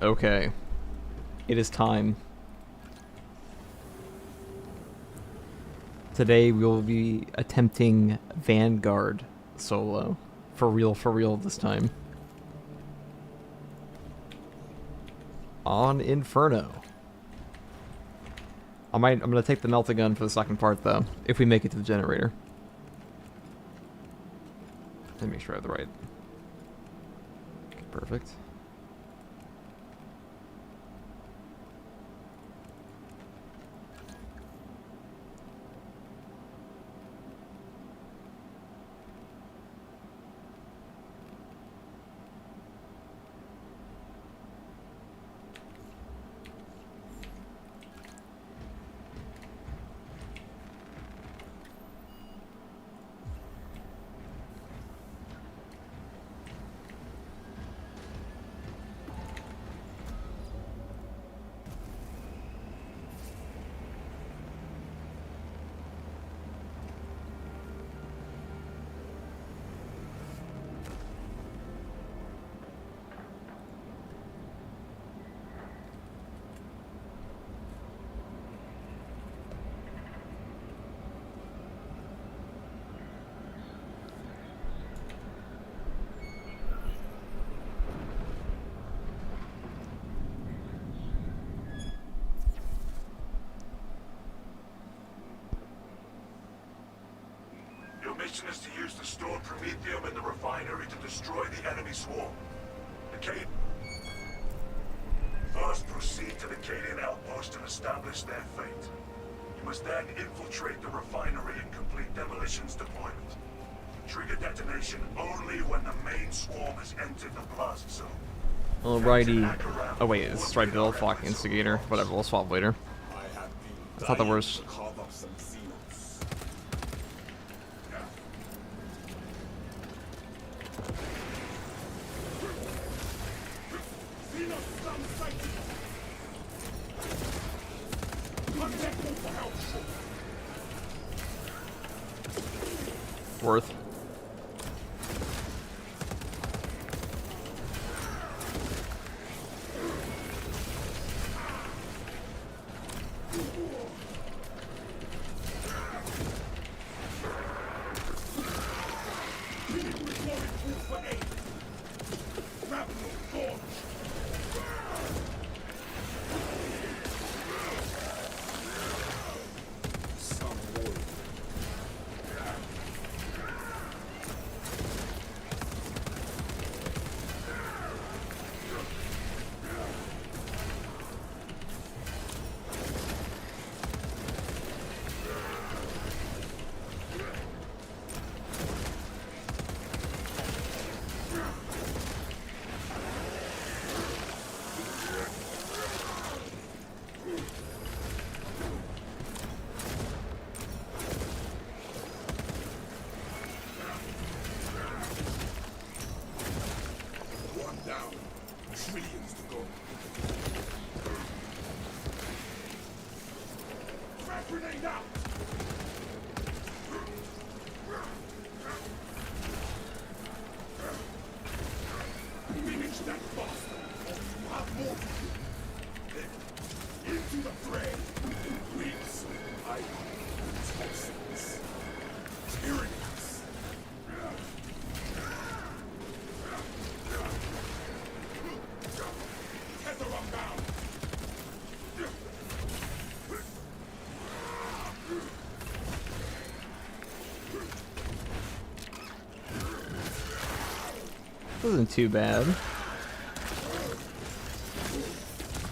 Okay. It is time. Today we will be attempting Vanguard solo. For real this time. On Inferno. I'm gonna take the melta gun for the second part though, if we make it to the generator. Let me make sure I have the right. Okay, perfect. Your mission is to use the stored promethium in the refinery to destroy the enemy swarm. First, proceed to the Cadian outpost and establish their fate. You must then infiltrate the refinery and complete demolition's deployment. Trigger detonation only when the main swarm has entered the blast zone. Alrighty. Oh wait, this is right, Bill. Fuck, instigator. Whatever, we'll swap later. I thought the worst. Worth. Wasn't too bad.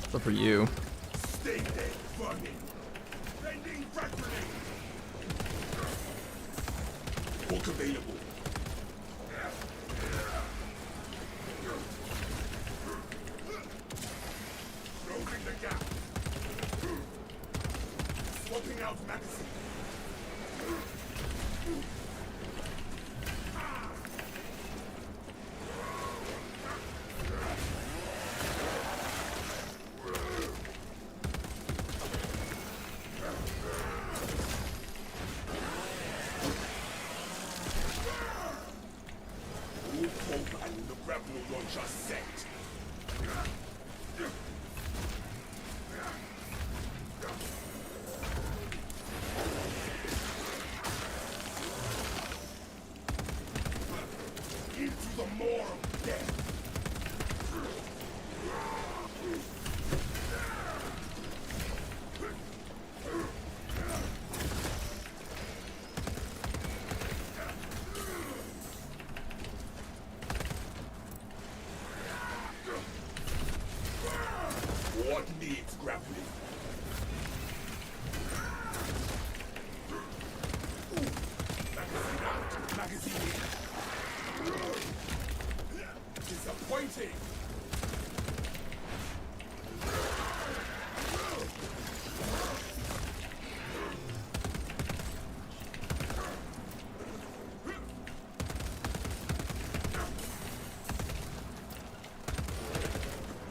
Except for you. Stay dead, vermin. Sending frag grenade. Book available. Closing the gap. Swapping out magazine. And the grapple launcher set. What needs grappling? Magazine out. Magazine in. Disappointing.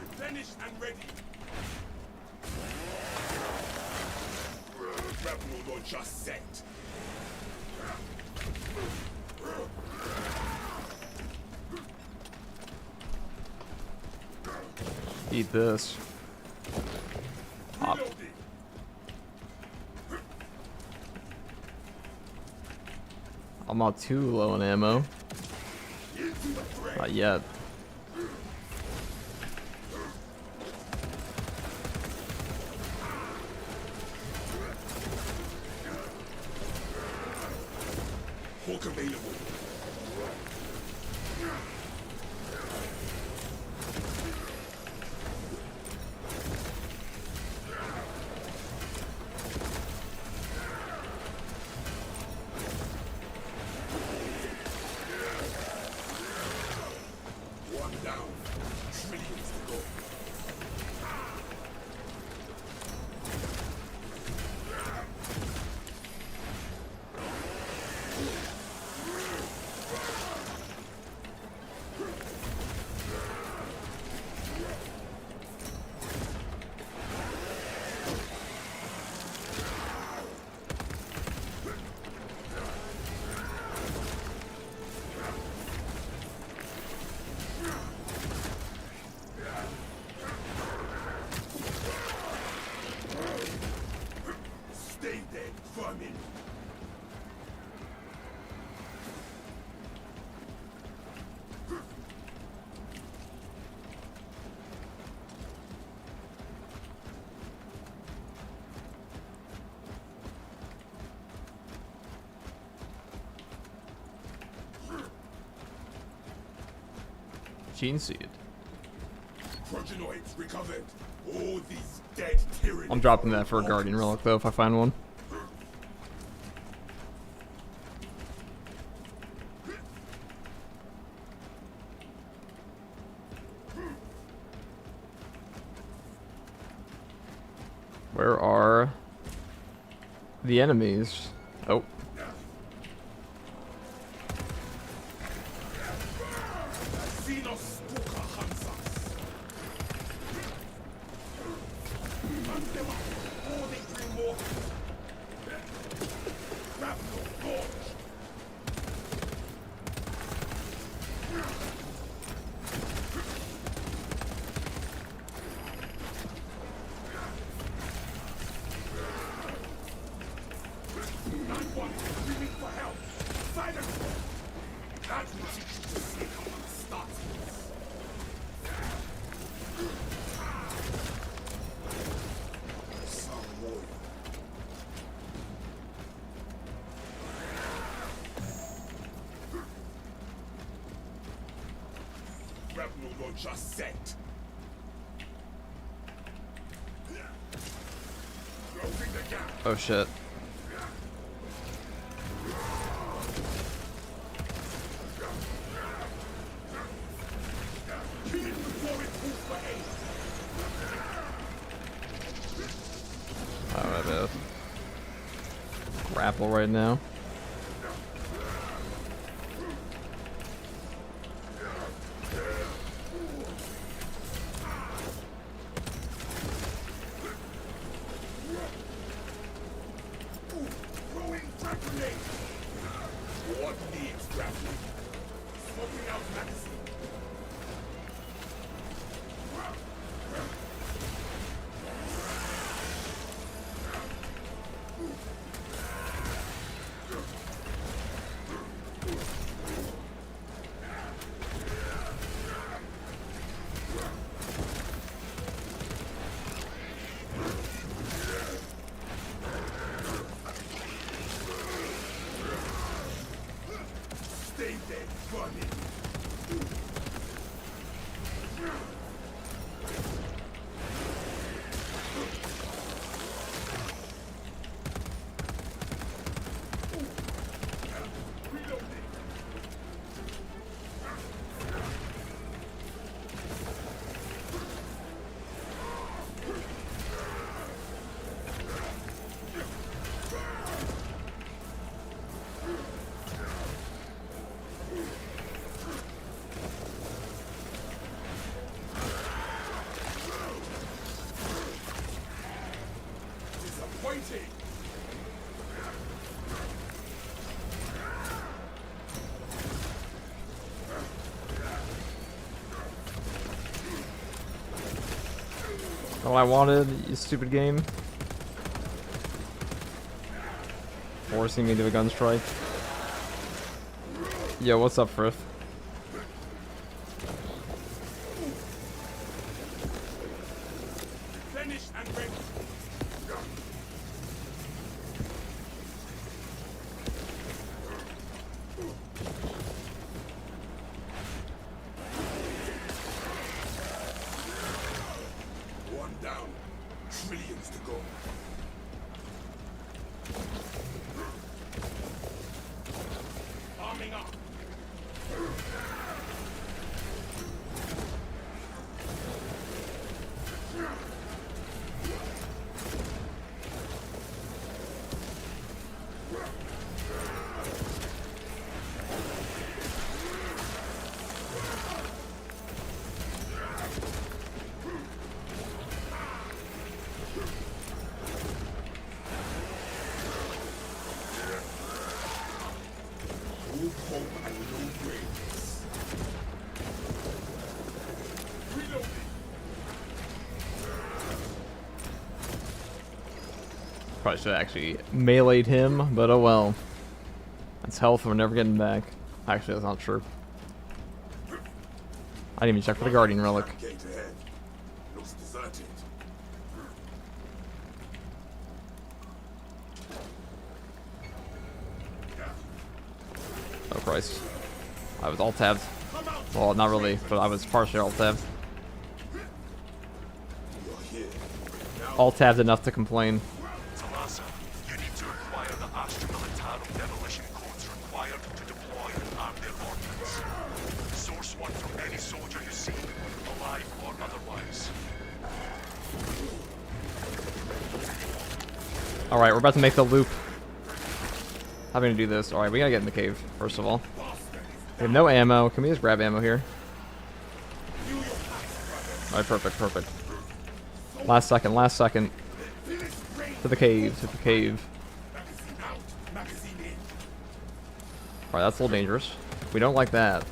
Replenished and ready. Grapple launcher set. Eat this. Pop. Reloading. I'm not too low on ammo. Into the fray. Not yet. Hawk available. One down. Trillions to go. Stay dead, vermin. Gene seed. Progenoids recovered. All these dead tyrannies. I'm dropping that for a guardian relic though if I find one. Where are the enemies? Oh. Xenos Stalker hunts us. Hunt them up before they bring more. Grapple launch. Not one screaming for help. Silence. That will teach you to sneak among starters. Some warrior. Grapple launcher set. Closing the gap. Oh shit. Kill it before it pulls for aid. Oh, my bad. Grapple right now. Throwing frag grenade. What needs grappling? Smoking out magazine. waiting. Not what I wanted, you stupid game. Forcing me to a gun strike. Yo, what's up, Frith? Finish and ready. One down. Trillions to go. Arming up. Old hope and no graves. Reloading. Probably should have actually meleeed him, but oh well. That's health we're never getting back. Actually, that's not true. I didn't even check for the Guardian Relic. Gate ahead. Looks deserted. Oh Christ. I was alt-tabbed. Well, not really, but I was partially alt-tabbed. You're here. Alt-tabbed enough to complain. Talasa, you need to acquire the Astra-Militaro demolition codes required to deploy and arm their ordnance. Source one from any soldier you see, alive or otherwise. Alright, we're about to make the loop. How are we gonna do this? Alright, we gotta get in the cave, first of all. We have no ammo. Can we just grab ammo here? Alright, perfect, perfect. Last second, last second. To the cave, to the cave. Alright, that's a little dangerous. We don't like that.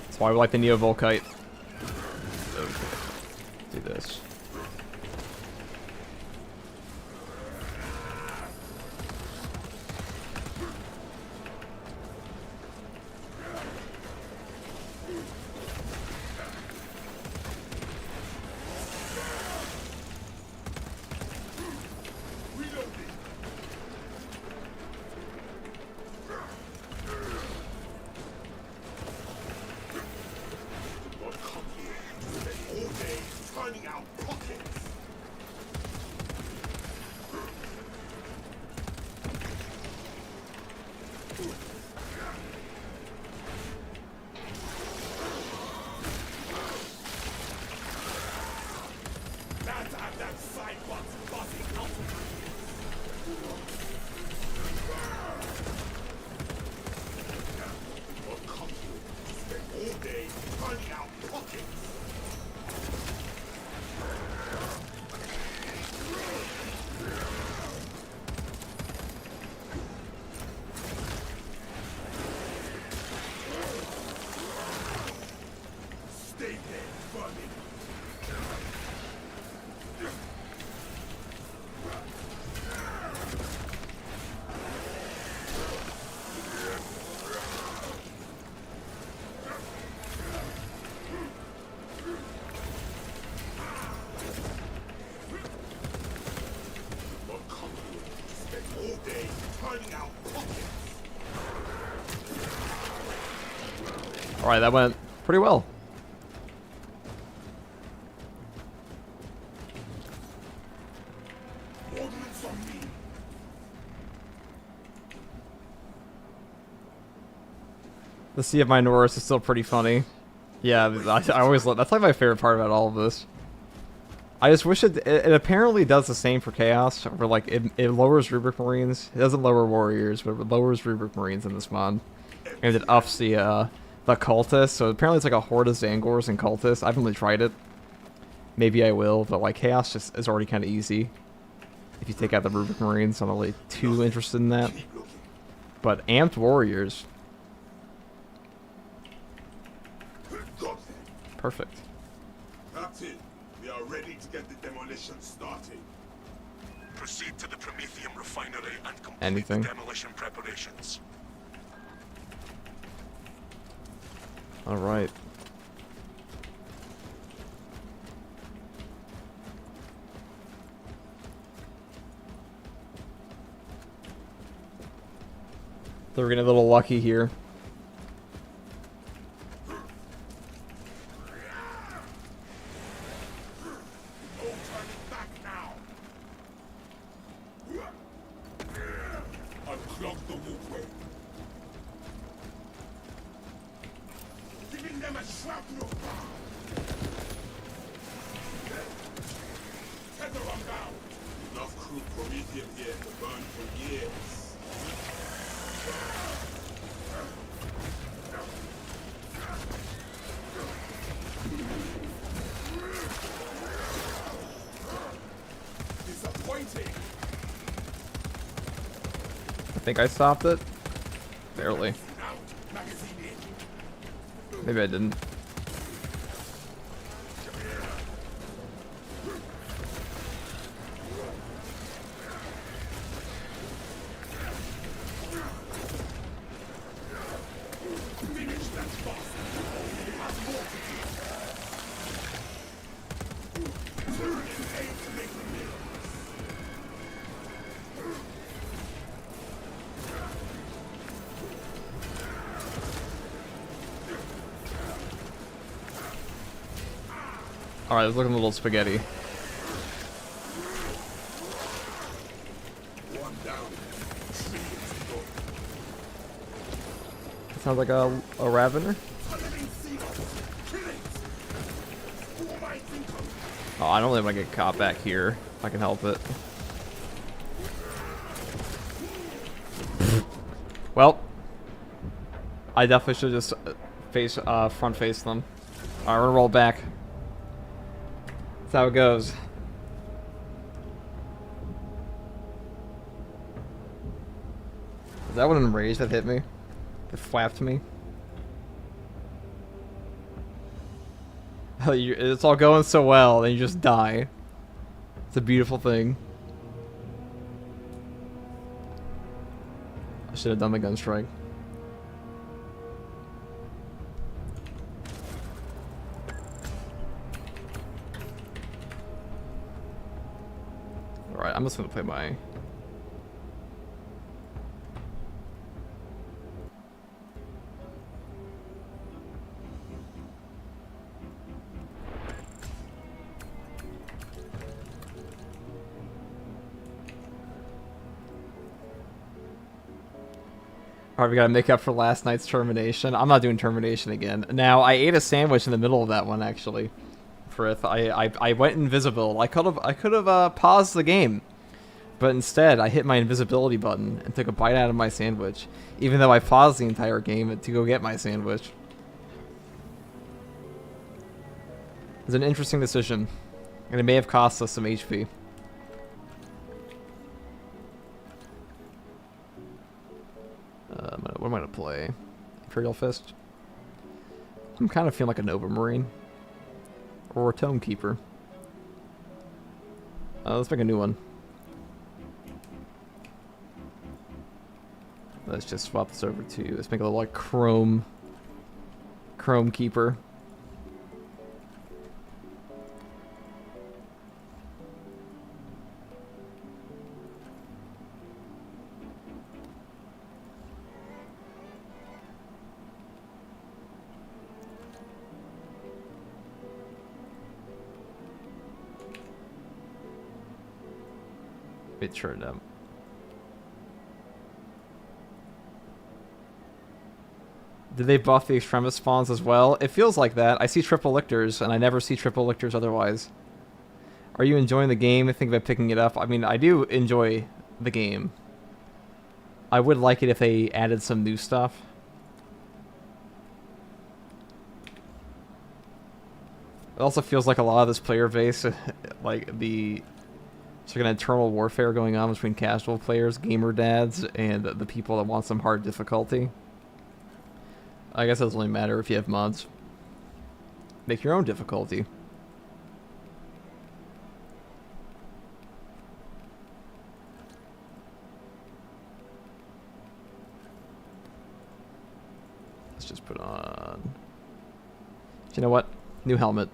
That's why we like the Neo-Volkite. Okay. Do this. Alright, that went pretty well. The Sea of Minoris is still pretty funny. Yeah, I always love. That's like my favorite part about all of this. I just wish it apparently does the same for Chaos, where like it lowers Rubric Marines. It doesn't lower Warriors, but it lowers Rubric Marines in this mod. And it ups the Cultists, so apparently it's like a horde of Zangors and Cultists. I haven't really tried it. Maybe I will, but like Chaos just is already kind of easy. If you take out the Rubric Marines, I'm not really too interested in that. But Amped Warriors... Perfect. Captain, we are ready to get the demolition started. Proceed to the Prometheum Refinery and complete the demolition preparations. Alright. So we're getting a little lucky here. I think I stopped it. Barely. Maybe I didn't. Alright, it's looking a little spaghetti. Sounds like a Ravener. Oh, I don't really want to get caught back here, if I can help it. Well, I definitely should just front face them. Alright, we're gonna roll back. That's how it goes. Is that one enraged that hit me? That flapped me? It's all going so well, then you just die. It's a beautiful thing. I should have done the gun strike. Alright, I'm just gonna play my... Alright, we gotta make up for last night's termination. I'm not doing termination again. Now, I ate a sandwich in the middle of that one, actually. Frith, I went invisible. I could have paused the game. But instead, I hit my invisibility button and took a bite out of my sandwich. Even though I paused the entire game to go get my sandwich. It was an interesting decision. And it may have cost us some HP. What am I going to play? Imperial Fist? I'm kind of feeling like a Nova Marine. Or a Tome Keeper. Let's make a new one. Let's just swap this over to... Let's make a little like Chrome Keeper. It turned up. Did they buff the extremist spawns as well? It feels like that. I see triple lictors, and I never see triple lictors otherwise. Are you enjoying the game? I think about picking it up. I mean, I do enjoy the game. I would like it if they added some new stuff. It also feels like a lot of this player base, like it's like an internal warfare going on between casual players, gamer dads, and the people that want some hard difficulty. I guess it doesn't really matter if you have mods. Make your own difficulty. Let's just put on... You know what? New helmet.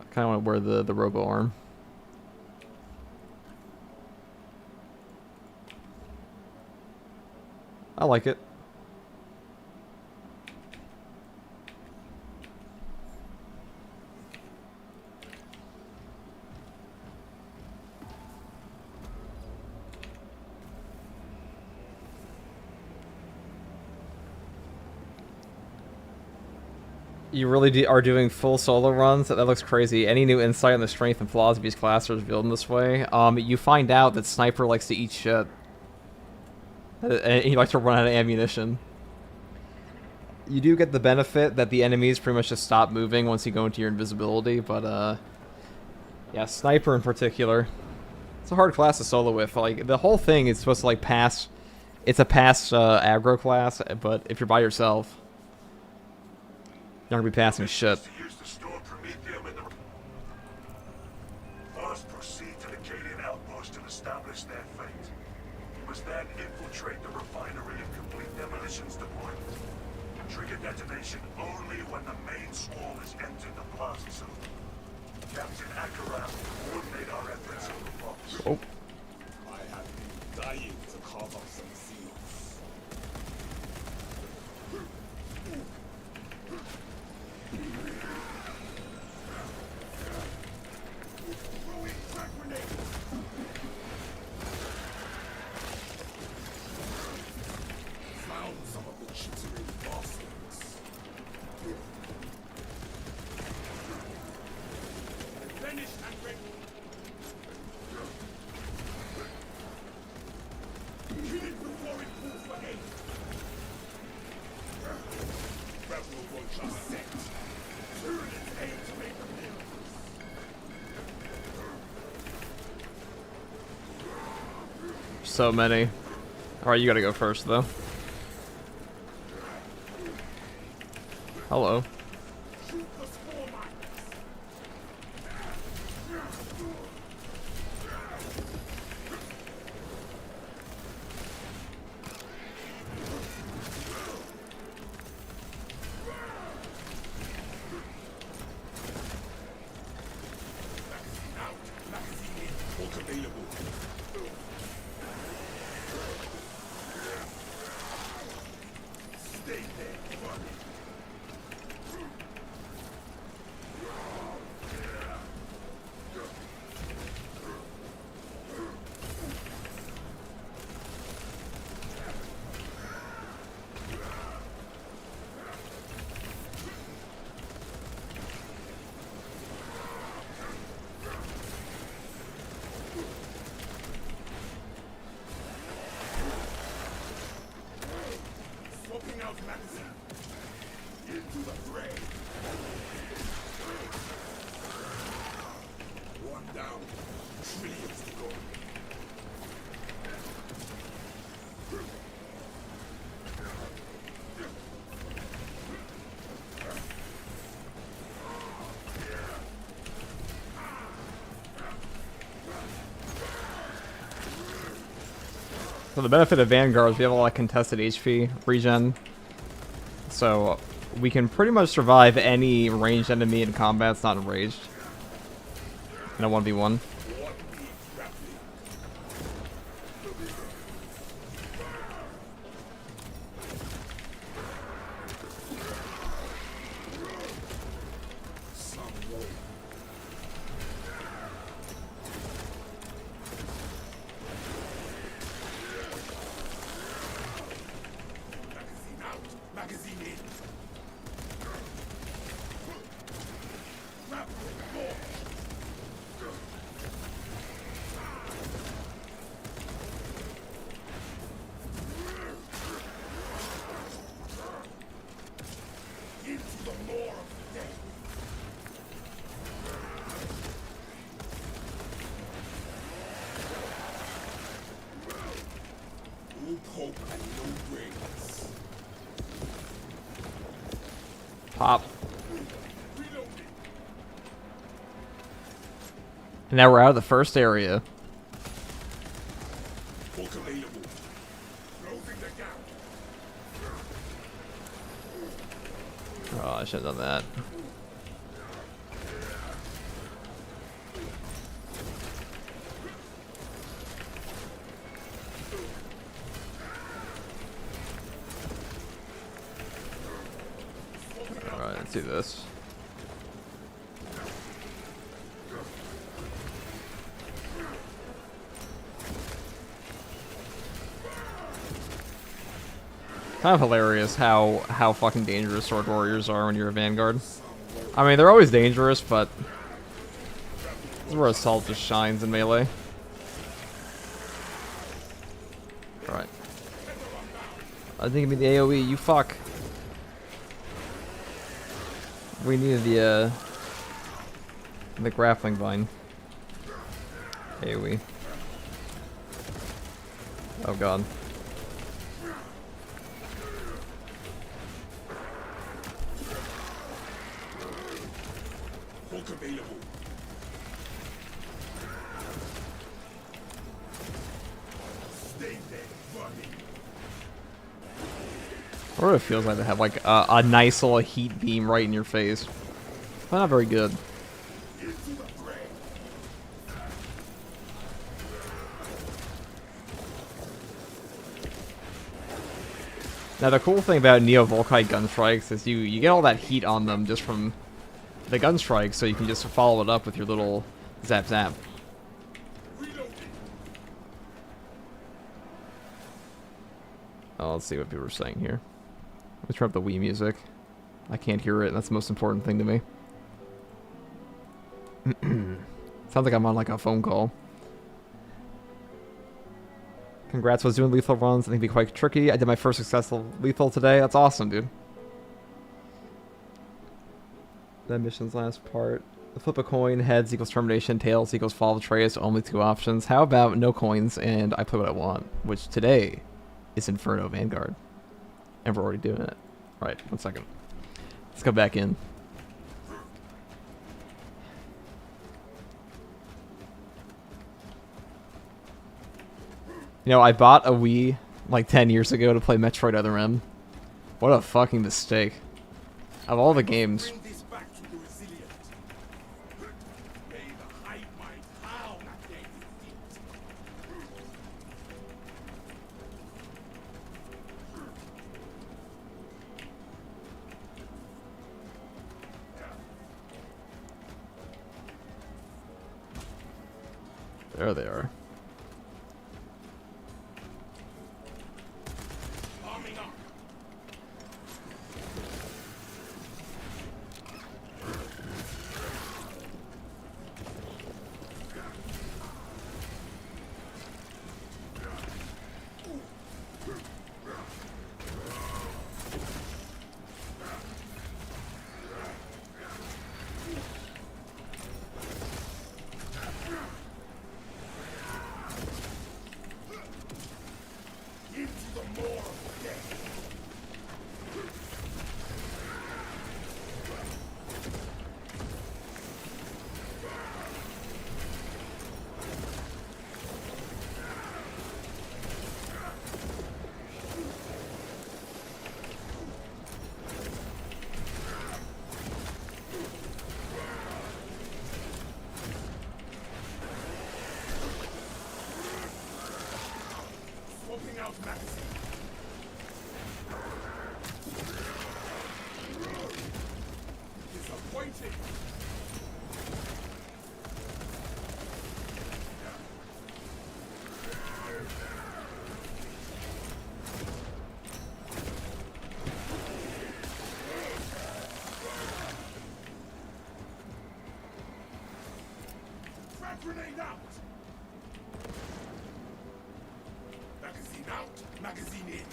I kind of want to wear the robo arm. I like it. You really are doing full solo runs? That looks crazy. Any new insight on the strength and flaws of each class are revealed in this way? You find out that Sniper likes to eat shit. And he likes to run out of ammunition. You do get the benefit that the enemies pretty much just stop moving once you go into your invisibility, but yeah, Sniper in particular. It's a hard class to solo with. Like, the whole thing is supposed to, like, pass... It's a pass aggro class, but if you're by yourself... You're gonna be passing shit. First, proceed to the Cadian outpost and establish their fate. You must then infiltrate the refinery and complete demolition's deployment. Trigger detonation only when the main squall has entered the plaza zone. Captain Akaram will coordinate our efforts on the box. Oh. I have been dying to carve up some seals. Found some of the chittering bastards. Finish and break. Kill it before it pulls again. Rebel vulture set. Turn its aim to make them live. So many. Alright, you gotta go first, though. Hello. Shoot the spore mines. Out. Magazine in. Bolt available. Stay there, buddy. Swapping out magazine. Into the fray. One down. Trillions to go. For the benefit of Vanguards, we have a lot of contested HP regen. So we can pretty much survive any ranged enemy in combat that's not enraged. In a 1v1. Magazine out. Magazine in. Grapple launched. Into the maw of death. No poke and no brains. Pop. Reloading. And now we're out of the first area. Poke available. Closing the gap. Oh, I should have done that. Alright, let's do this. Kind of hilarious how fucking dangerous sword warriors are when you're a vanguard. I mean, they're always dangerous, but this is where assault just shines in melee. Alright. I think it'd be the AoE, you fuck. We needed the grappling vine. AoE. Oh god. Poke available. Stay there, running. Or what it feels like to have like a nice little heat beam right in your face. But not very good. Into the fray. Now the cool thing about Neo Volkite gun strikes is you get all that heat on them just from the gun strike, so you can just follow it up with your little zap zap. Reloading. Oh, let's see what people are saying here. Let's turn up the Wii music. I can't hear it, and that's the most important thing to me. Sounds like I'm on like a phone call. Congrats, was doing lethal runs. I think it'd be quite tricky. I did my first successful lethal today. That's awesome, dude. That mission's last part. Flip a coin, heads equals termination, tails equals fall of Atreus, only 2 options. How about no coins and I play what I want, which today is Inferno Vanguard. And we're already doing it. Right, 1 second. Let's go back in. You know, I bought a Wii like 10 years ago to play Metroid Other M. What a fucking mistake. Of all the games. Bring this back to the resilient. May the hive mind howl at their defeat. There they are. Arming up. Into the maw of death. Swapping out magazine. Disappointing. Frag grenade out! Magazine out, magazine in.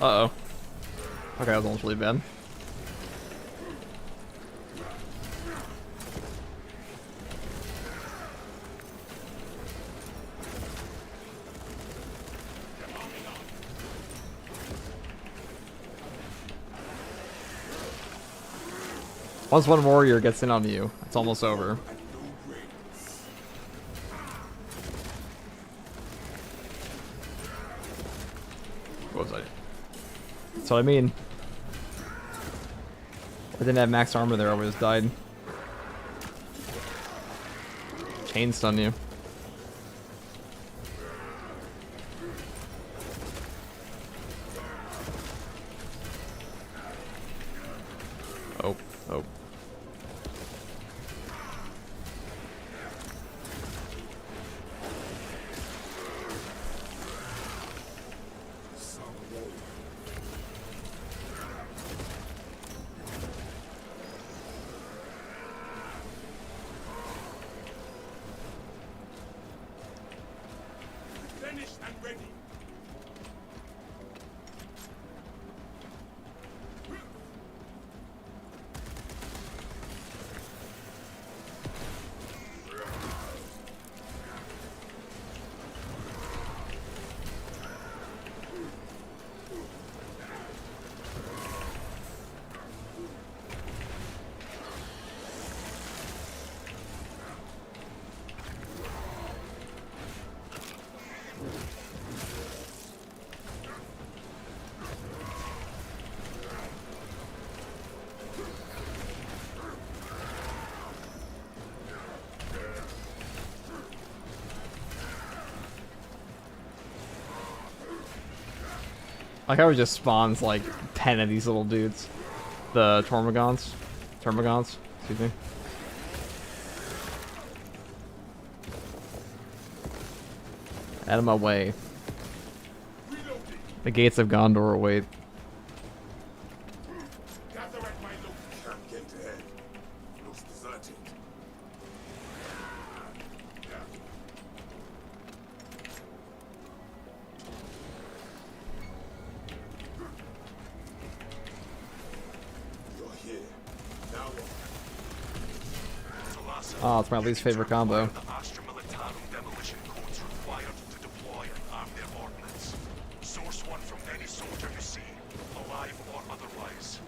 Uh-oh. Okay, that was almost really bad. Once one warrior gets in on you, it's almost over. What was I? That's what I mean. I didn't have max armor there, I would have died. Chain stun you. Oh, oh. Finished and ready. Like how it just spawns like 10 of these little dudes. The Termagants. Termagants, excuse me. Out of my way. The gates of Gondor await. Gather at my local camp gate ahead. Looks deserted. You're here. Now what? Oh, it's my least favorite combo. The Astra Militarum demolition codes required to deploy and arm their ordnance. Source one from any soldier you see, alive or otherwise.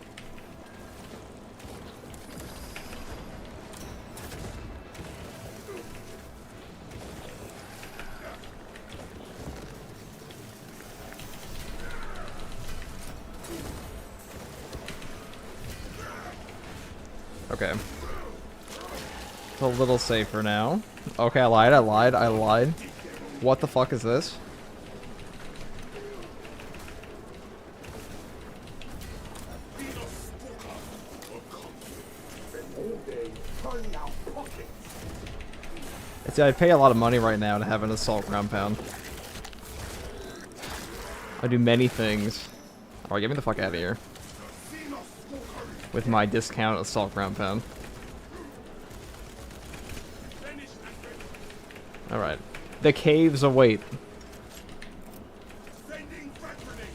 Okay. It's a little safer now. Okay, I lied. What the fuck is this? See, I pay a lot of money right now to have an assault ground pound. I do many things. Alright, get me the fuck out of here. With my discount assault ground pound. Alright. The caves await. Sending frag grenade.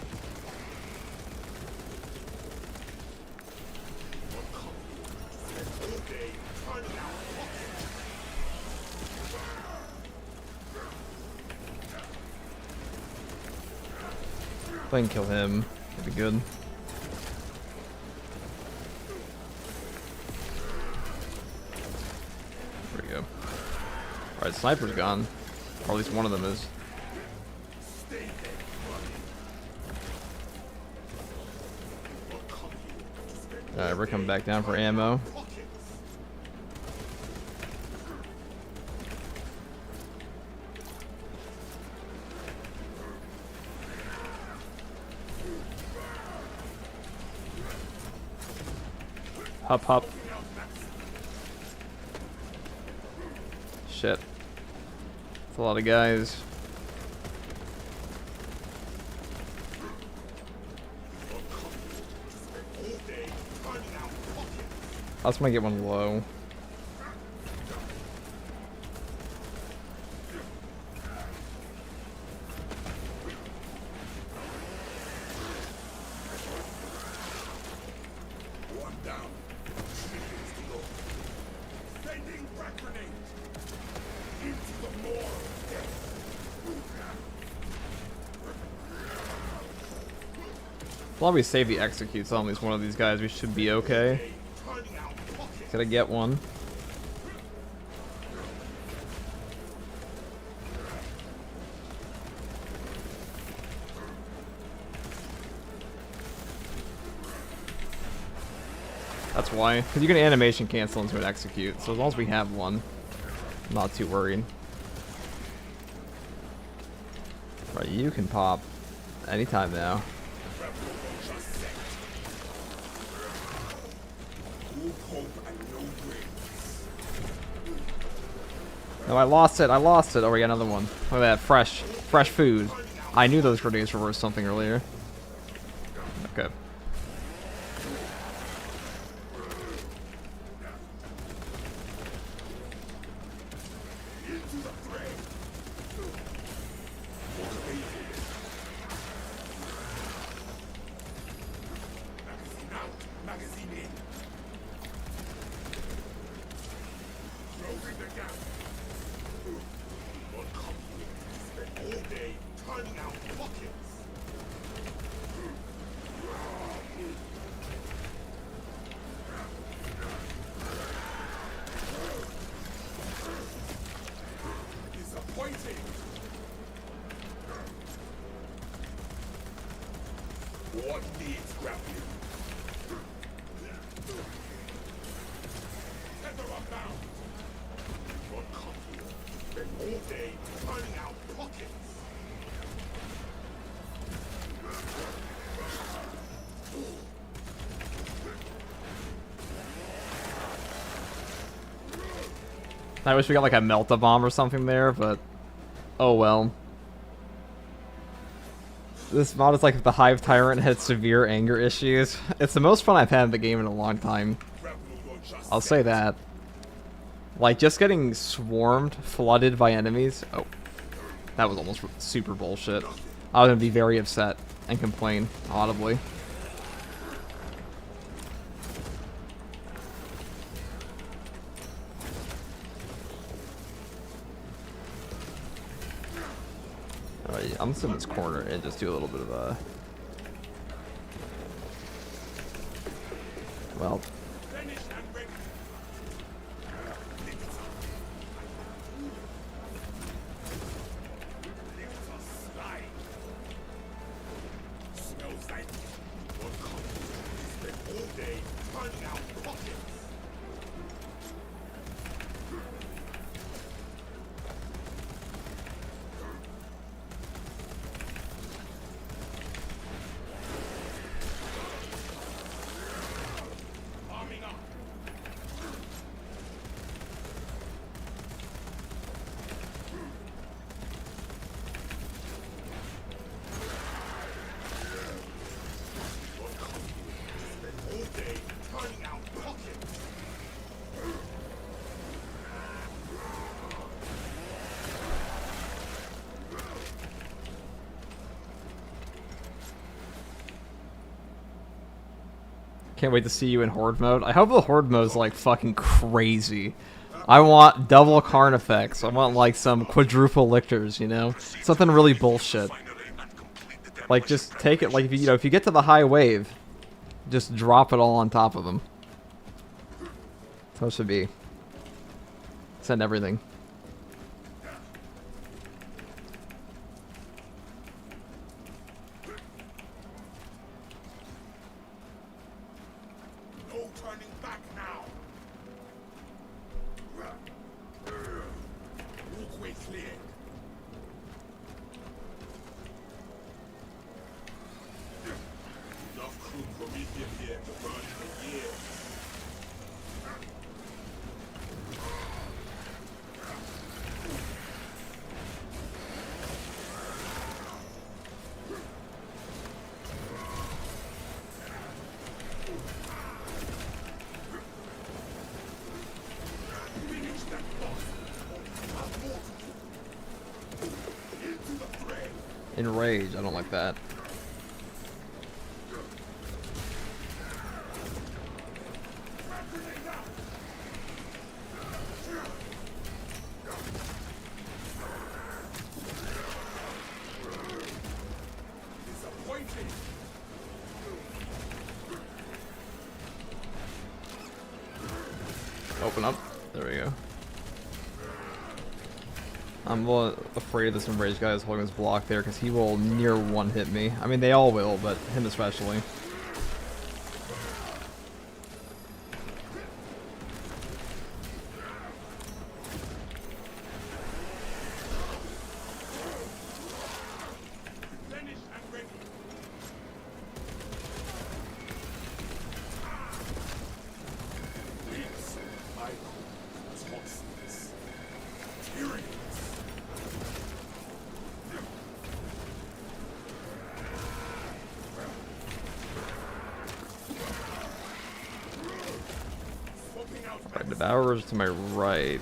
All day, turning out If I can kill him, it'd be good. There we go. Alright, sniper's gone. Or at least one of them is. Alright, we're coming back down for ammo. Hop, hop. Shit. That's a lot of guys. I just might get one low. One down. Sending frag grenade. Into the maw of death. As long as we save the executes on at least one of these guys, we should be okay. Turning out pockets. Gotta get one. That's why. Because you can animation cancel into an execute, so as long as we have one, I'm not too worried. Right, you can pop anytime now. No, I lost it. Oh, we got another one. Look at that, fresh food. I knew those grenades were worth something earlier. Okay. Magazine in. Closing the gap. One company spent all day turning out pockets. Disappointing. What needs grappling? Tether unbound. One company spent all day turning out pockets. I wish we got like a melt-a-bomb or something there, but oh well. This mod is like if the Hive Tyrant had severe anger issues. It's the most fun I've had in the game in a long time. I'll say that. Like, just getting swarmed, flooded by enemies. Oh, that was almost super bullshit. I was gonna be very upset and complain audibly. Alright, I'm assuming this corner and just do a little bit of a... Well... Finished and ready. Slide. Smells like one company spent all day turning out pockets. Arming up. One company spent all day turning out pockets. Can't wait to see you in Horde mode. I hope the Horde mode is like fucking crazy. I want double Karn effects. I want like some quadruple lictors, you know? Something really bullshit. Like just take it, like if you, if you get to the high wave, just drop it all on top of them. So it should be. Send everything. No turning back now. Walkway cleared. Enough crew Prometheus here to burn for years. enraged. I don't like that. Open up. There we go. I'm a little afraid this enraged guy is holding his block there because he will near one hit me. I mean, they all will, but him especially. Alright, Devourer's to my right.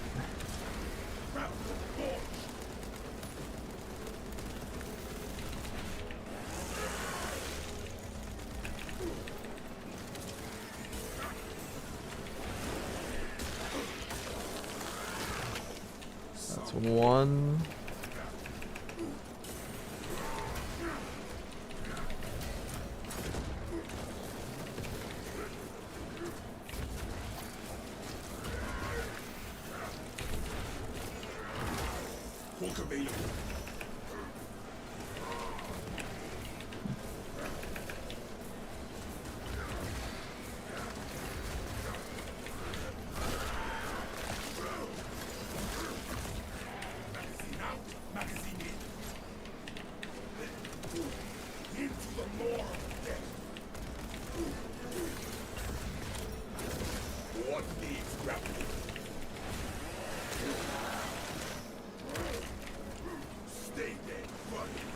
That's one.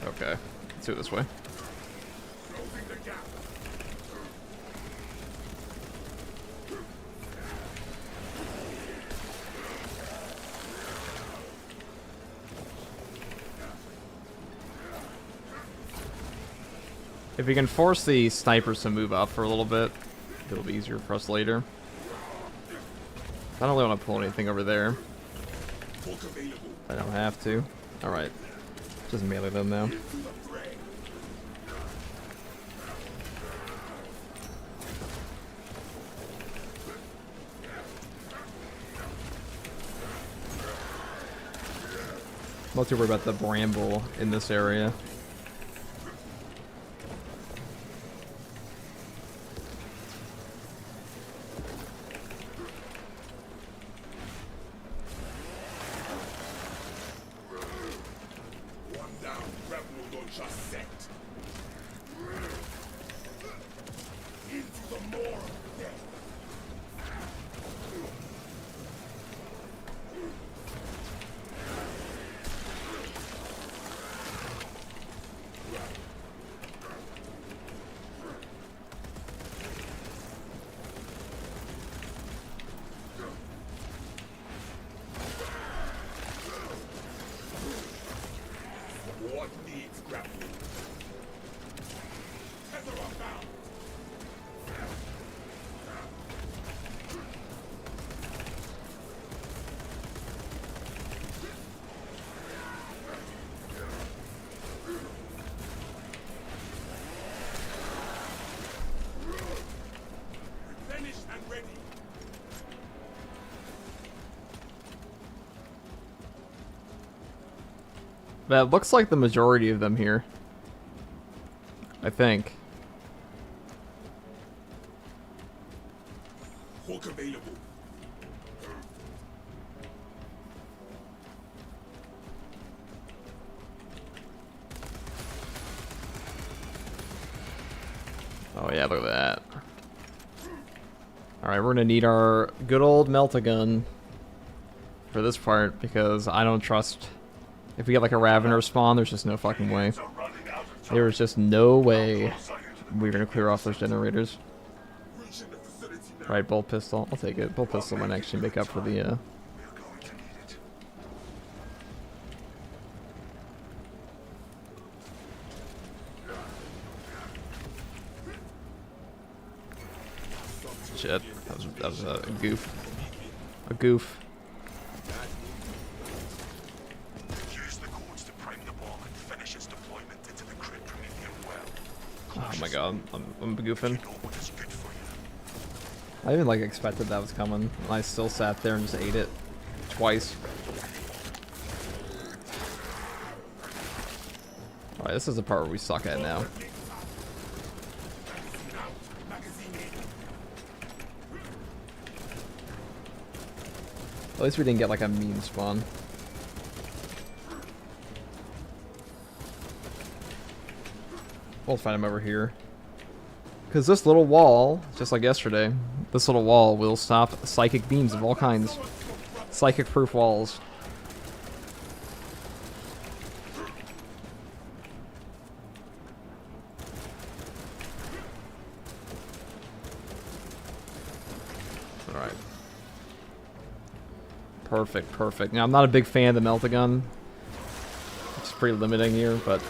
Okay, let's do it this way. If we can force the snipers to move up for a little bit, it'll be easier for us later. I don't really want to pull anything over there. I don't have to. Alright. Just melee them now. Not too worried about the bramble in this area. That looks like the majority of them here. I think. Hook available. Oh yeah, look at that. Alright, we're gonna need our good old melt-a-gun for this part, because I don't trust... If we get like a Ravener spawn, there's just no fucking way. There is just no way we're gonna clear off those generators. Right, bolt pistol. I'll take it. Bolt pistol might actually make up for the Shit, that was a goof. A goof. Use the cords to prime the bomb and finish its deployment into the cryptomanium well. Oh my god, I'm goofing. You know what is good for you. I even like expected that was coming, and I still sat there and just ate it twice. Alright, this is the part where we suck at now. At least we didn't get like a mean spawn. We'll find him over here. Because this little wall, just like yesterday, this little wall will stop psychic beams of all kinds. Psychic proof walls. Alright. Perfect, perfect. Now, I'm not a big fan of the melt-a-gun. It's pretty limiting here, but...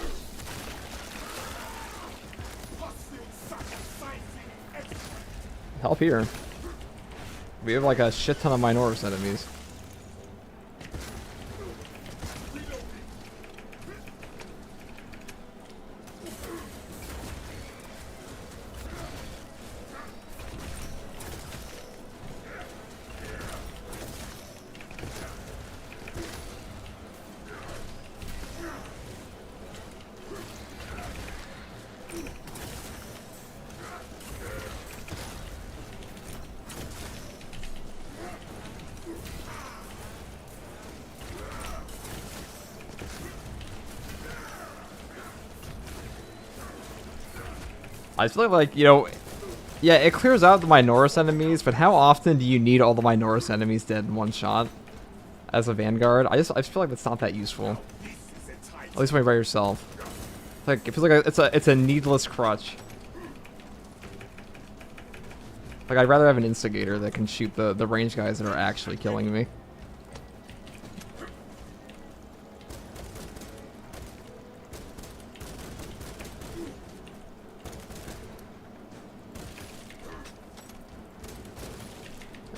Help here. We have like a shit ton of Minoris enemies. I feel like, you know, yeah, it clears out the Minoris enemies, but how often do you need all the Minoris enemies dead in one shot as a Vanguard? I just feel like that's not that useful. At least when you're by yourself. Like, it feels like it's a needless crutch. Like, I'd rather have an instigator that can shoot the range guys that are actually killing me.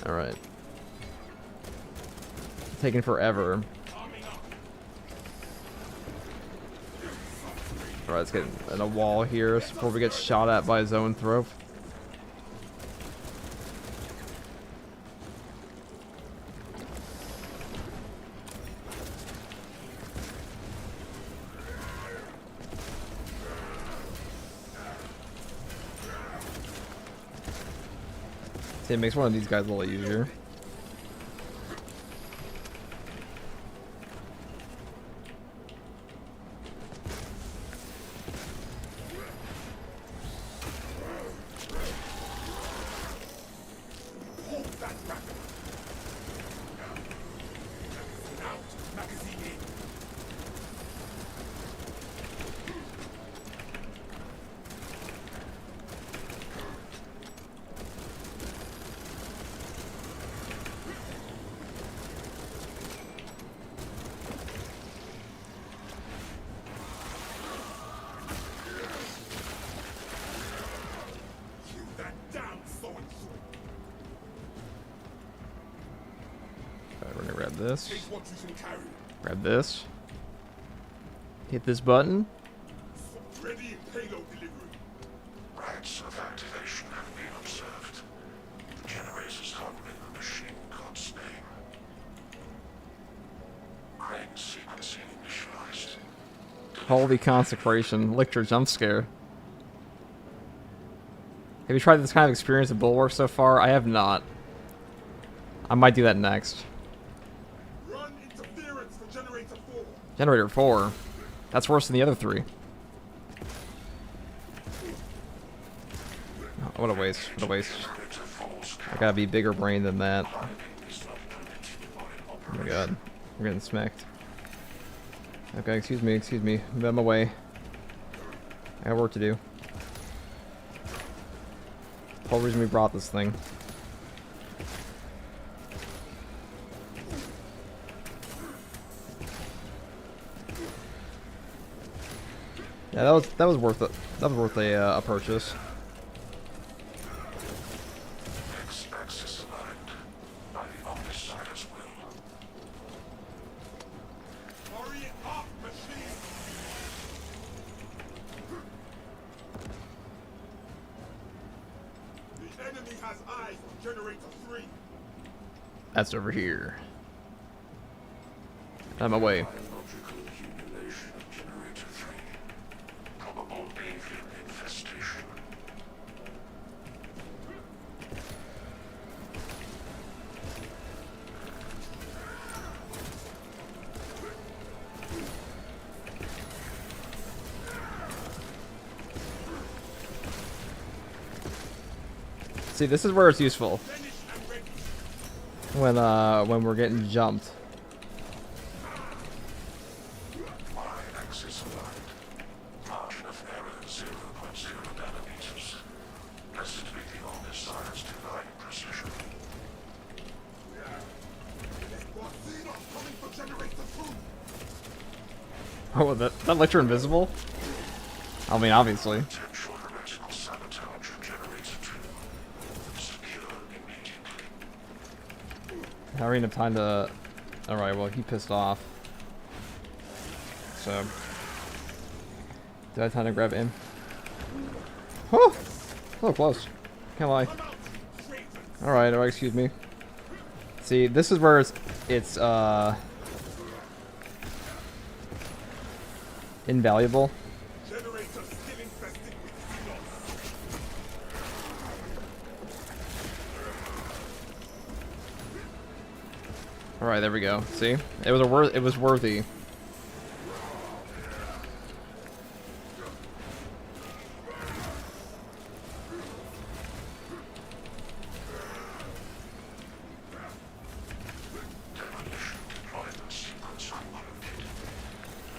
Alright. Taking forever. Alright, let's get in a wall here before we get shot at by Zoanthrope. See, it makes one of these guys a little easier. We're gonna grab this. Grab this. Hit this button. Ready payload delivery. Rites of activation have been observed. The generators hung in the machine god's name. Crane sequencing initialized. Holy consecration. Lictor jump scare. Have you tried this kind of experience at Bulwark so far? I have not. I might do that next. Run interference for generator 4. Generator 4? That's worse than the other 3. Oh, what a waste. What a waste. I gotta be bigger brain than that. Oh my god. We're getting smacked. Okay, excuse me, excuse me. Move out of my way. I got work to do. Whole reason we brought this thing. Yeah, that was worth it. That was worth a purchase. Osiris will. Hurry up, machine! The enemy has eyes on generator 3. That's over here. On my way. Biological accumulation of generator 3. Probable avian infestation. See, this is where it's useful. Finish and ready. When we're getting jumped. Y-axis aligned. Margin of error 0.0 nanometers. Blessed be the Omniscience divine precision. Xenos coming for generator 2. Oh, that lecture invisible? I mean, obviously. Potential heretical sabotage of generator 2. Secure immediately. How are we gonna have time to... Alright, well, he pissed off. So... Did I have time to grab him? Whew! So close. Can't lie. Alright, excuse me. See, this is where it's invaluable. Generator still infested with Xenos. Alright, there we go. See? It was worthy. Demolition deployment sequence unloaded.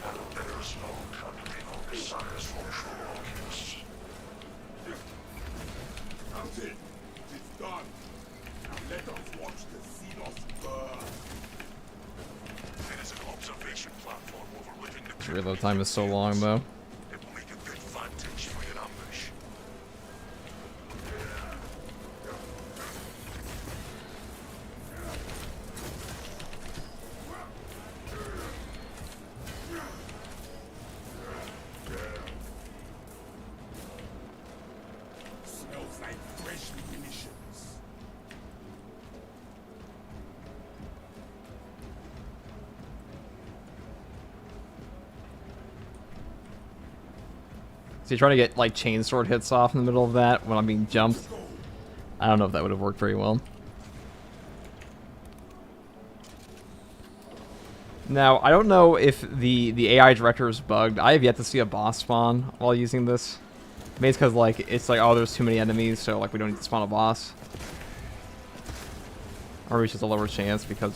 Elevators locked under the Omniscience offshore Oculus. Captain, it's done. Now let us watch the Xenos burn. There is an observation platform overlooking the Reload time is so long, though. It will make a good vantage for your ambush. Smells like fresh munitions. So you're trying to get like chainsword hits off in the middle of that when I'm being jumped. I don't know if that would have worked very well. Now, I don't know if the AI director is bugged. I have yet to see a boss spawn while using this. Maybe it's because like it's like, oh, there's too many enemies, so like we don't need to spawn a boss. Or it's just a lower chance because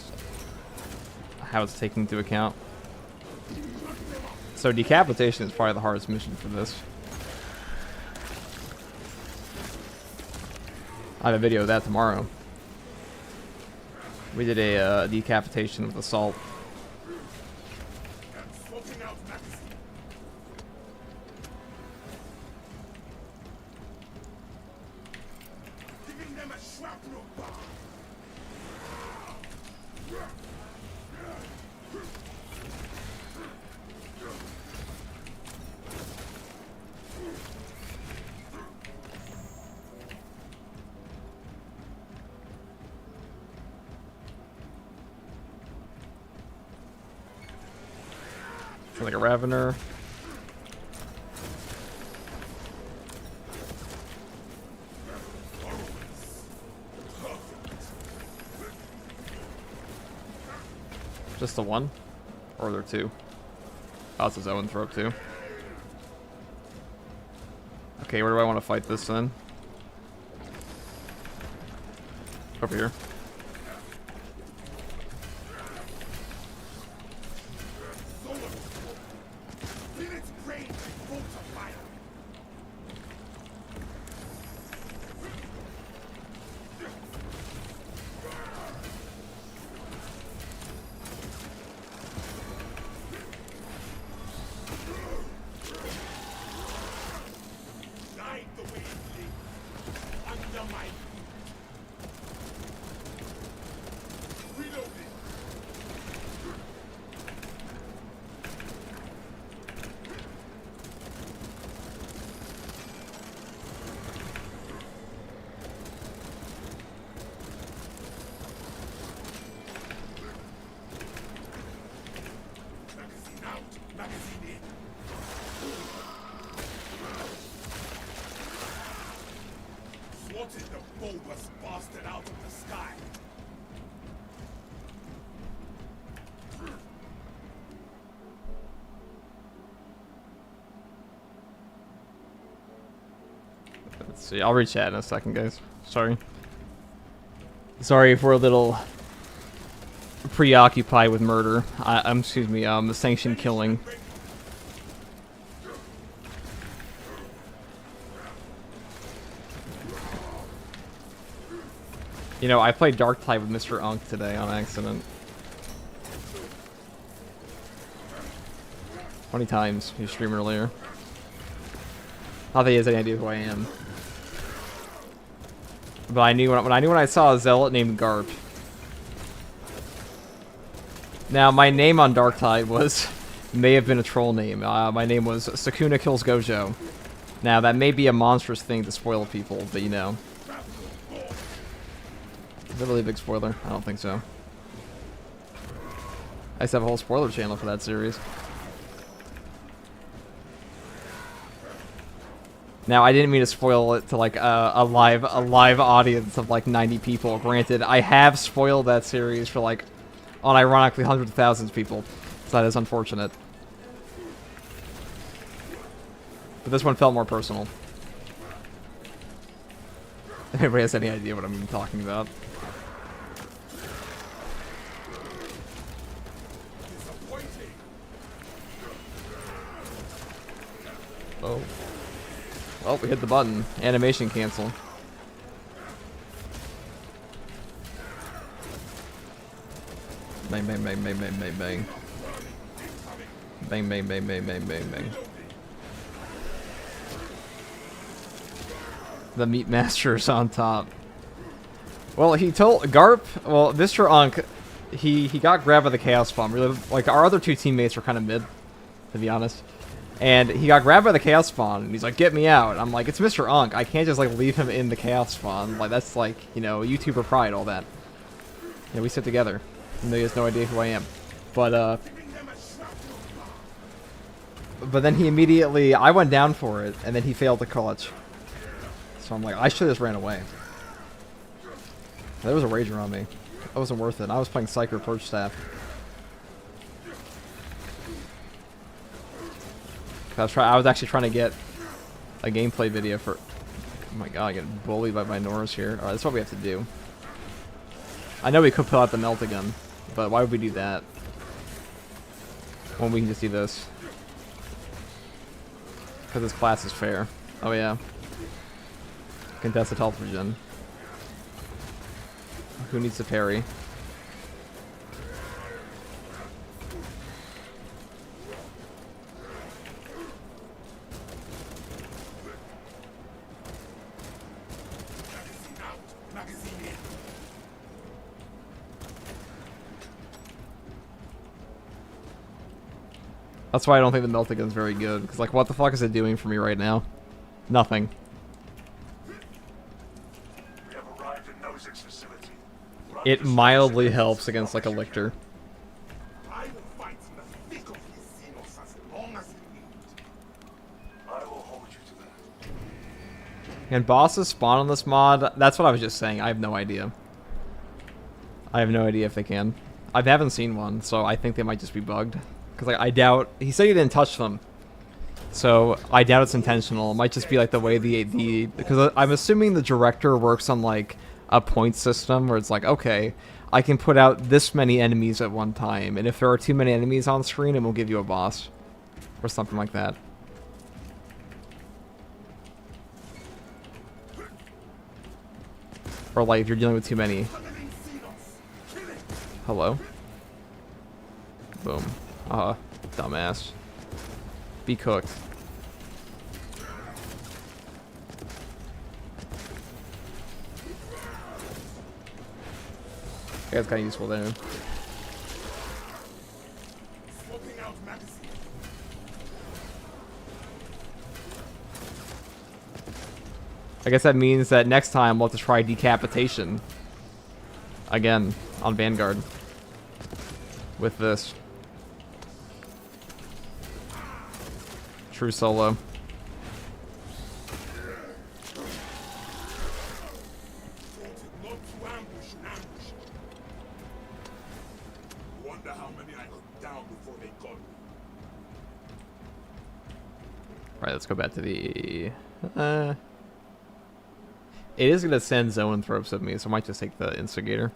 how it's taken into account. So decapitation is probably the hardest mission for this. I have a video of that tomorrow. We did a decapitation with assault. Swapping out magazine. Giving them a shrapnel bar. Like a Ravener. Just the one? Or are there two? Oh, it's his own throat too. Okay, where do I want to fight this then? Over here. Feel its brain and bolts of fire. Guide the way it lives. Under my feet. see. I'll read chat in a second, guys. Sorry. Sorry if we're a little preoccupied with murder. Excuse me, the sanctioned killing. You know, I played Darktide with Mr. Unk today on accident. 20 times. He streamed earlier. Not that he has any idea who I am. But I knew when I saw a zealot named Garp. Now, my name on Darktide may have been a troll name. My name was Sakuna Kills Gojo. Now, that may be a monstrous thing to spoil people, but you know. Is that really a big spoiler? I don't think so. I used to have a whole spoiler channel for that series. Now, I didn't mean to spoil it to like a live audience of like 90 people. Granted, I have spoiled that series for like, unironically, hundreds of thousands of people. So that is unfortunate. But this one felt more personal. If anybody has any idea what I'm even talking about. Oh. Oh, we hit the button. Animation cancel. Bang, bang, bang, bang, bang, bang, bang. Bang, bang, bang, bang, bang, bang, bang. The Meat Master's on top. Well, he told Garp, well, Mr. Unk, he got grabbed by the Chaos Spawn. Really, like, our other two teammates were kind of mid, to be honest. And he got grabbed by the Chaos Spawn, and he's like, get me out. I'm like, it's Mr. Unk. I can't just, like, leave him in the Chaos Spawn. Like, that's, like, you know, YouTuber pride, all that. Yeah, we sit together. And he has no idea who I am. But then he immediately, I went down for it, and then he failed to clutch. So I'm like, I should have just ran away. There was a rager on me. That wasn't worth it. I was playing Psyker Purge Staff. I was actually trying to get a gameplay video for... Oh my god, I get bullied by Nora's here. Alright, that's what we have to do. I know we could pull out the Melt-A-Gun, but why would we do that? When we can just do this. Because this class is fair. Oh yeah. Contested health regen. Who needs to parry? That's why I don't think the Melt-A-Gun is very good. Because, like, what the fuck is it doing for me right now? Nothing. We have arrived at Nozick's facility. It mildly helps against, like, a Lictor. I will fight in the thick of his Xenos as long as he needs. I will hold you to that. Can bosses spawn on this mod? That's what I was just saying. I have no idea. I have no idea if they can. I haven't seen one, so I think they might just be bugged. Because, like, I doubt... He said he didn't touch them. So, I doubt it's intentional. It might just be, like, the way the because I'm assuming the director works on, like, a point system where it's like, okay, I can put out this many enemies at one time. And if there are too many enemies on screen, it will give you a boss. Or something like that. Or, like, if you're dealing with too many. Hello? Boom. Dumbass. Be cooked. Yeah, it's kind of useful there. Swapping out magazine. I guess that means that next time we'll have to try decapitation. Again, on Vanguard. With this. True solo. Not to ambush and ambush. Wonder how many I could down before they got me. Right, let's go back to the... It is gonna send zoanthropes at me, so I might just take the instigator.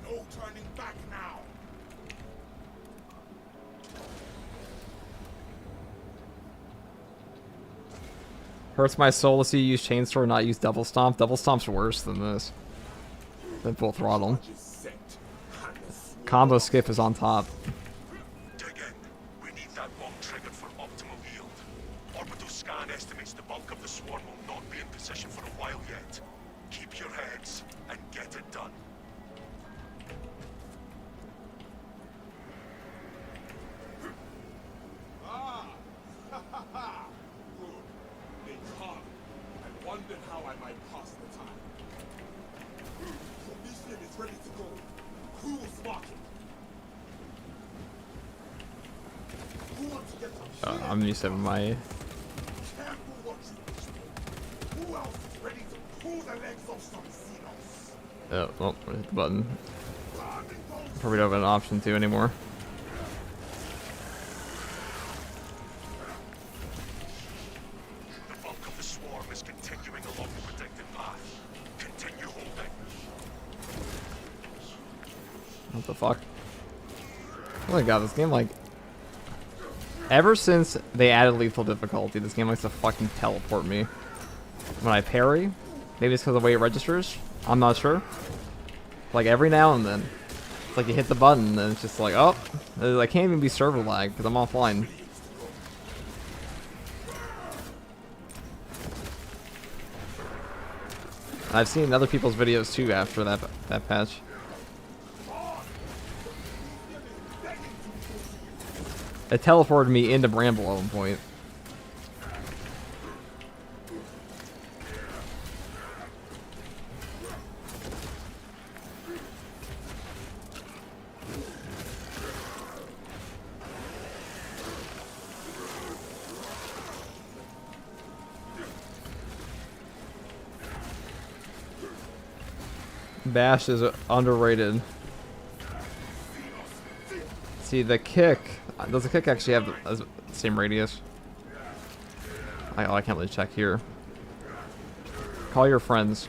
No turning back now. Hurts my soul to see you use Chainsword, not use Double Stomp. Double Stomp's worse than this. Than Full Throttle. Just set. And the swarm Combo Skip is on top. Dig in. We need that bomb triggered for optimal yield. Orbital scan estimates the bulk of the swarm will not be in position for a while yet. Keep your heads and get it done. Ah! Ha ha ha! Good. They come and wondered how I might pass the time. Your mission is ready to go. Who will spark it? Who wants to get some I'm used to my... Careful what you wish for. Who else is ready to pull the legs off some Xenos? Oh, well, hit the button. Probably don't have an option to anymore. The bulk of the swarm is continuing along the predicted path. Continue holding. What the fuck? Oh my god, this game, like... Ever since they added lethal difficulty, this game likes to fucking teleport me. When I parry, maybe it's because of the way it registers. I'm not sure. Like, every now and then. It's like you hit the button, and it's just like, oh, I can't even be server lag, because I'm offline. I've seen other people's videos too after that patch. It teleported me into Bramble at one point. Bash is underrated. See, the kick... Does the kick actually have the same radius? I can't really check here. Call your friends.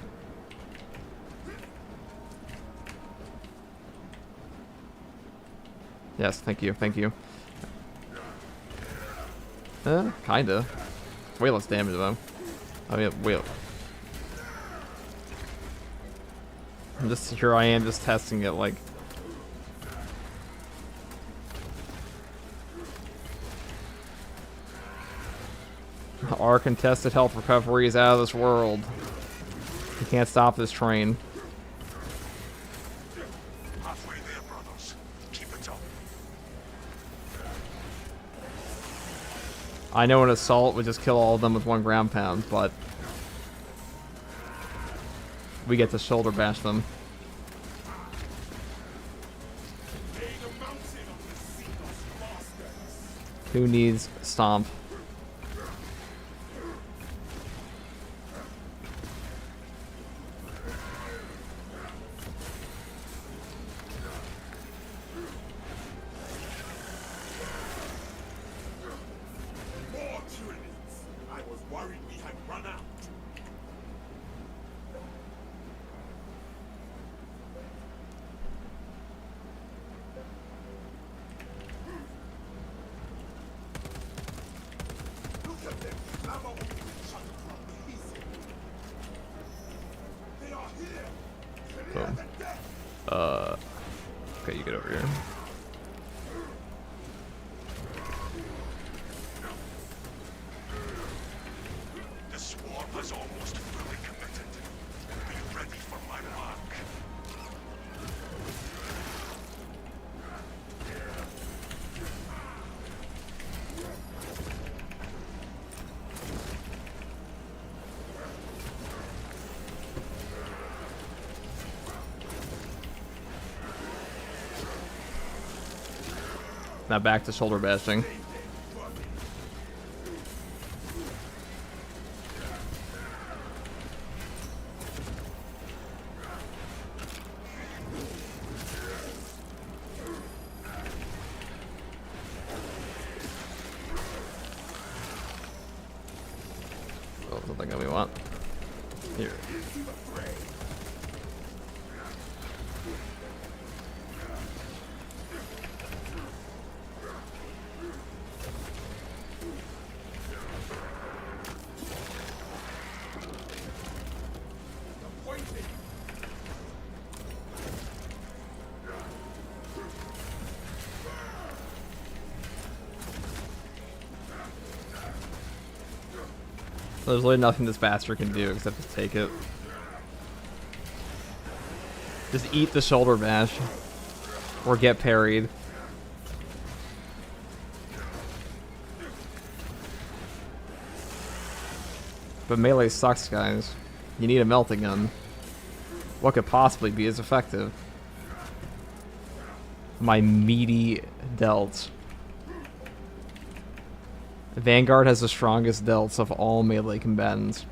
Yes, thank you, thank you. Kinda. Way less damage though. I mean, way. Here I am just testing it like. Our contested health recovery is out of this world. You can't stop this train. Halfway there, brothers. Keep it up. I know an assault would just kill all of them with 1 ground pound, but we get to shoulder bash them. Who needs stomp? More tyrannies. I was worried we had run out. Look at them. Clamor over each other for a piece. They are here. Clear Boom. the deck. Okay, you get over here. The swarm is almost fully committed. Be ready for my mark. Now back to shoulder bashing. Here. There's really nothing this bastard can do except to take it. Just eat the shoulder bash. Or get parried. But melee sucks, guys. You need a melting gun. What could possibly be as effective? My meaty delts. Vanguard has the strongest delts of all melee combatants.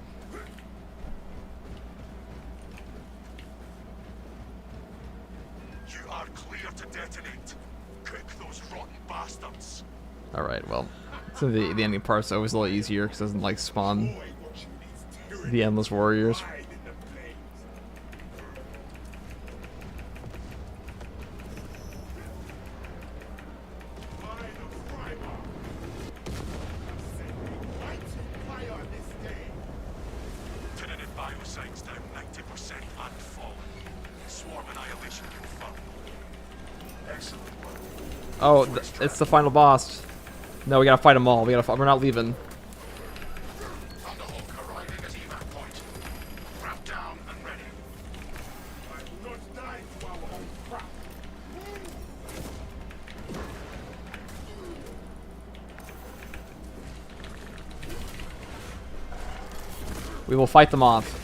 You are clear to detonate. Cook those rotten bastards. Alright, well. So the ending part's always a little easier because it doesn't like spawn the endless warriors. Oh, it's the final boss. No, we gotta fight them all. We're not leaving. We will fight them off.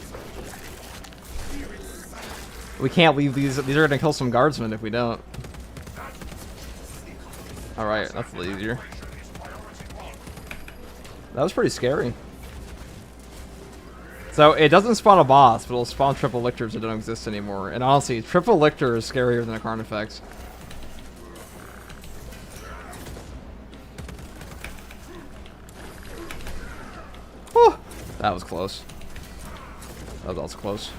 We can't leave these. These are gonna kill some guardsmen if we don't. Alright, that's a little easier. That was pretty scary. So, it doesn't spawn a boss, but it'll spawn triple lictors that don't exist anymore. And honestly, triple lictor is scarier than a Carnifex. Whew, that was close. That was also close.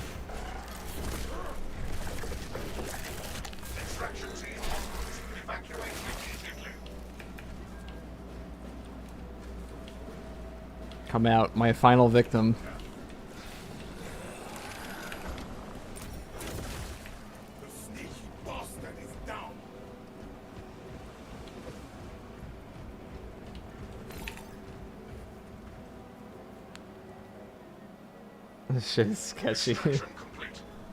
Come out, my final victim. The sneaky bastard is down. This shit is sketchy.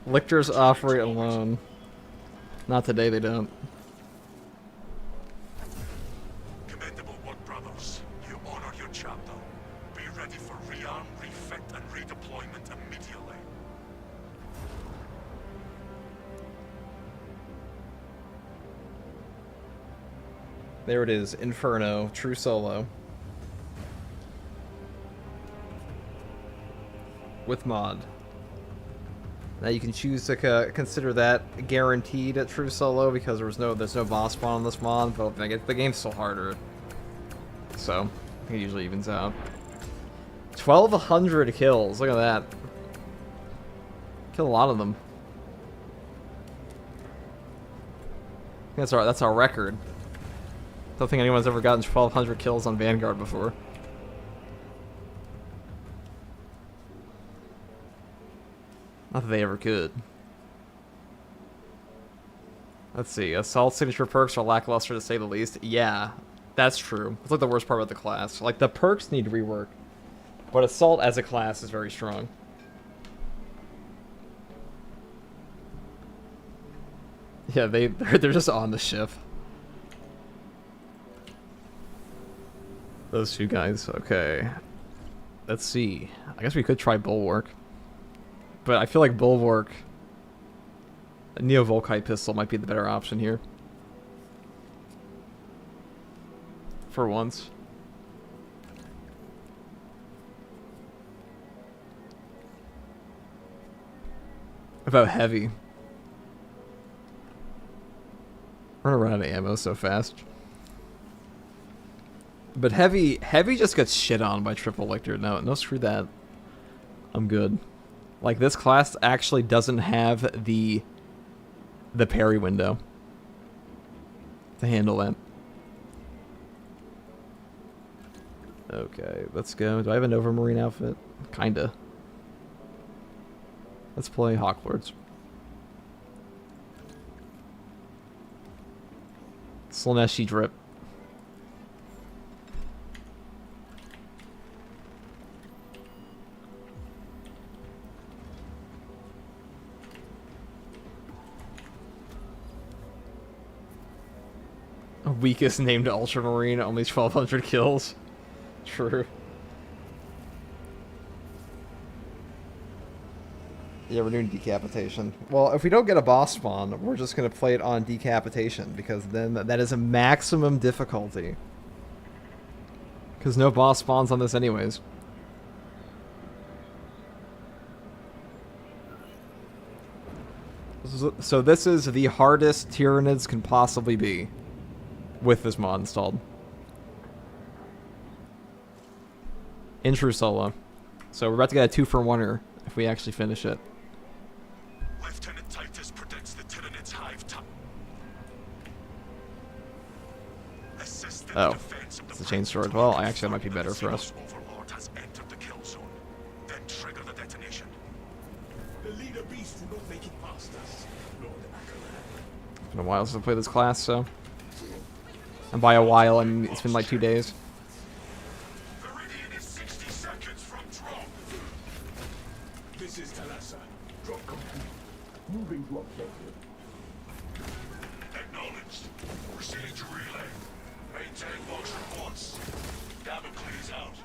Lictors operate alone. Not today, they don't. Commendable work, brothers. You honor your chapter. Be ready for rearm, refit, and redeployment immediately. There it is, Inferno, true solo. With mod. Now you can choose to consider that guaranteed at true solo because there's no boss spawn on this mod, but the game's still harder. So, it usually evens out. 1,200 kills, look at that. Kill a lot of them. That's our record. Don't think anyone's ever gotten 1,200 kills on Vanguard before. Not that they ever could. Let's see. Assault signature perks are lackluster to say the least. Yeah, that's true. It's like the worst part about the class. Like, the perks need rework. But Assault as a class is very strong. Yeah, they're just on the ship. Those two guys. Okay. Let's see. I guess we could try Bulwark. But I feel like Bulwark, a Neo Volkite pistol might be the better option here. For once. About heavy. We're gonna run out of ammo so fast. But heavy just gets shit on by triple lictor. No, screw that. I'm good. Like, this class actually doesn't have the parry window to handle that. Okay, let's go. Do I have a Nova Marine outfit? Kinda. Let's play Hawklords. Slaneshi drip. Weakest named Ultramarine, only 1,200 kills. True. Yeah, we're doing decapitation. Well, if we don't get a boss spawn, we're just going to play it on decapitation, because then that is a maximum difficulty. Because no boss spawns on this anyways. So this is the hardest Tyranids can possibly be with this mod installed. In true solo. So we're about to get a 2-for-1er if we actually finish it. Lieutenant Titus predicts the Tyranids hive top. Oh, it's a chain sword. Well, actually, that might be better for us. Overlord has entered the kill zone. Then trigger the detonation. The leader beasts do not make it past us, Lord Akaran. It's been a while since I played this class, so. And by a while, I mean it's been like 2 days. Viridian is 60 seconds from drop. This is Talassa. Drop complete. Moving to objective. Acknowledged. Proceeding to relay. Maintain Vox reports. Damocles out.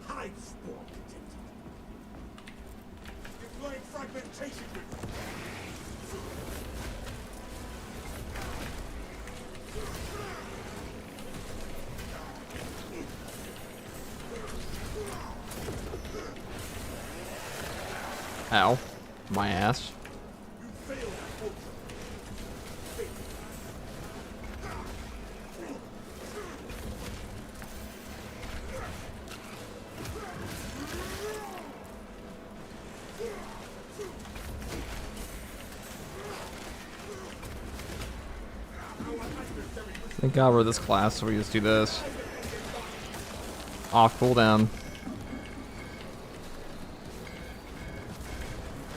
Hive spawn detected. Deploying fragmentation grid. Ow. My ass. You failed at Ultra. Thank God we're this class, so we just do this. Off cooldown.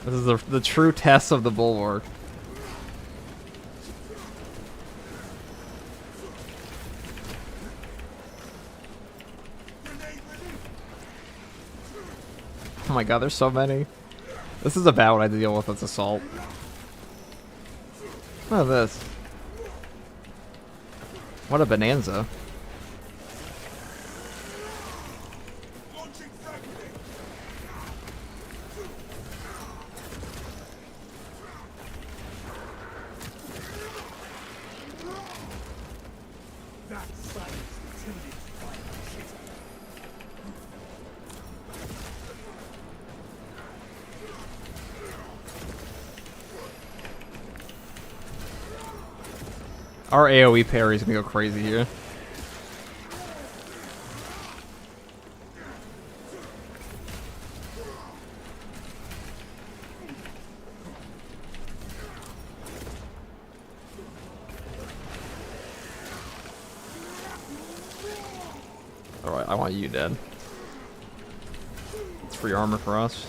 This is the true test of the Bulwark. Oh my God, there's so many. This is about what I deal with as assault. Look at this. What a bonanza. Launching fragment. That silence intimidates fire. Our AoE parry is gonna go crazy here. Alright, I want you dead. It's free armor for us.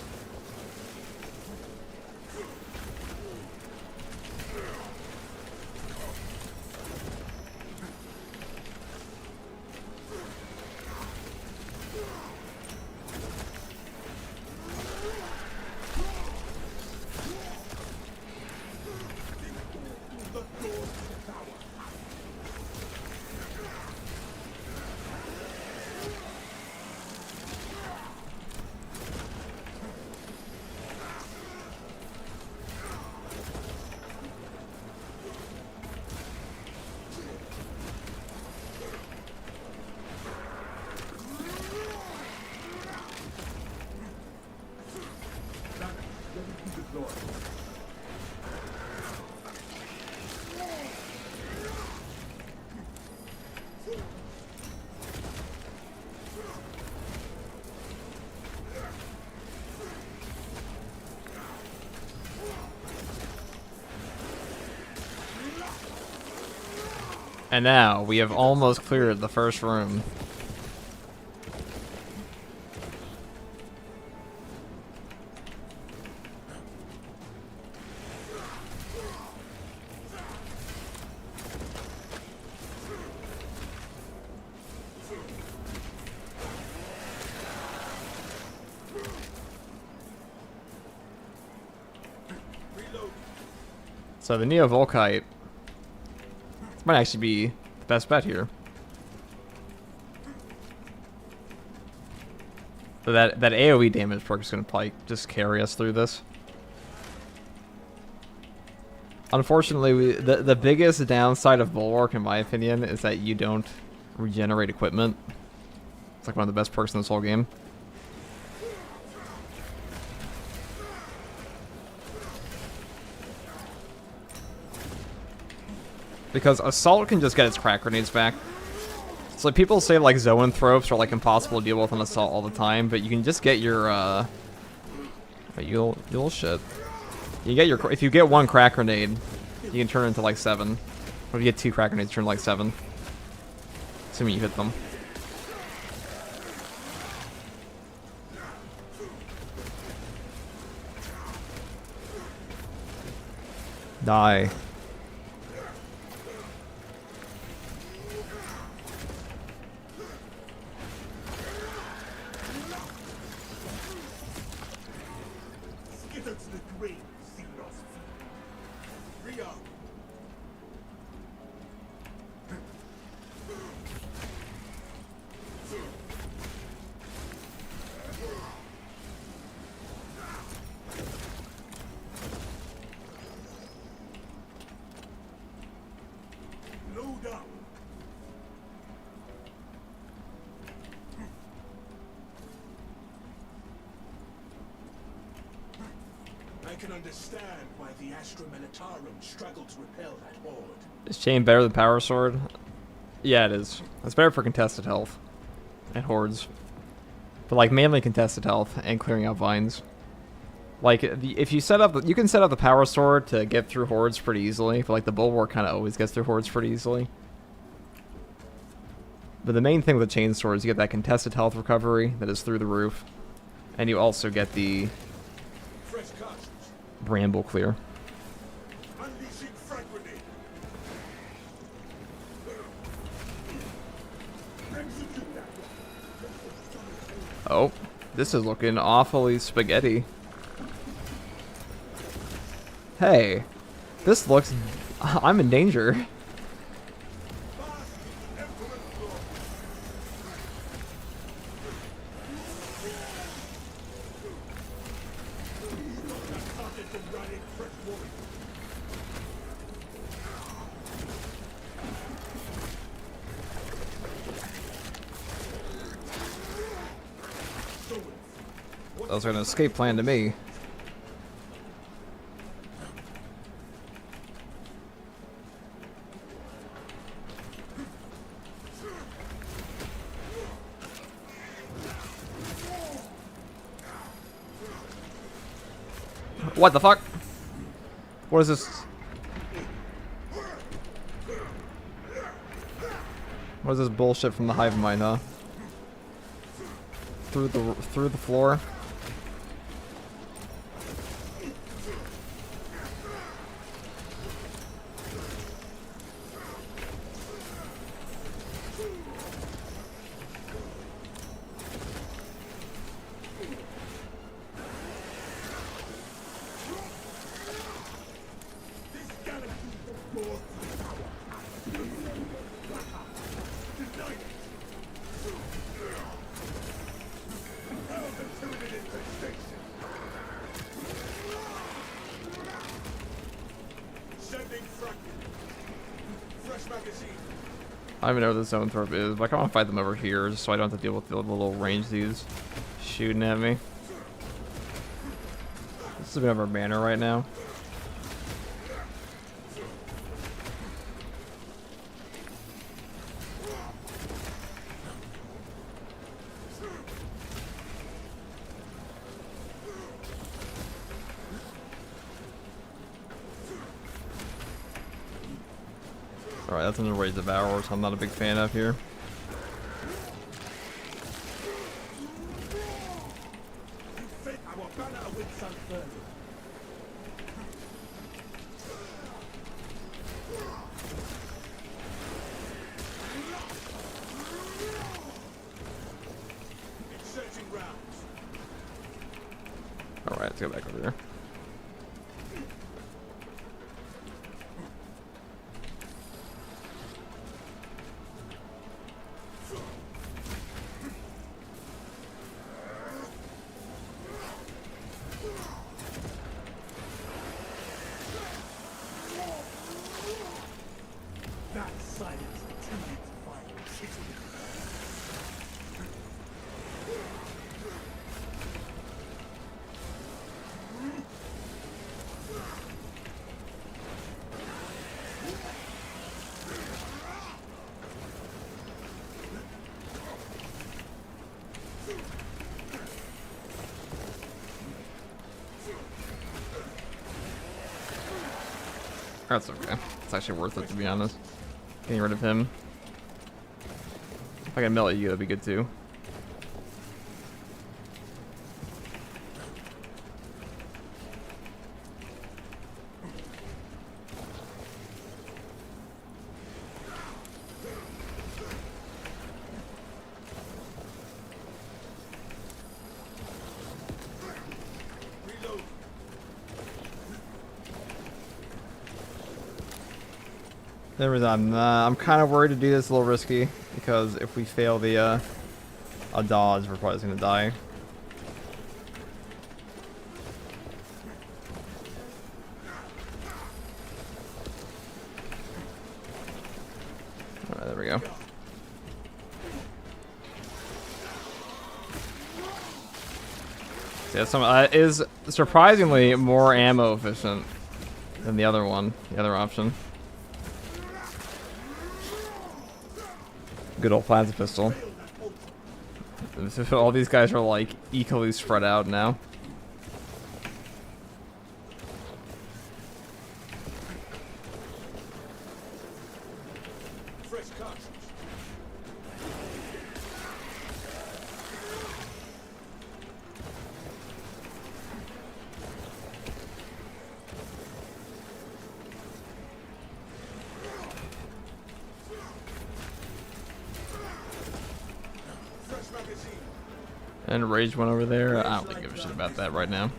And now we have almost cleared the first room. So the Neo-Volkite might actually be the best bet here. So that AoE damage perk is going to probably just carry us through this. Unfortunately, the biggest downside of Bulwark, in my opinion, is that you don't regenerate equipment. It's like one of the best perks in this whole game. Because Assault can just get its crack grenades back. So like, people say like zoanthropes are like impossible to deal with on Assault all the time, but you can just get your wait, you little shit. You get your, if you get one crack grenade, you can turn it into like 7. Or if you get 2 crack grenades, turn like 7. Assuming you hit them. Die. I can understand why the Astra Militarum struggled to repel that horde. Is Chain better than Power Sword? Yeah, it is. It's better for contested health and hordes. But like mainly contested health and clearing out vines. Like if you set up, you can set up the Power Sword to get through hordes pretty easily. But like the Bulwark kind of always gets through hordes pretty easily. But the main thing with the Chain Sword is you get that contested health recovery that is through the roof, and you also get the Bramble clear. Oh, this is looking awfully spaghetti. Hey, this looks... I'm in danger. That was an escape plan to me. What the fuck? What is this? What is this bullshit from the hive mind, huh? Through the floor. I don't even know what the zoanthrope is, but I want to fight them over here just so I don't have to deal with the little range dudes shooting at me. This is a bit of our banner right now. Alright, that's another Raid Devourer, so I'm not a big fan of here. Alright, let's go back over there. That's okay. It's actually worth it, to be honest. Getting rid of him. If I can melt you, that'd be good too. I'm kind of worried to do this a little risky because if we fail the a dodge, we're probably just gonna die. All right, there we go. So yeah, some is surprisingly more ammo efficient than the other one, the other option. Good old plasma pistol. All these guys are like equally spread out now. And rage one over there. I don't really give a shit about that right now.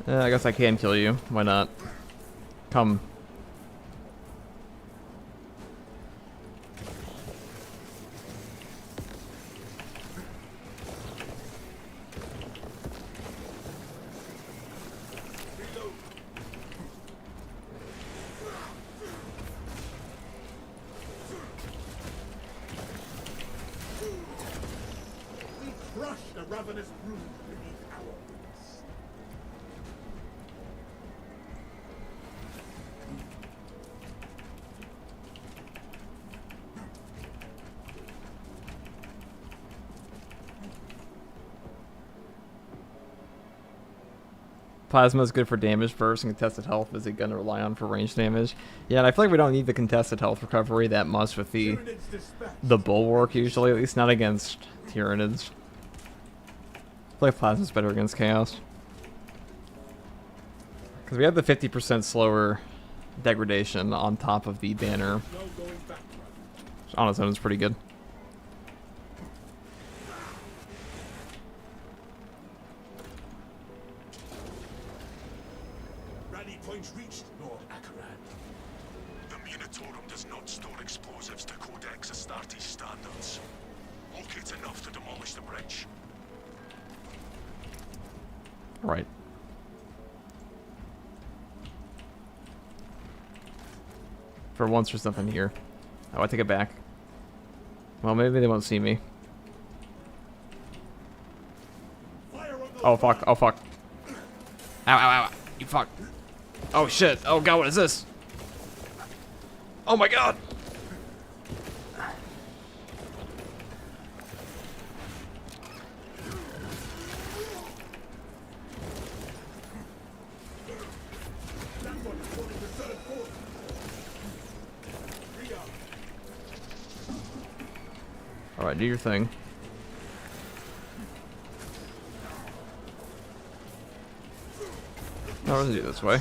I guess I can kill you. Why not? Come. Plasma is good for damage burst, and contested health is it going to rely on for range damage. Yeah, and I feel like we don't need the contested health recovery that much with the bulwark usually, at least not against Tyranids. I feel like Plasma's better against Chaos. Because we have the 50% slower degradation on top of the banner. Which on its own is pretty good. Right. For once, there's nothing here. Oh, I take it back. Well, maybe they won't see me. Oh, fuck. Oh, fuck. Ow, ow, ow. You fuck. Oh, shit. Oh, God, what is this? Oh, my God. Alright, do your thing. No, let's do it this way.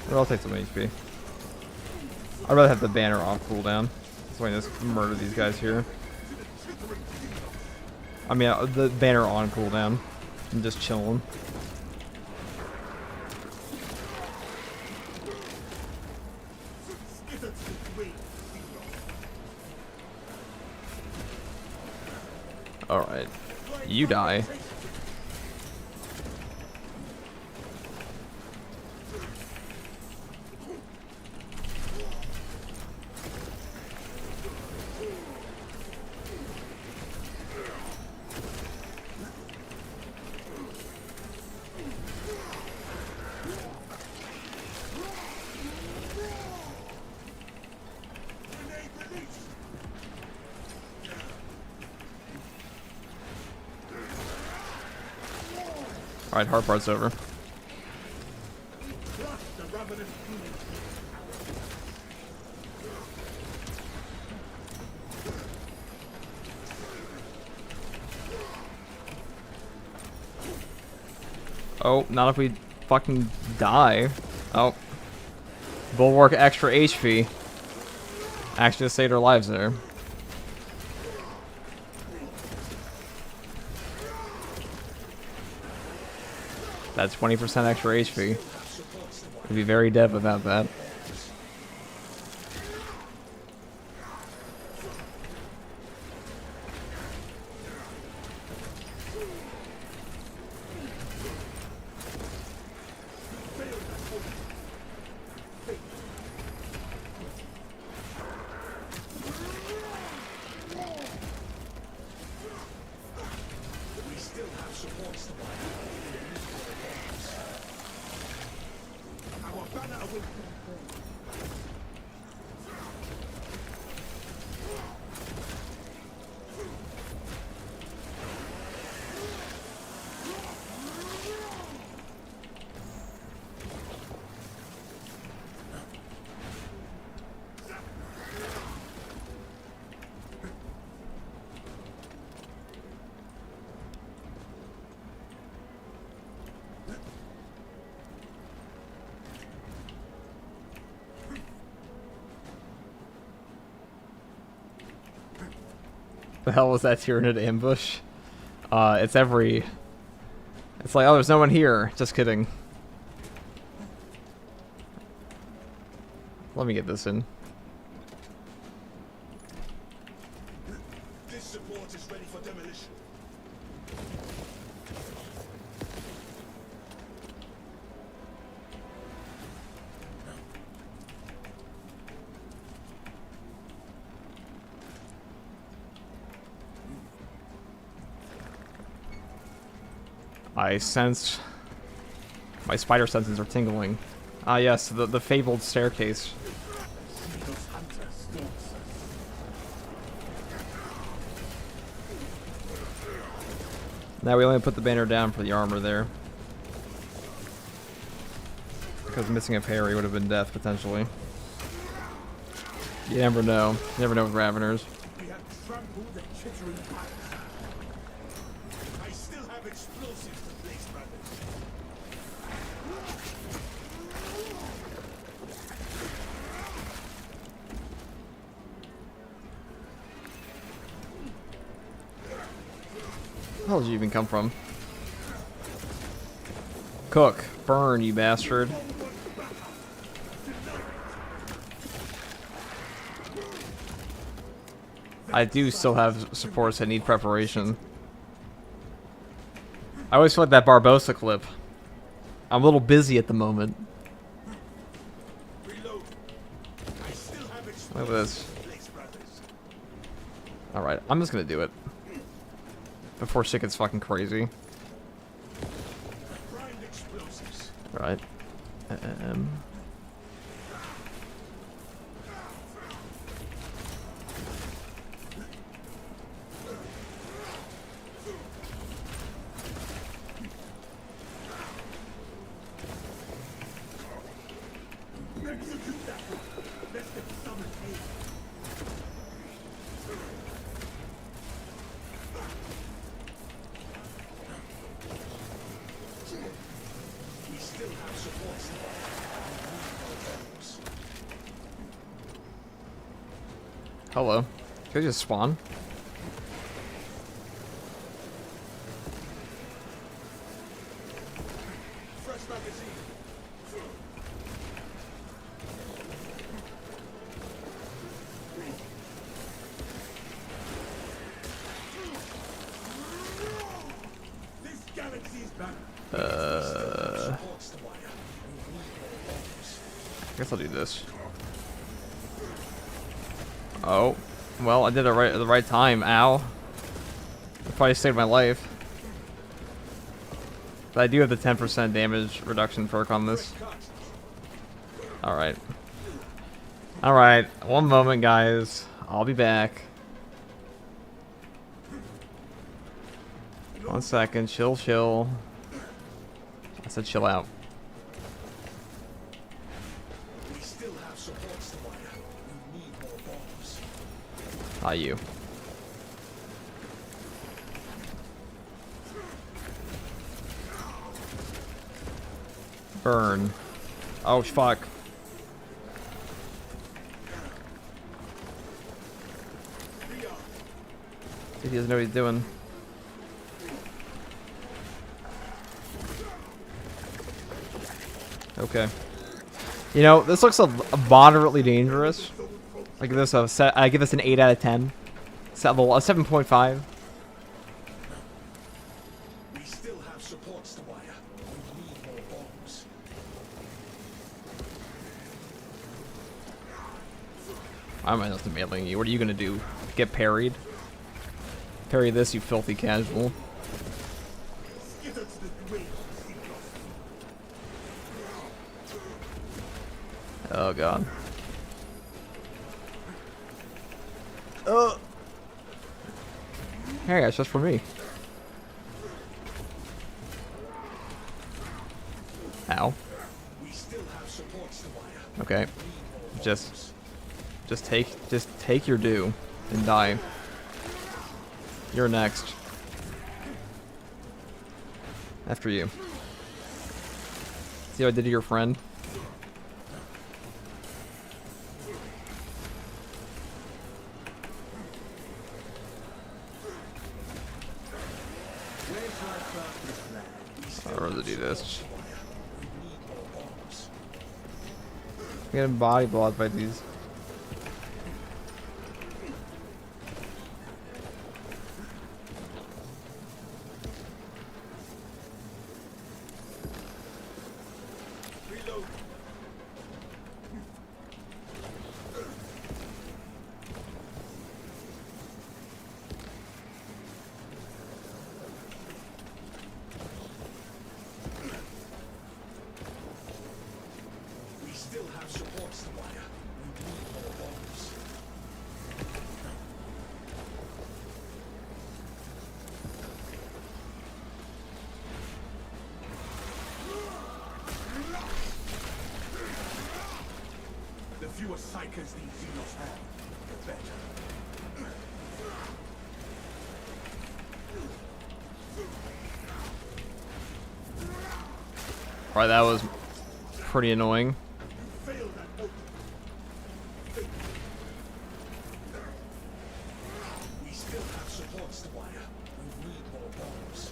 Or I'll take some HP. I'd rather have the banner off cooldown. So I can just murder these guys here. I mean, the banner on cooldown. I'm just chilling. Alright. You die. Alright, hard part's over. Oh, not if we fucking die. Oh. Bulwark extra HP. Actually saved our lives there. That's 20% extra HP. We'd be very dead without that. The hell was that Tyranid ambush? It's every... It's like, oh, there's no one here. Just kidding. Let me get this in. This support is ready for demolition. I sense... My spider senses are tingling. Ah yes, the fabled staircase. Now we only put the banner down for the armor there. Because missing a parry would have been death, potentially. You never know. You never know with Raveners. We have trampled the chittering pack. I still have explosives to place, brothers. Where did you even come from? Cook. Burn, you bastard. I do still have supports that need preparation. I always feel like that Barbosa clip. I'm a little busy at the moment. Reload. I still have Look at this. explosives to place, brothers. Alright, I'm just gonna do it. Before shit gets fucking crazy. Grind explosives. Right. Hello. Could I just spawn? Fresh magazine. This galaxy is back. I guess I'll do this. Oh. Well, I did it right at the right time. Ow. It probably saved my life. But I do have the 10% damage reduction perk on this. Alright. Alright. One moment, guys. I'll be back. 1 second. Chill, chill. I said chill out. We still have supports to wire. We need more bombs. Ah, you. Burn. Oh, fuck. He doesn't know what he's doing. Okay. You know, this looks a moderately dangerous. I give this I give this an 8 out of 10. A 7.5. We still have supports to wire. We need more bombs. I'm not mailing you. What are you gonna do? Get parried? Parry this, you filthy casual. Skitter to the way. Oh god. Hey, that's just for me. Ow. We still have supports to wire. Okay. Just take your due and die. You're next. After you. See what I did to your friend? I'd rather do this. I'm getting body blocked by these. We still have supports to wire. We need more bombs. The fewer psychers these Xenos have, the better. Right, that was pretty annoying. Failed at open. We still have supports to wire. We need more bombs.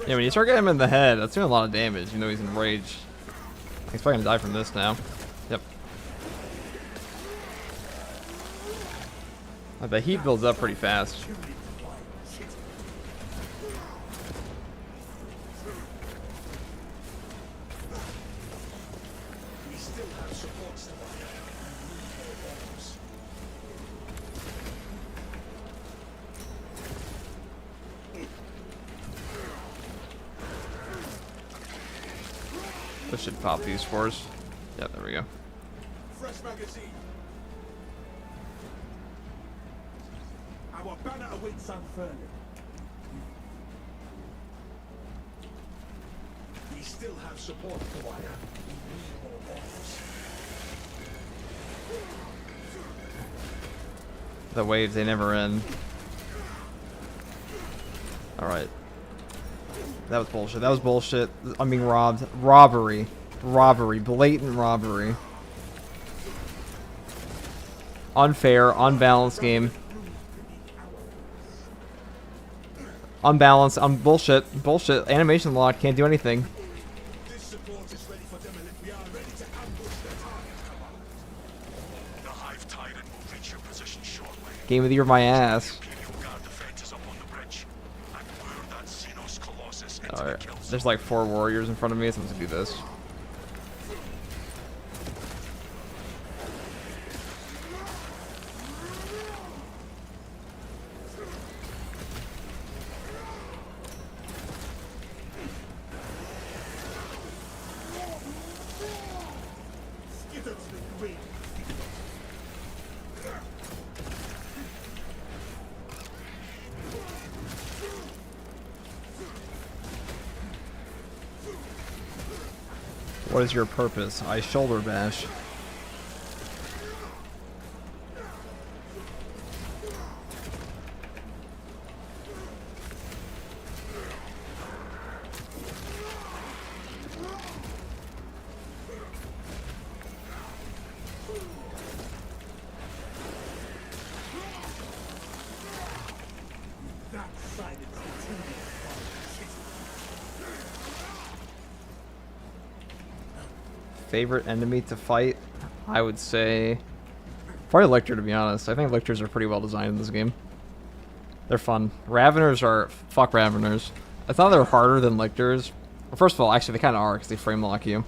Yeah, when you start getting him in the head, that's doing a lot of damage. You know he's in rage. He's probably gonna die from this now. Yep. The heat builds up pretty fast. We still have supports to wire. We need more bombs. This should pop these for us. Yep, there we go. Fresh magazine. Our banner awaits unfurled. We still have support to wire. We need more bombs. The waves, they never end. Alright. That was bullshit. That was bullshit. I'm being robbed. Robbery. Robbery. Blatant robbery. Unfair. Unbalanced game. Unbalanced. Bullshit. Bullshit. Animation lock. Can't do anything. This support is ready for demolition. We are ready to ambush the target, command. The Hive Tyrant will reach your position shortly. Game of the year, my ass. Imperial Guard defenses up on the bridge. And lure that Xenos Colossus into the Alright. kill zone. There's like 4 warriors in front of me, so I'm gonna do this. Skitter to the green. What is your purpose? I shoulder bash. That side is continuing. Favorite enemy to fight? I would say probably Lictor, to be honest. I think Lictors are pretty well designed in this game. They're fun. Raveners are... Fuck Raveners. I thought they were harder than Lictors. Well, first of all, actually, they kind of are, because they frame lock you.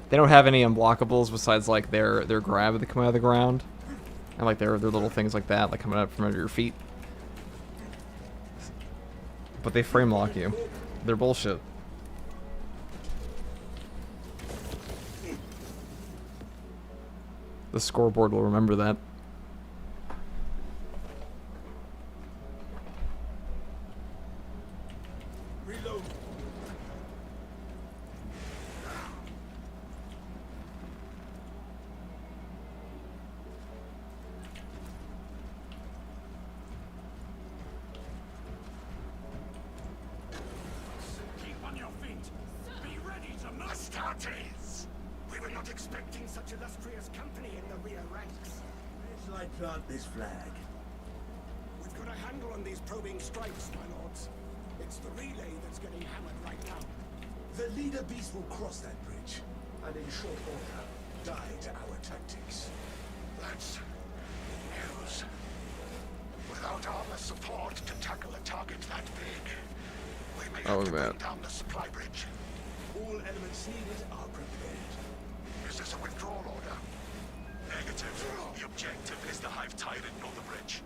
They don't have any unblockables besides, like, their grab that come out of the ground. And, like, their little things like that, like, coming up from under your feet. But they frame lock you. They're bullshit. The scoreboard will remember that. Reload. Keep on your feet. Be ready to move. Astartes! We were not expecting such illustrious company in the rear ranks. Where shall I plant this flag? We've got a handle on these probing strikes, my lords. It's the relay that's getting hammered right now. The leader beast will cross that bridge, and in short order, die to our tactics. That's news. Without armor support to tackle a target that big, we may have to bring down the supply bridge. All elements needed are prepared. Is this a withdrawal order? Negative. The objective is the Hive Tyrant on the bridge.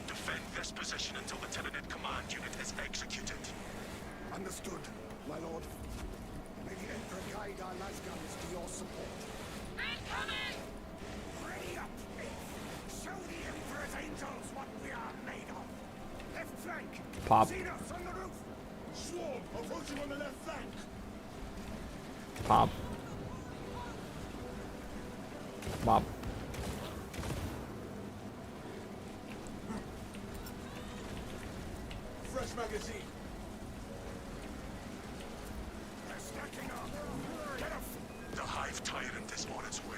Defend this position until the Tyranid command unit is executed. Understood, my lord. May the Emperor guide our lasguns to your support. Incoming! Ready up, show the Emperor's angels what we are made of. Left flank. Pop. Xenos on the roof. Swarm approaching on the left flank. Pop. Pop. Fresh magazine. They're stacking up. Get up. The Hive Tyrant is on its way.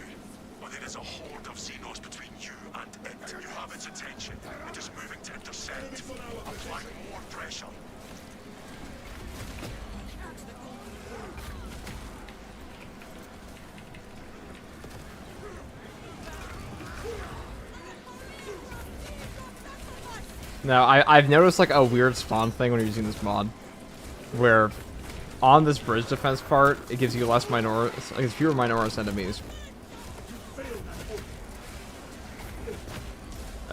But it is a horde of Xenos between you and it. You have its attention. It is moving to intercept. Apply more pressure. Now, I've noticed like a weird spawn thing when you're using this mod, where on this bridge defense part, it gives you less Minoris, like fewer Minoris enemies.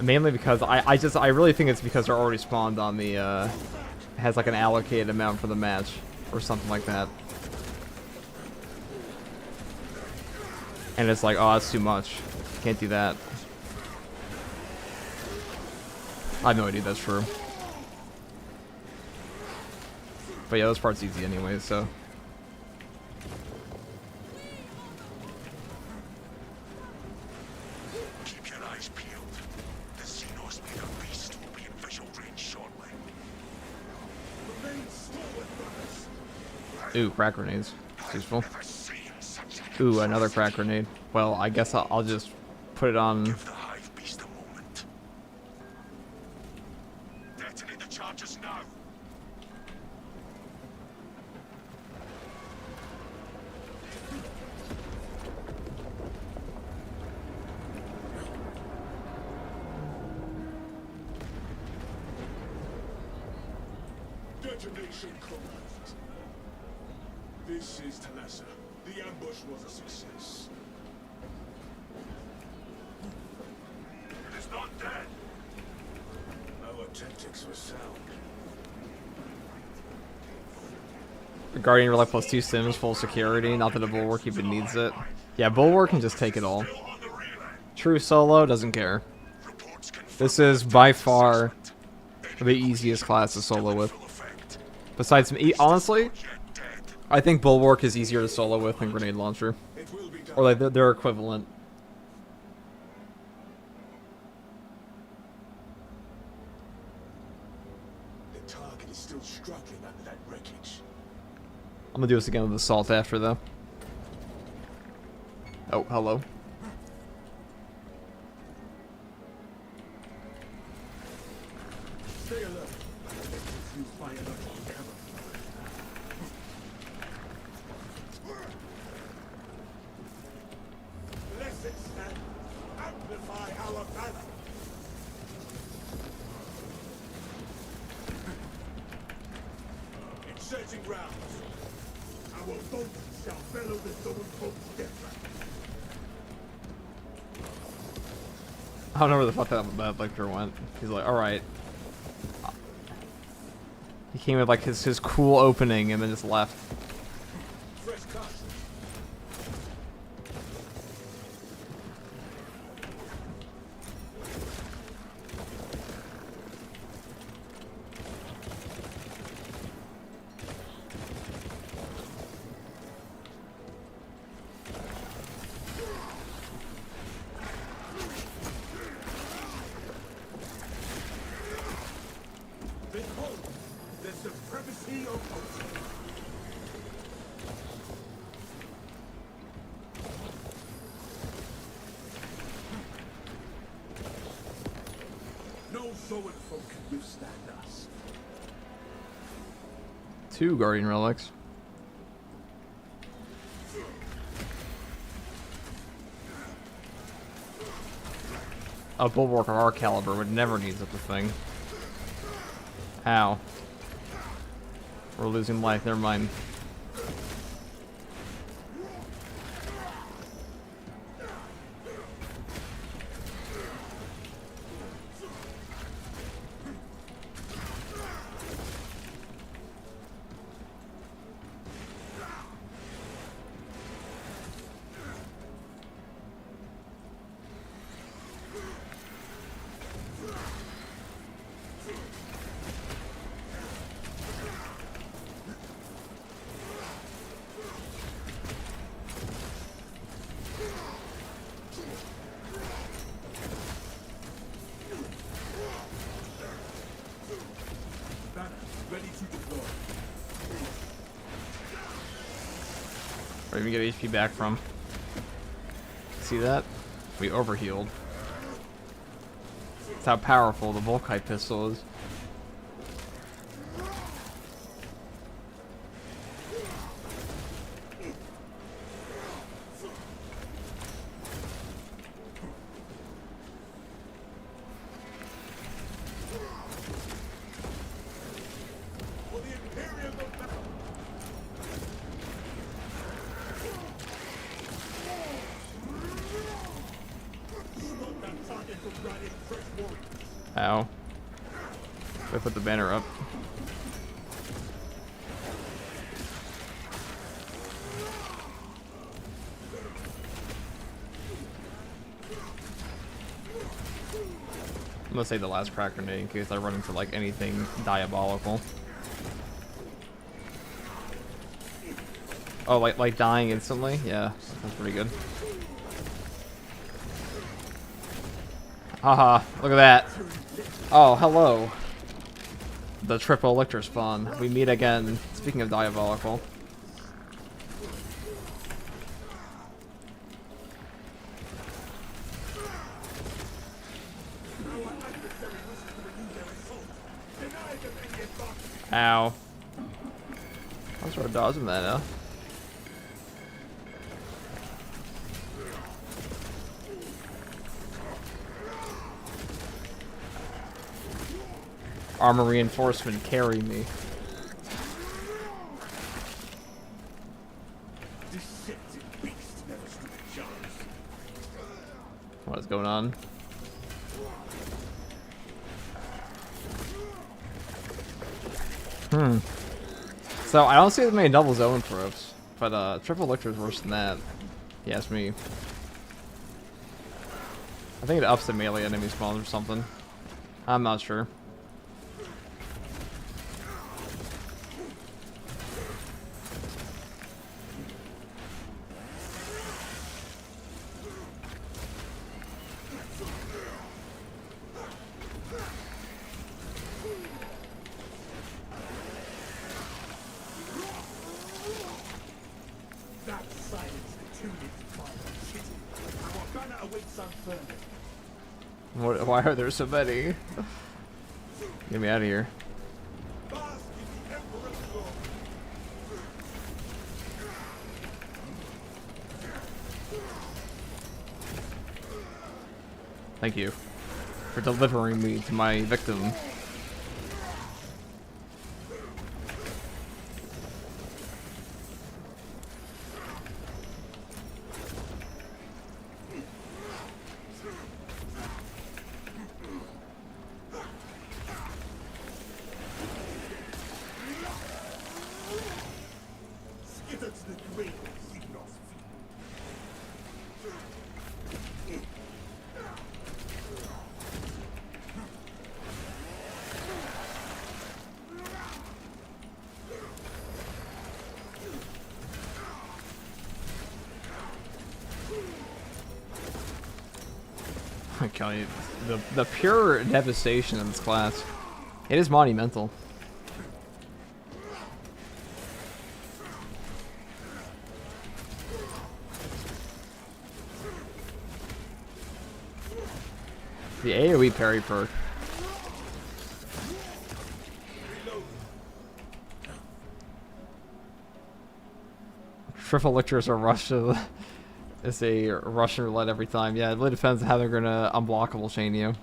Mainly because I really think it's because they're already spawned on the, has like an allocated amount for the match, or something like that. And it's like, oh, that's too much. Can't do that. I have no idea that's true. But yeah, this part's easy anyway, so. Keep your eyes peeled. The Xenos leader beast will be in visual range shortly. Prevent Ooh, crack grenades. It's useful. Ooh, another crack grenade. Well, I guess I'll just put it on. Give the hive beast a moment. Detonate the charges now. Detonation correct. This is Talassa. The ambush was a success. It is not dead. Our tactics were sound. Guardian Relic plus 2 sims, full security. Not that a Bulwark even needs it. Yeah, Bulwark can just take it all. Still on the relay. True solo, doesn't care. Reports confirm This is by far the easiest class to solo with. full effect. Besides me, honestly, Yet dead. I think Bulwark is easier to solo with than Grenade Launcher. It will be done. Or like they're equivalent. The target is still struggling under that wreckage. I'm gonna do this again with Assault after though. Oh, hello. Stay alert. You fire up on cover. Bless it, stand. Amplify our valor. Inserting rounds. Our bolts shall bellow the zone bolt's death. I don't know where the fuck that lecture went. He's like, alright. He came with like his cool opening and then just left. Fresh caution. Behold, the supremacy of culture. No Zoan folk can withstand us. 2 Guardian Relics. A Bulwark of our caliber would never need such a thing. Ow. We're losing life, never mind. Banner, ready to deploy. Where do we get HP back from? See that? We overhealed. That's how powerful the Volkite pistol is. For the Imperium of Battle. Stop that target from riding fresh warriors. Ow. I put the banner up. I'm gonna say the last crack grenade in case I run into like anything diabolical. Oh, like dying instantly? Yeah, that's pretty good. Haha, look at that. Oh, hello. The triple Lictor spawn. We meet again. Speaking of diabolical. Ow. I'll start dodging that now. Armor reinforcement, carry me. What is going on? So I don't see as many double zone throws, but triple lictor is worse than that. You ask me. I think it ups the melee enemy spawns or something. I'm not sure. Why are there so many? Get me out of here. Thank you for delivering me to my victim. God, the pure devastation of this class, it is monumental. The AoE parry perk. Triple lictors are Russia. It's a Russian roulette every time. Yeah, it really depends on how they're gonna unblockable chain you.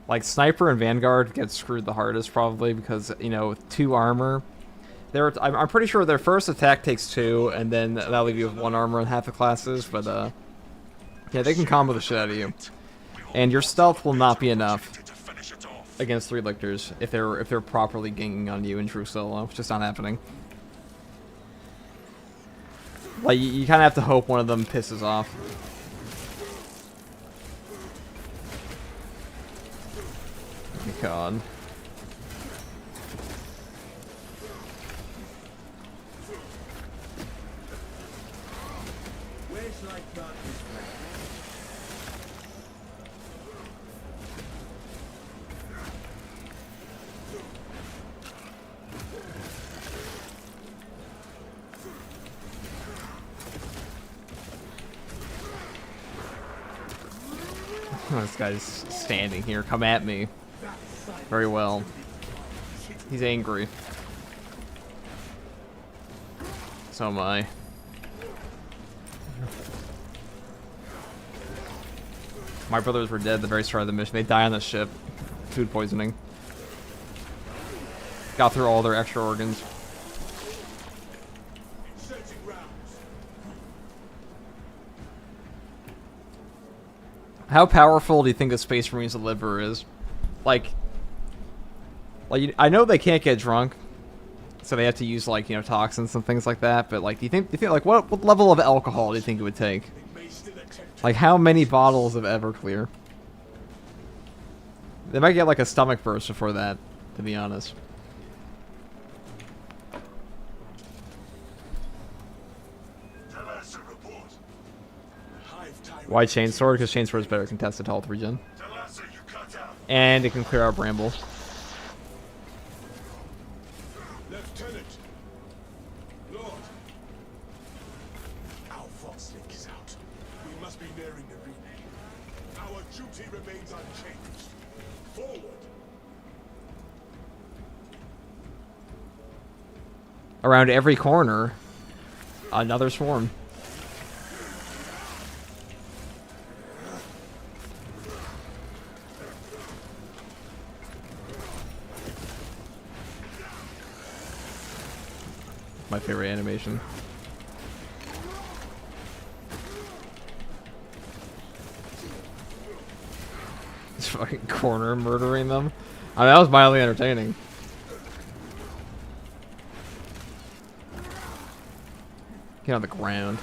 Like Sniper and Vanguard get screwed the hardest probably because, you know, with 2 armor, I'm pretty sure their first attack takes 2, and then that'll leave you with 1 armor in half the classes. But yeah, they can combo the shit out of you, and your stealth will not be enough against 3 lictors if they're properly ganking on you in true solo. It's just not happening. Like, you kind of have to hope one of them pisses off. Oh my God. Where shall I plant this flag? This guy's standing here. Come at me. Very well. He's angry. So am I. My brothers were dead at the very start of the mission. They die on the ship. Food poisoning. Got through all their extra organs. How powerful do you think the Space Marines deliver is? Like I know they can't get drunk, so they have to use, like, you know, toxins and things like that. But like, do you think like what level of alcohol do you think it would take? Like, how many bottles of Everclear? They might get like a stomach burst before that, to be honest. Why Chainsword? Because Chainsword is better contested health regen. And it can clear out brambles. Lieutenant! Lord! Our fox link is out. We must be nearing the relay. Our duty remains unchanged. Forward! Around every corner, another swarm. My favorite animation. This fucking corner murdering them. I mean, that was mildly entertaining. Get on the ground.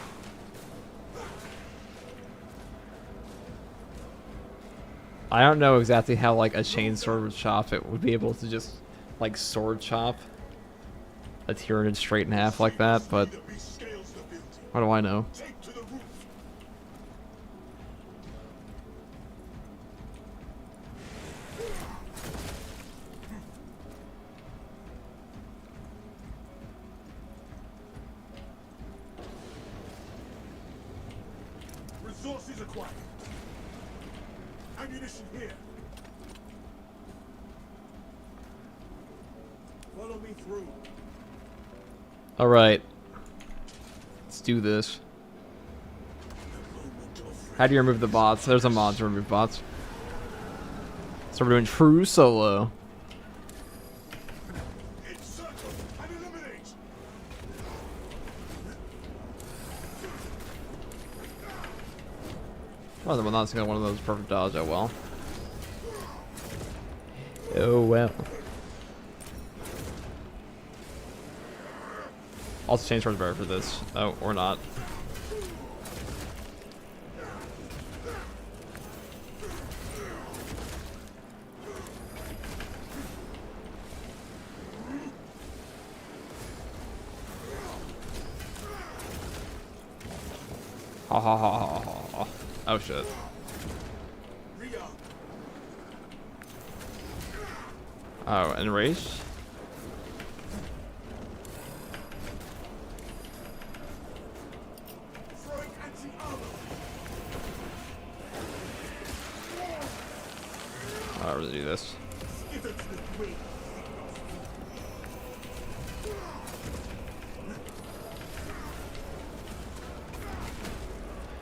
I don't know exactly how like a chainsword would chop. It would be able to just like sword chop a Tyranid straight in half like that, but what do I know? Resources acquired. Ammunition here. Follow me through. All right, let's do this. How do you remove the bots? There's a mod to remove bots. So we're doing true solo. Encircle and eliminate. Well, I'm not gonna one of those perfect dodge. Oh well. Oh well. Also, change towards better for this. Oh, or not. Ha ha ha ha ha ha. Oh shit. Oh, enraged? I really do this.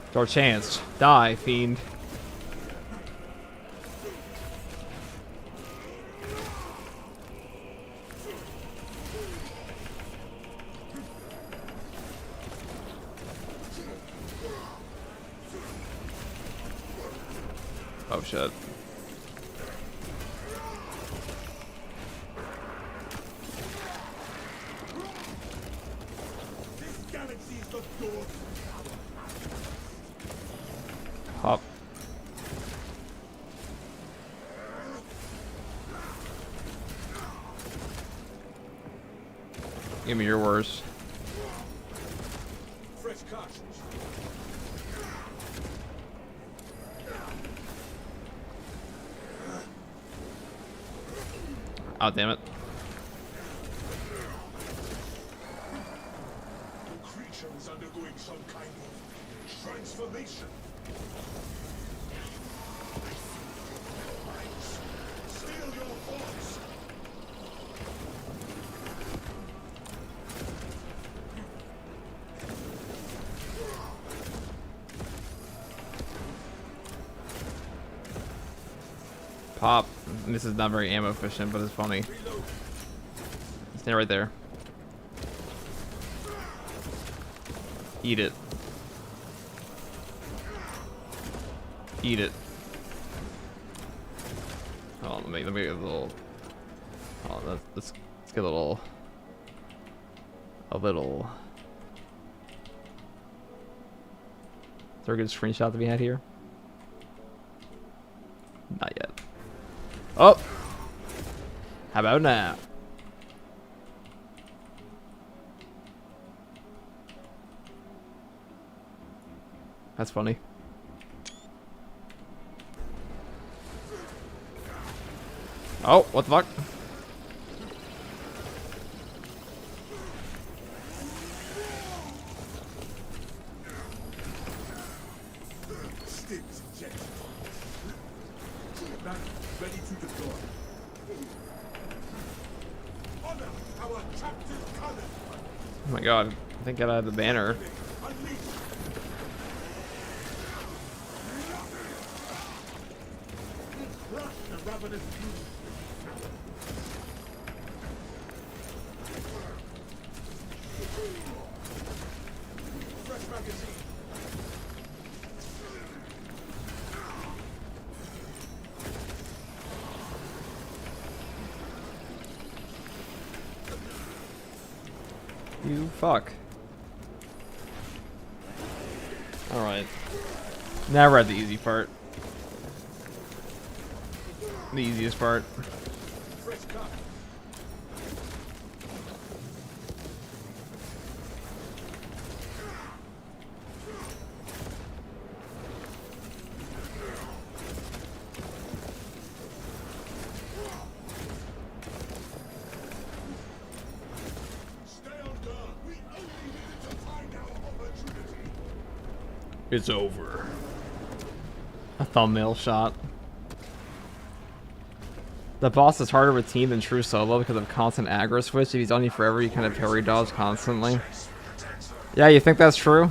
It's our chance. Die, fiend. Oh shit. Hop. Give me your worst. Fresh cartridge. Oh damn it. The creature is undergoing some kind of transformation. Steal your thoughts. Pop. This is not very ammo efficient, but it's funny. Stay right there. Eat it. Eat it. Oh, let me get a little. Oh, let's get a little. Is there a good screenshot to be had here? Not yet. Oh! How about now? That's funny. Oh, what the fuck? Stim's injection. Back, ready to deploy. Honor our captive cannon. Oh my god, I think I had the banner. Crush the ravenous beast. Fresh magazine. You fuck. Alright. Now we're at the easy part. The easiest part. Fresh cut. Stay on guard. We only needed to find our opportunity. It's over. A thumbnail shot. The boss is harder with team than true solo because of constant aggro switch. If he's on you forever, you kind of parry dodge constantly. Yeah, you think that's true?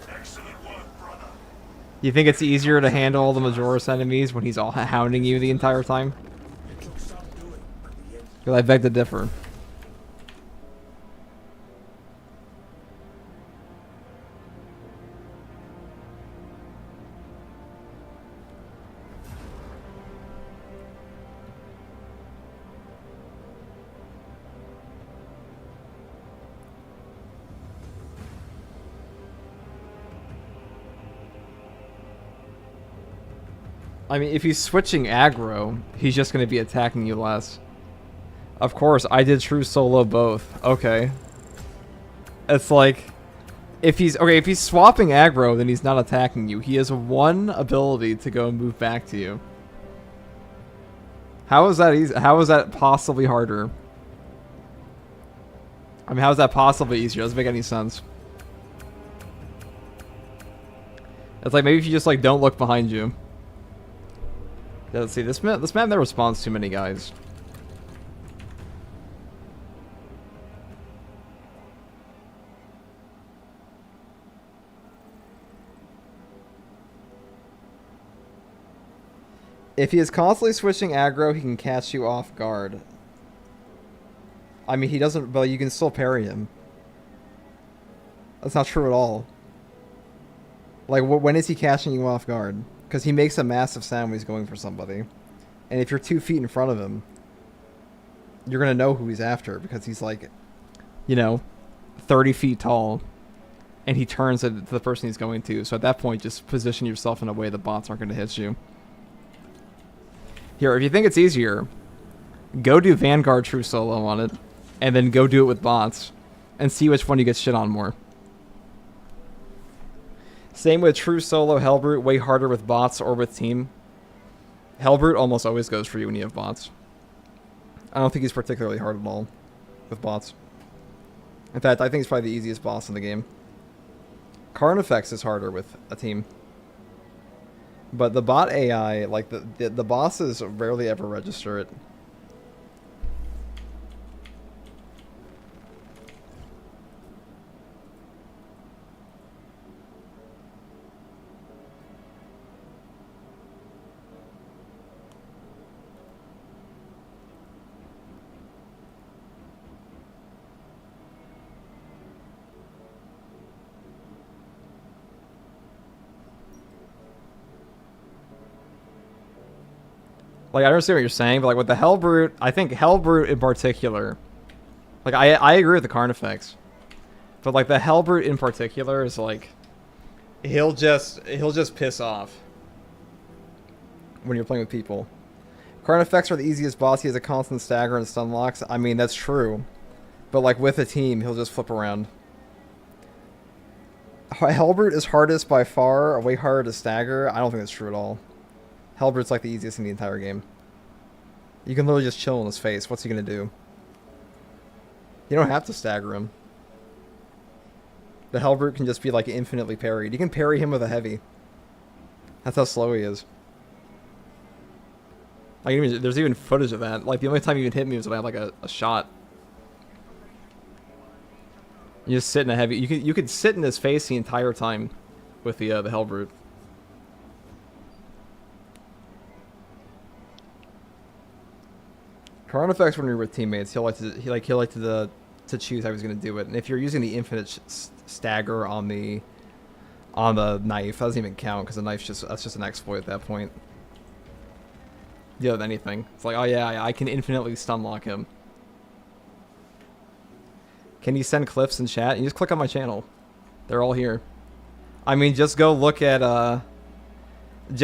Excellent work, brother. You think it's easier to handle the Majoris enemies when he's all hounding you the entire time? It took some doing, but the end. Because I beg to differ. I mean, if he's switching aggro, he's just going to be attacking you less. Of course, I did true solo both. Okay. It's like, if he's swapping aggro, then he's not attacking you. He has one ability to go and move back to you. How is that easy? How is that possibly harder? I mean, how is that possibly easier? Doesn't make any sense. It's like, maybe if you just, like, don't look behind you. Yeah, let's see, this map never responds too many guys. If he is constantly switching aggro, he can catch you off guard. I mean, he doesn't, but you can still parry him. That's not true at all. Like, when is he catching you off guard? Because he makes a massive sound when he's going for somebody. And if you're 2 feet in front of him, you're going to know who he's after. Because he's like, you know, 30 feet tall. And he turns to the person he's going to. So at that point, just position yourself in a way the bots aren't going to hit you. Here, if you think it's easier, go do Vanguard True Solo on it. And then go do it with bots. And see which one you get shit on more. Same with True Solo Hellbrute, way harder with bots or with team. Hellbrute almost always goes for you when you have bots. I don't think he's particularly hard at all with bots. In fact, I think he's probably the easiest boss in the game. Carnifex is harder with a team. But the bot AI, like the bosses rarely ever register it. Like, I understand what you're saying, but like with the Hellbrute, I think Hellbrute in particular, like I agree with the Carnifex, but like the Hellbrute in particular is like, he'll just piss off when you're playing with people. Carnifex are the easiest boss. He has a constant stagger and stun locks. I mean, that's true, but like with a team, he'll just flip around. Hellbrute is hardest by far, way harder to stagger. I don't think that's true at all. Hellbrute's like the easiest in the entire game. You can literally just chill in his face. What's he gonna do? You don't have to stagger him. The Hellbrute can just be like infinitely parried. You can parry him with a heavy. That's how slow he is. Like, there's even footage of that. Like, the only time he even hit me was when I had like a shot. You just sit in a heavy. You could sit in his face the entire time with the Hellbrute. Current effects when you're with teammates, he'll like to choose how he's gonna do it. And if you're using the infinite stagger on the knife, that doesn't even count because the knife's that's just an exploit at that point. Yeah, with anything, it's like, oh yeah, I can infinitely stun lock him. Can you send clips in chat? You just click on my channel. They're all here. I mean, just go look at if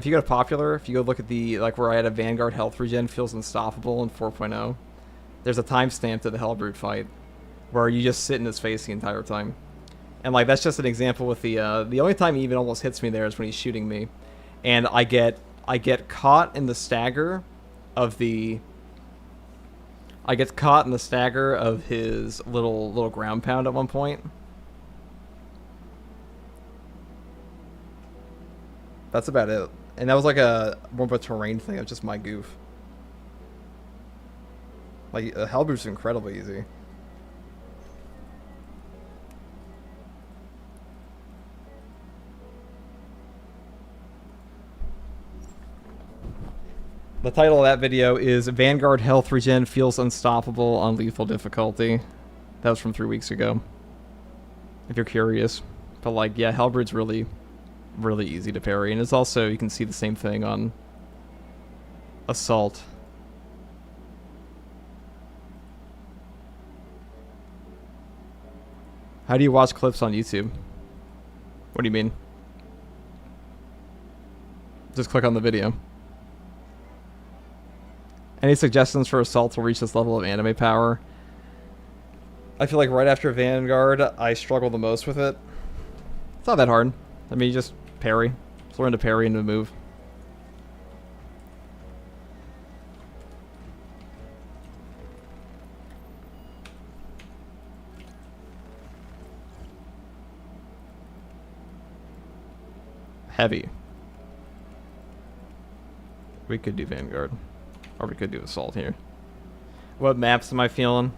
you go to popular, if you go look at the, like, where I had a Vanguard health regen feels unstoppable in 4.0, there's a timestamp to the Hellbrute fight where you just sit in his face the entire time. And like that's just an example with the only time he even almost hits me there is when he's shooting me. And I get caught in the stagger of the I get caught in the stagger of his little ground pound at one point. That's about it. And that was like more of a terrain thing. It was just my goof. Like, Hellbrute's incredibly easy. The title of that video is Vanguard Health Regen Feels Unstoppable on Lethal Difficulty. That was from 3 weeks ago. If you're curious. But like, yeah, Hellbrute's really easy to parry. And it's also, you can see the same thing on Assault. How do you watch clips on YouTube? What do you mean? Just click on the video. Any suggestions for Assault to reach this level of anime power? I feel like right after Vanguard, I struggle the most with it. It's not that hard. I mean, you just parry. Just learn to parry and to move. Heavy. We could do Vanguard. Or we could do Assault here. What maps am I feeling?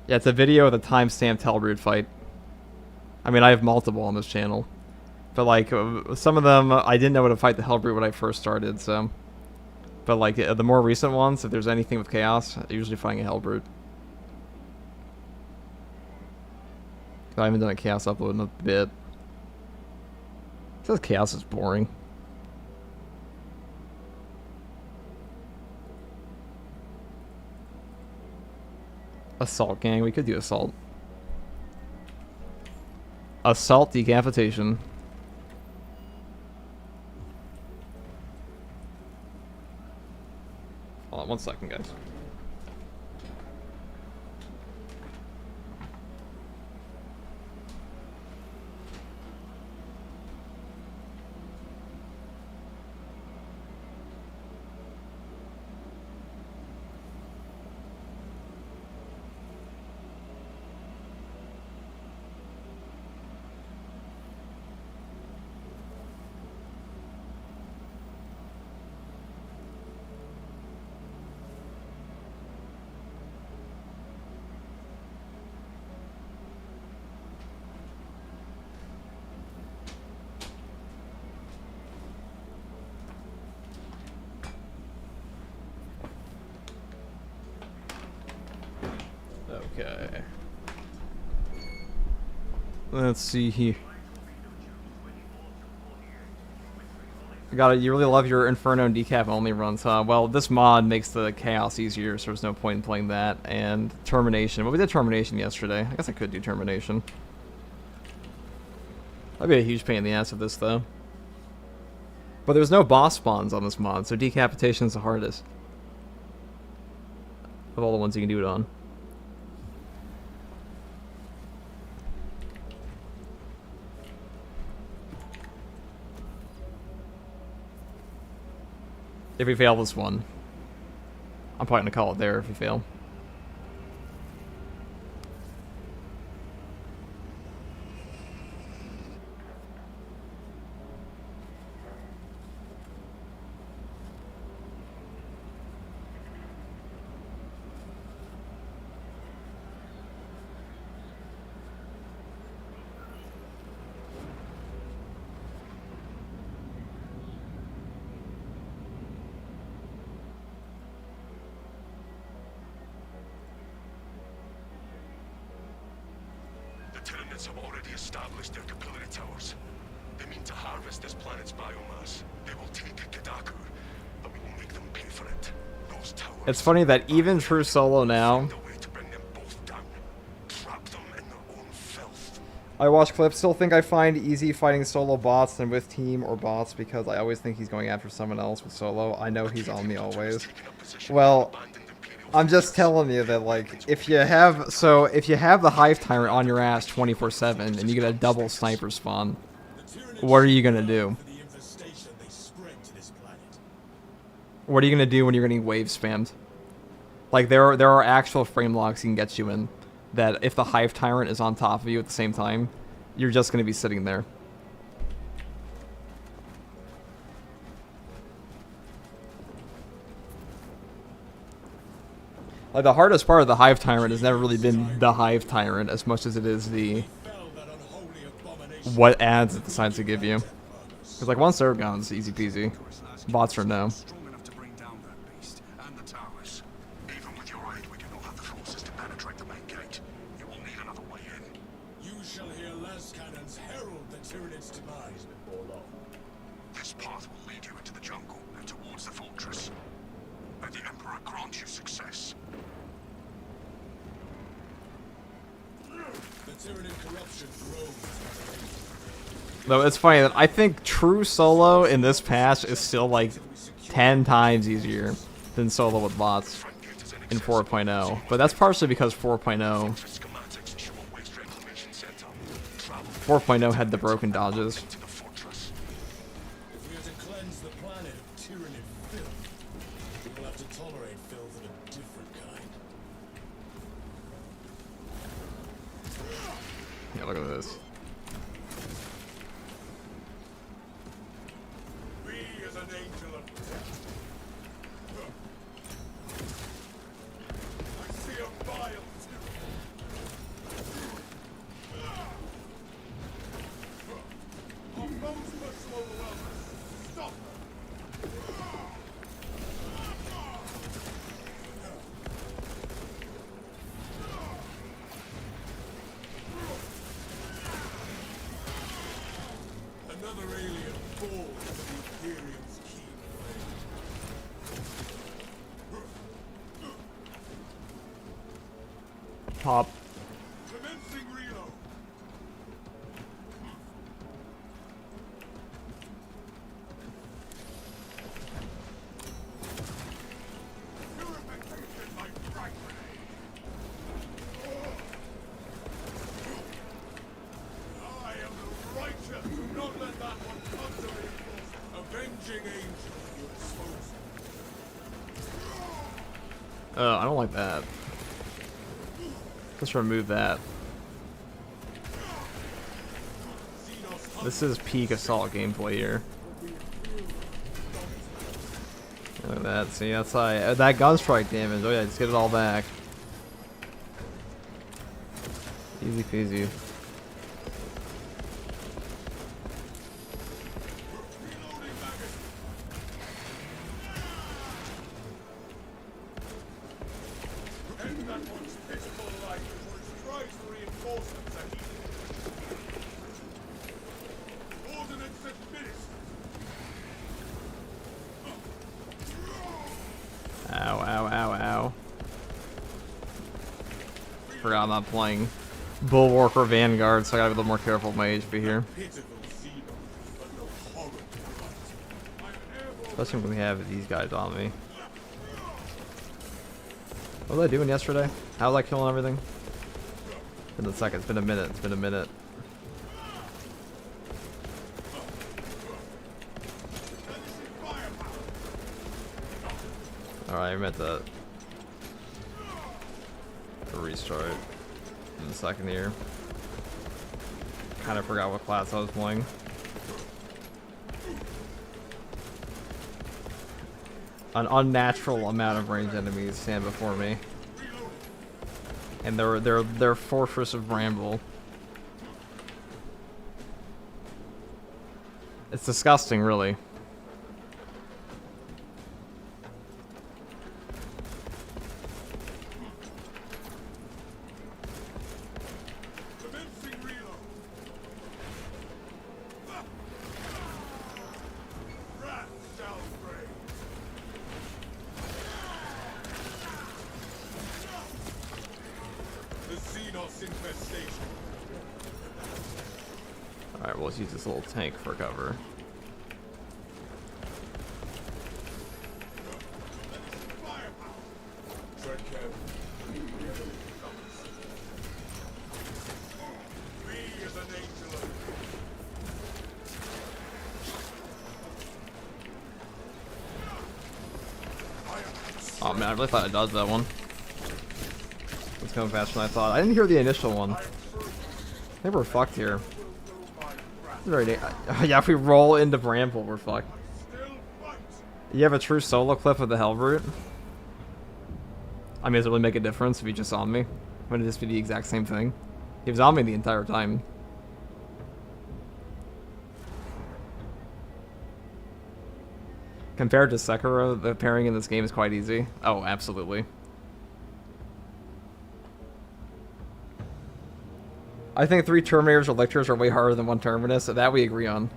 Yeah, it's a video of the timestamped Hellbrute fight. I mean, I have multiple on this channel. But, like, some of them, I didn't know how to fight the Hellbrute when I first started, so... But, like, the more recent ones, if there's anything with Chaos, I'm usually fighting a Hellbrute. I haven't done a Chaos upload in a bit. It says Chaos is boring. Assault gang, we could do Assault. Assault decapitation. Hold on 1 second, guys. Okay. Let's see here. You really love your Inferno and Decap only runs, huh? Well, this mod makes the Chaos easier, so there's no point in playing that. And Termination. Well, we did Termination yesterday. I guess I could do Termination. That'd be a huge pain in the ass of this, though. But there's no boss spawns on this mod, so Decapitation's the hardest. Of all the ones you can do it on. If we fail this one, I'm probably gonna call it there if we fail. already established their capillary towers. They mean to harvest this planet's biomass. They will take Kadaku, and we will make them pay for it. Those towers. It's funny that even true solo now, I watch clips, still think I find easy fighting solo bots than with team or bots because I always think he's going after someone else with solo. I know he's on me always. Well, I'm just telling you that, like, if you have the Hive Tyrant on your ass 24/7 and you get a double sniper spawn, what are you gonna do? What are you gonna do when you're getting wave spammed? Like, there are actual frame locks he can get you in that if the Hive Tyrant is on top of you at the same time, you're just gonna be sitting there. Like, the hardest part of the Hive Tyrant has never really been the Hive Tyrant as much as it is the what ads it decides to give you. Because, like, one serve gun's easy peasy. Bots are no. Though it's funny that I think true solo in this patch is still like 10 times easier than solo with bots in 4.0. But that's partially because 4.0 had the broken dodges. Yeah, look at this. Pop. I don't like that. Let's remove that. This is peak assault gameplay here. Look at that. See, that's high. That gunstrike damage. Oh yeah, just get it all back. Easy peasy. Ow, ow, ow, ow. Forgot I'm not playing Bulwark or Vanguard, so I gotta be a little more careful with my HP here. Especially when we have these guys on me. What was I doing yesterday? How was I killing everything? In a second, it's been a minute, it's been a minute. Alright, I meant to restart in a second here. Kind of forgot what class I was playing. An unnatural amount of ranged enemies stand before me. And they're Fortress of Bramble. It's disgusting, really. boss infestation. Alright, well, let's use this little tank for cover. Tread carefully. Me as an angel of Oh man, I really thought I dodged that one. It's coming faster than I thought. I didn't hear the initial one. I think we're fucked here. Yeah, if we roll into Bramble, we're fucked. You have a true solo clip of the Hellbrute? I mean, does it really make a difference if he just on me? Wouldn't it just be the exact same thing? He was on me the entire time. Compared to Sekiro, the pairing in this game is quite easy. Oh, absolutely. I think 3 Terminators or Lictors are way harder than 1 Terminus, so that we agree on.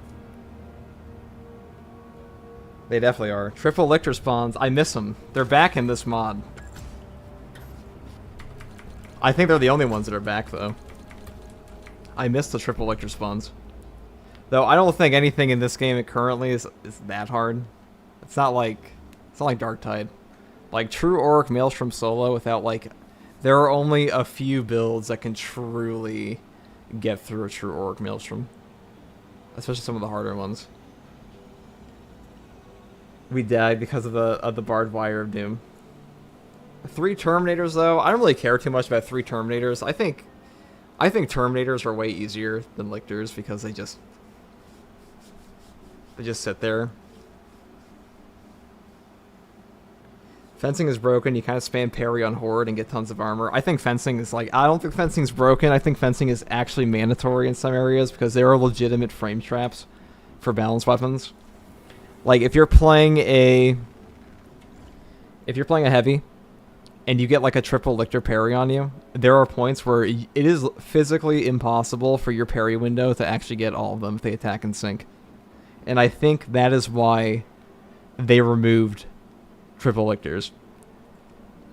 They definitely are. Triple Lictor spawns, I miss them. They're back in this mod. I think they're the only ones that are back, though. I miss the Triple Lictor spawns. Though, I don't think anything in this game currently is that hard. It's not like Dark Tide. Like, true Auric Maelstrom solo without, like... There are only a few builds that can truly get through a true Auric Maelstrom. Especially some of the harder ones. We died because of the barbed wire of doom. 3 Terminators, though, I don't really care too much about 3 Terminators. I think Terminators are way easier than Lictors because they just sit there. Fencing is broken. You kind of spam parry on Horde and get tons of armor. I think fencing is like... I don't think fencing's broken. I think fencing is actually mandatory in some areas because there are legitimate frame traps for balance weapons. Like, if you're playing a heavy and you get like a triple Lictor parry on you, there are points where it is physically impossible for your parry window to actually get all of them if they attack in sync. And I think that is why they removed triple Lictors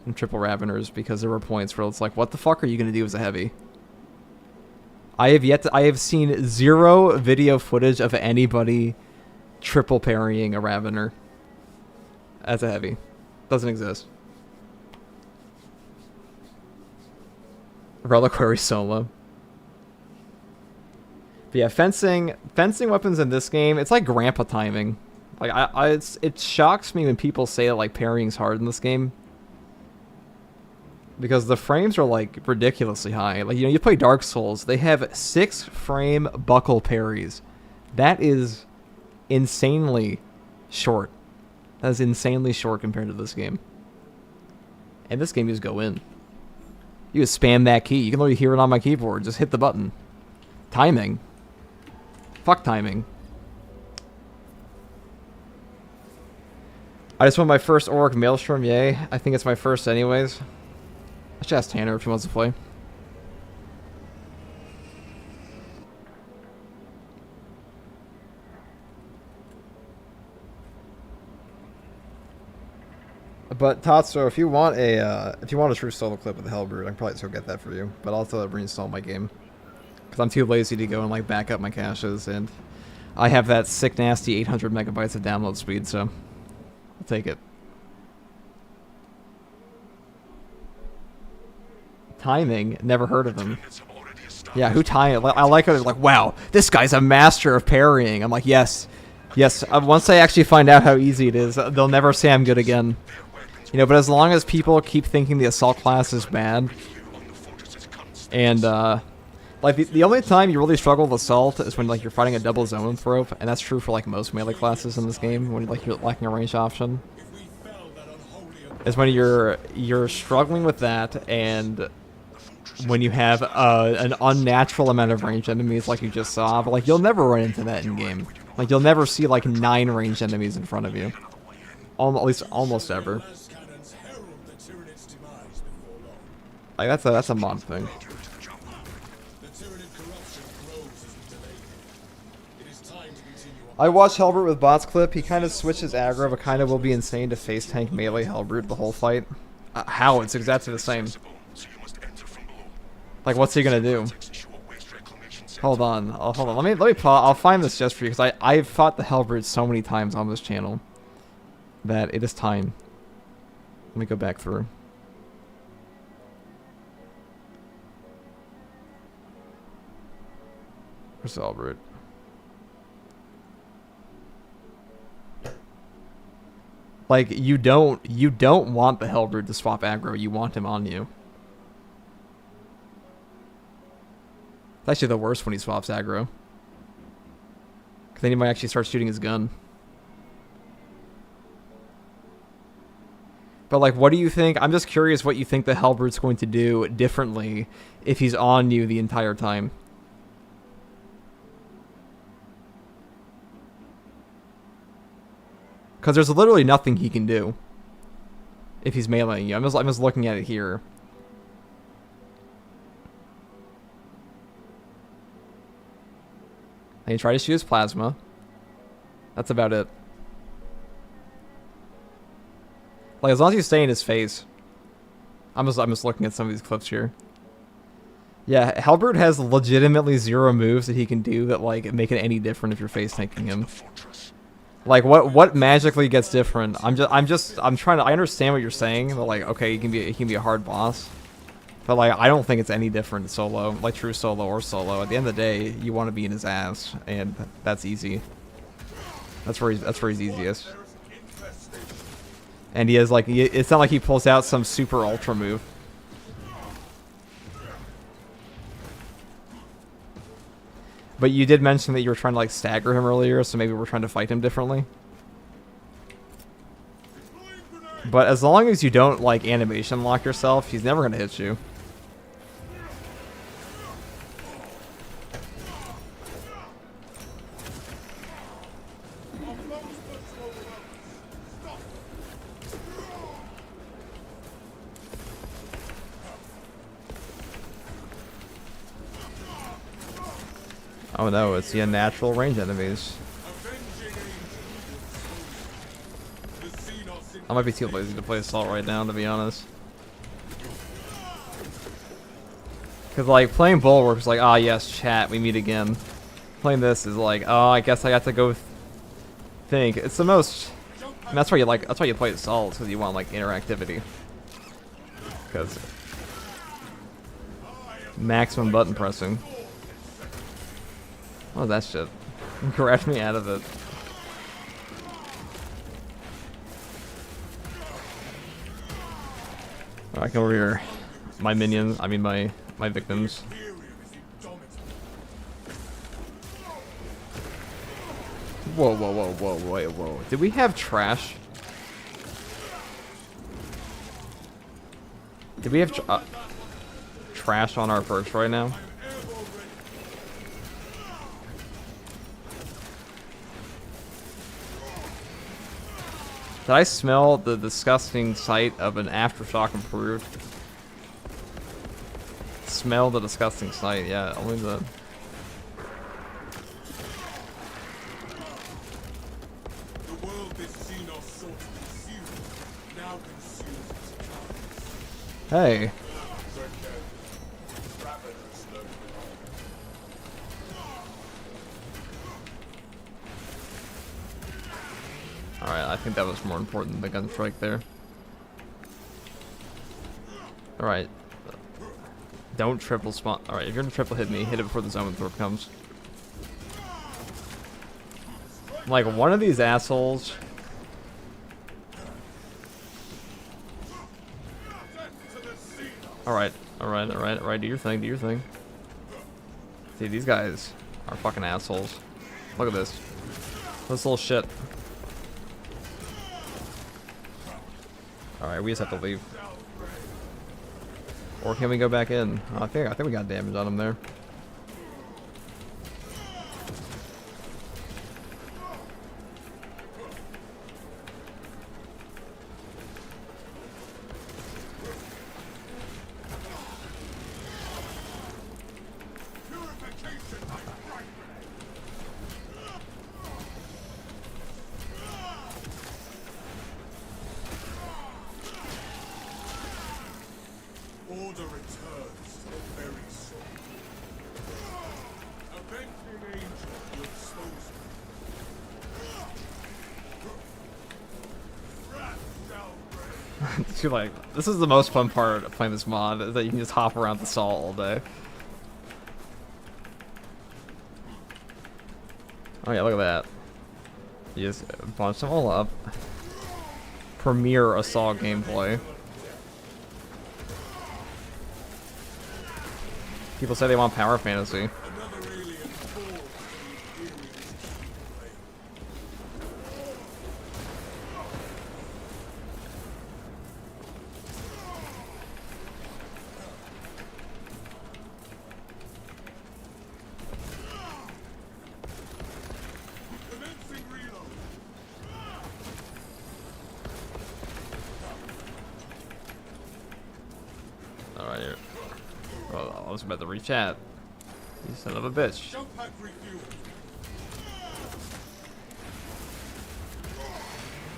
and triple Raveners, because there were points where it's like, what the fuck are you going to do as a heavy? I have seen 0 video footage of anybody triple parrying a Ravener as a heavy. Doesn't exist. Reliquary solo. But yeah, fencing weapons in this game, it's like grandpa timing. Like it shocks me when people say that like parrying's hard in this game, because the frames are like ridiculously high. Like, you know, you play Dark Souls, they have 6 frame buckle parries. That is insanely short. That is insanely short compared to this game. And this game, you just go in. You just spam that key. You can literally hear it on my keyboard. Just hit the button. Timing. Fuck timing. I just won my first Auric Maelstrom, yay. I think it's my first anyways. I should ask Tanner if he wants to play. But Tatsu, if you want a true solo clip of the Hellbrute, I can probably still get that for you. But I'll still reinstall my game, because I'm too lazy to go and like back up my caches, and I have that sick nasty 800 megabytes of download speed, so I'll take it. Timing, never heard of him. Yeah, who time? I like it. Like, wow, this guy's a master of parrying. I'm like, yes. Once I actually find out how easy it is, they'll never say I'm good again. You know, but as long as people keep thinking the assault class is bad, and like the only time you really struggle with assault is when like you're fighting a double zone rope, and that's true for like most melee classes in this game. When like you're lacking a range option, is when you're struggling with that, and when you have an unnatural amount of ranged enemies like you just saw. But like, you'll never run into that in game. Like, you'll never see like 9 ranged enemies in front of you. At least almost ever. Like, that's a mod thing. I watched Hellbrute with bots clip. He kind of switches aggro, but kind of will be insane to face tank melee Hellbrute the whole fight. How? It's exactly the same. Like, what's he gonna do? Hold on. Oh, hold on. Let me pause. I'll find this just for you because I've fought the Hellbrute so many times on this channel that it is time. Let me go back through. Where's the Hellbrute? Like, you don't want the Hellbrute to swap aggro. You want him on you. It's actually the worst when he swaps aggro. Because then he might actually start shooting his gun. But, like, what do you think? I'm just curious what you think the Hellbrute's going to do differently if he's on you the entire time. Because there's literally nothing he can do if he's meleeing you. I'm just looking at it here. And you try to shoot his plasma. That's about it. Like, as long as you stay in his face. I'm just looking at some of these clips here. Yeah, Hellbrute has legitimately 0 moves that he can do that, like, make it any different if you're face tanking him. Like, what magically gets different? I'm trying to, I understand what you're saying, but, like, okay, he can be a hard boss. But, like, I don't think it's any different solo, like true solo or solo. At the end of the day, you want to be in his ass, and that's easy. That's where he's easiest. And he has, like, it's not like he pulls out some super ultra move. But you did mention that you were trying to, like, stagger him earlier, so maybe we're trying to fight him differently. But as long as you don't, like, animation lock yourself, he's never going to hit you. Oh no, it's the unnatural range enemies. I might be too lazy to play Assault right now, to be honest. Because, like, playing Bulwark is like, ah, yes, chat, we meet again. Playing this is like, oh, I guess I got to go think. It's the most... I mean, that's why you play Assault, because you want, like, interactivity. Because... maximum button pressing. Oh, that shit. Grabbed me out of it. Alright, come over here. My minions, I mean my victims. Whoa, whoa, whoa, whoa, wait, whoa. Did we have trash? Did we have trash on our perks right now? Did I smell the disgusting sight of an aftershock improved? Smell the disgusting sight, yeah, only the... The world this Xenos sought to consume now consumes its kind. Hey. Alright, I think that was more important than the gun strike there. Alright. Don't triple spawn. Alright, if you're gonna triple hit me, hit it before the Zone Thorpe comes. Like, one of these assholes... Alright, alright, alright, alright, do your thing, do your thing. See, these guys are fucking assholes. Look at this. This little shit. Alright, we just have to leave. Or can we go back in? Oh, I think we got damage on him there. Order returns to the very makes you like, this is the most fun part of playing this mod, is that you can just hop around the salt all day. Oh yeah, look at that. You just bunch them all up. Premiere assault gameplay. People say they want power fantasy. Alright, here. Oh, I was about to rechat. You son of a bitch.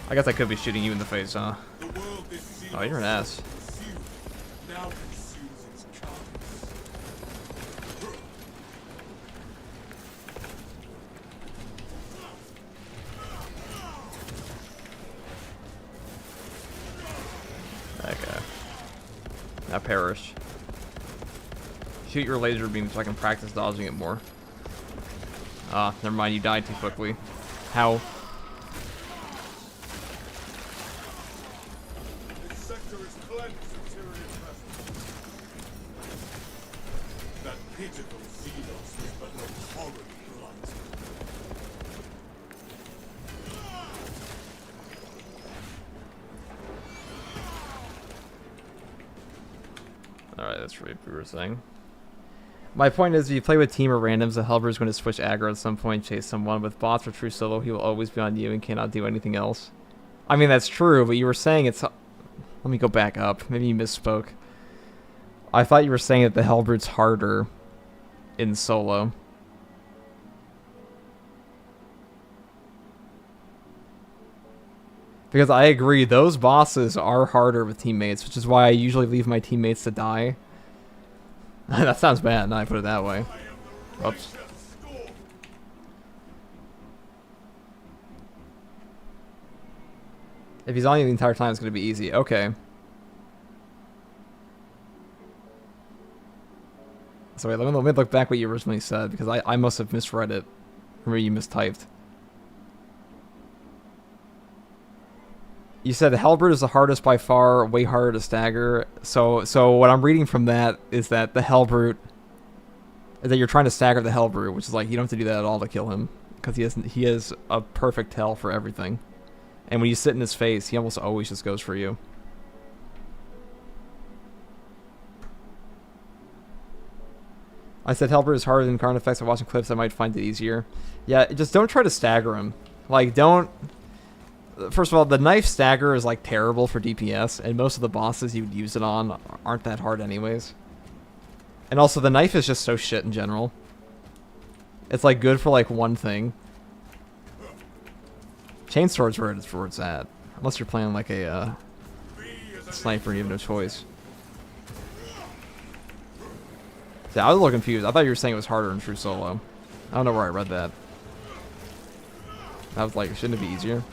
I guess I could be shooting you in the face, huh? Oh, you're an ass. Okay. Now perish. Shoot your laser beam so I can practice dodging it more. Ah, never mind, you died too quickly. How? This sector is cleansed of Tyrian presence. That pitiful Xenos was but no horrid blight. Alright, that's what we were saying. My point is, if you play with team or randoms, the Helper is going to switch aggro at some point, chase someone. With bots or true solo, he will always be on you and cannot do anything else. I mean, that's true, but you were saying it's... Let me go back up. Maybe you misspoke. I thought you were saying that the Hellbrute's harder in solo. Because I agree, those bosses are harder with teammates, which is why I usually leave my teammates to die. That sounds bad, now I put it that way. Oops. If he's on you the entire time, it's going to be easy. Okay. So wait, let me look back what you originally said, because I must have misread it. Or maybe you mistyped. You said the Hellbrute is the hardest by far, way harder to stagger. So what I'm reading from that is that the Hellbrute, that you're trying to stagger the Hellbrute, which is like you don't have to do that at all to kill him, because he has a perfect tell for everything, and when you sit in his face, he almost always just goes for you. I said Hellbrute is harder than Carnifex. I'm watching clips. I might find it easier. Yeah, just don't try to stagger him. Like don't. First of all, the knife stagger is like terrible for DPS, and most of the bosses you would use it on aren't that hard anyways. And also, the knife is just so shit in general. It's like good for like one thing. Chainsword's where it's at, unless you're playing like a sniper and you have no choice. Yeah, I was a little confused. I thought you were saying it was harder in True Solo. I don't know where I read that. I was like, shouldn't it be easier?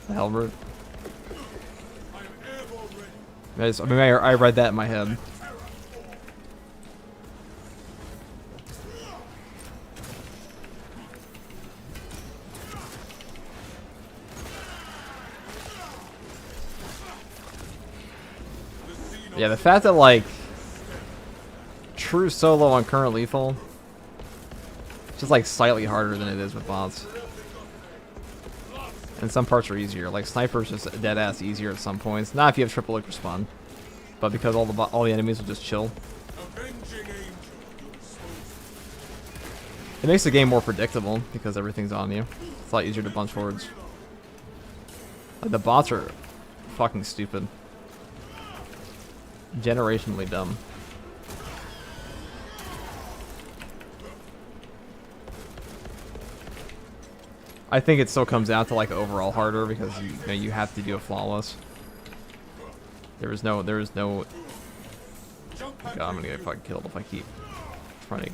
The Hellbrute. I mean, I read that in my head. Yeah, the fact that like True Solo on current lethal, it's just like slightly harder than it is with bots. And some parts are easier. Like Sniper's just dead ass easier at some points. Not if you have triple lick respawn, but because all the enemies will just chill. It makes the game more predictable because everything's on you. It's a lot easier to bunch forwards. Like the bots are fucking stupid. Generationally dumb. I think it still comes out to like overall harder because you have to do a flawless. There is no. God, I'm gonna get fucking killed if I keep running.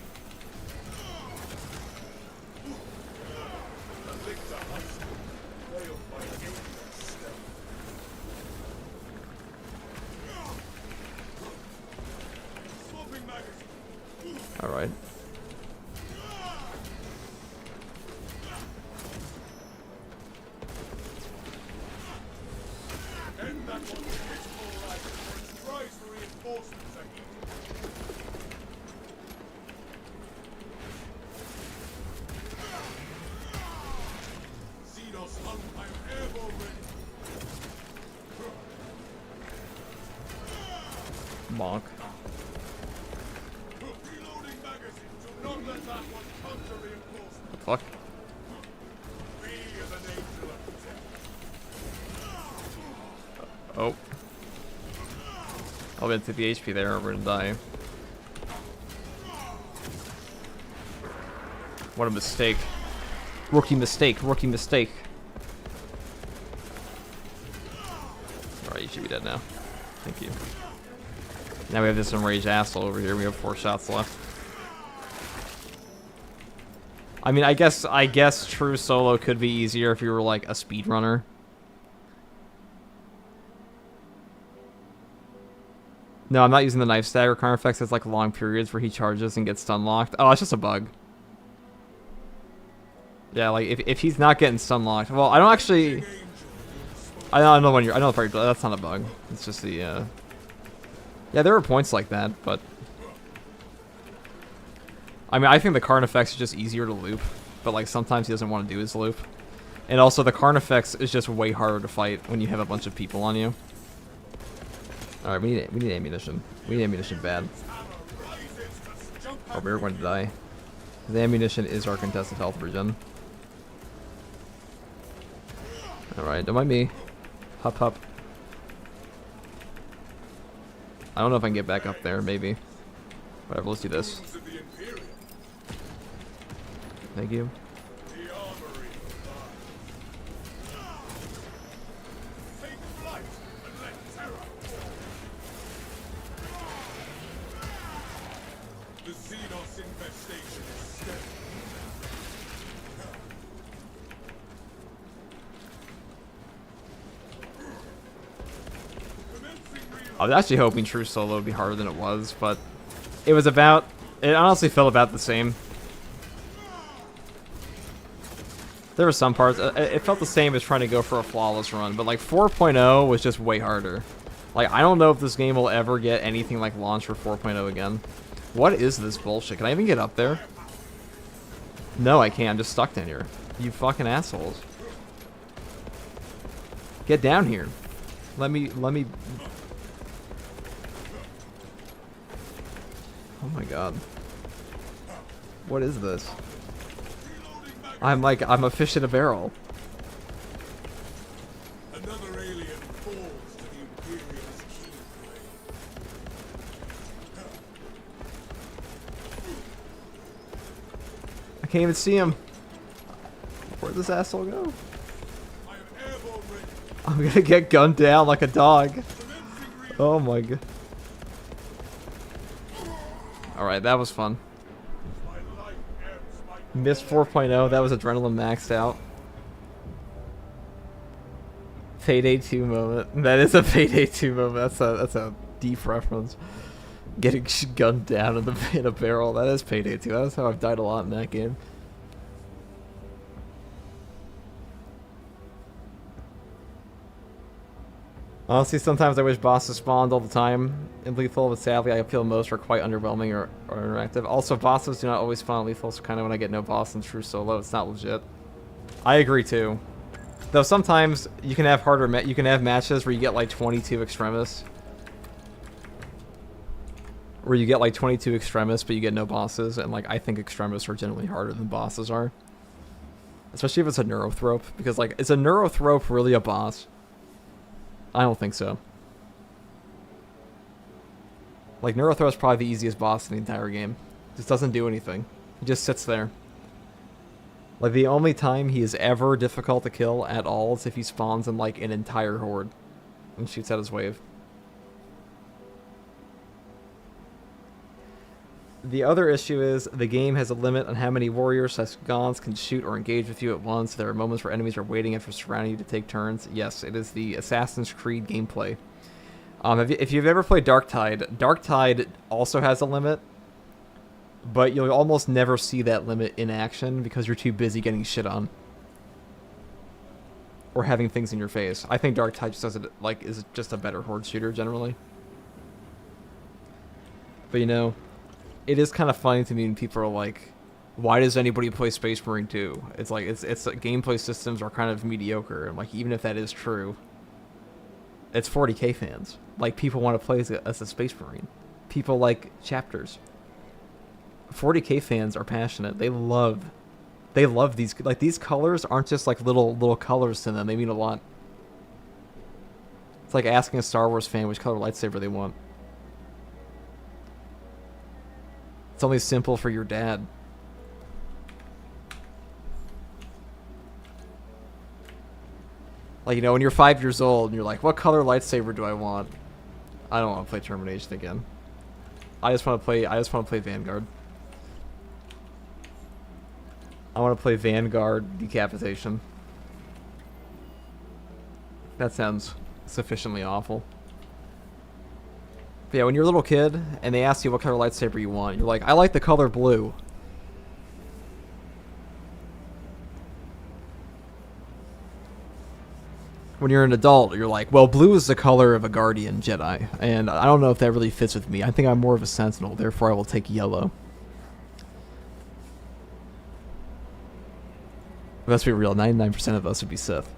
Alright. End that one with life, or its cries for reinforcements are heeded. Xenos hunt, I'm airborne ready. Bonk. Reloading magazine, do not let that one come to reinforcements. Fuck. We are the angel architect. Oh. I'll get to the HP there, or we're gonna die. What a mistake. Rookie mistake, rookie mistake. Alright, you should be dead now. Thank you. Now we have this enraged asshole over here. We have 4 shots left. I mean, I guess true solo could be easier if you were like a speedrunner. No, I'm not using the knife stagger. Carnifex has like long periods where he charges and gets stun locked. Oh, it's just a bug. Yeah, like if he's not getting stun locked. Well, I don't actually. I know when you're. I know the part. That's not a bug. It's just the. Yeah, there are points like that, but. I mean, I think the Carnifex is just easier to loop, but like sometimes he doesn't want to do his loop, and also the Carnifex is just way harder to fight when you have a bunch of people on you. All right, we need ammunition. We need ammunition bad. Or we're going to die. The ammunition is our contested health regen. All right, don't mind me. Hup hup. I don't know if I can get back up there. Maybe. Whatever. Let's do this. Thank you. The Xenos infestation is steady. I was actually hoping True Solo would be harder than it was, but it was about. It honestly felt about the same. There were some parts. It felt the same as trying to go for a flawless run, but like 4.0 was just way harder. Like, I don't know if this game will ever get anything like launch for 4.0 again. What is this bullshit? Can I even get up there? No, I can't. I'm just stuck down here. You fucking assholes. Get down here. Let me... Oh my god. What is this? I'm a fish in a barrel. Another alien falls to the Imperial's key blade. I can't even see him. Where'd this asshole go? I am airborne ready. I'm gonna get gunned down like a dog. Oh my god. Alright, that was fun. My life ebbs, my Missed 4.0, that was adrenaline maxed out. Payday 2 moment. That is a Payday 2 moment. That's a deep reference. Getting gunned down in a barrel. That is Payday 2. That's how I've died a lot in that game. Honestly, sometimes I wish bosses spawned all the time in Lethal, but sadly I feel most are quite underwhelming or interactive. Also, bosses do not always spawn in Lethal, so kind of when I get no boss in True Solo, it's not legit. I agree too. Though sometimes you can have you can have matches where you get like 22 extremists. Where you get like 22 extremists, but you get no bosses, and like I think extremists are generally harder than bosses are. Especially if it's a Neurothrope, because like, is a Neurothrope really a boss? I don't think so. Like, Neurothrope is probably the easiest boss in the entire game. Just doesn't do anything. He just sits there. Like, the only time he is ever difficult to kill at all is if he spawns in, like, an entire horde and shoots out his wave. The other issue is the game has a limit on how many warriors / Gons can shoot or engage with you at once. There are moments where enemies are waiting after surrounding you to take turns. Yes, it is the Assassin's Creed gameplay. If you've ever played Darktide, Darktide also has a limit. but you'll almost never see that limit in action because you're too busy getting shit on. Or having things in your face. I think Dark Tide just does it, like, is just a better horde shooter generally. But you know, it is kind of funny to me when people are like, why does anybody play Space Marine 2? It's like, it's gameplay systems are kind of mediocre. And like, even if that is true, it's 40k fans. Like, people want to play as a Space Marine. People like chapters. 40k fans are passionate. They love these, like, these colors aren't just like little colors to them. They mean a lot. It's like asking a Star Wars fan which color lightsaber they want. It's only simple for your dad. Like, you know, when you're 5 years old and you're like, what color lightsaber do I want? I don't want to play Termination again. I just want to play Vanguard. I want to play Vanguard Decapitation. That sounds sufficiently awful. But yeah, when you're a little kid and they ask you what color lightsaber you want, you're like, I like the color blue. When you're an adult, you're like, well, blue is the color of a Guardian Jedi, and I don't know if that really fits with me. I think I'm more of a Sentinel, therefore I will take yellow. Let's be real, 99% of us would be Sith.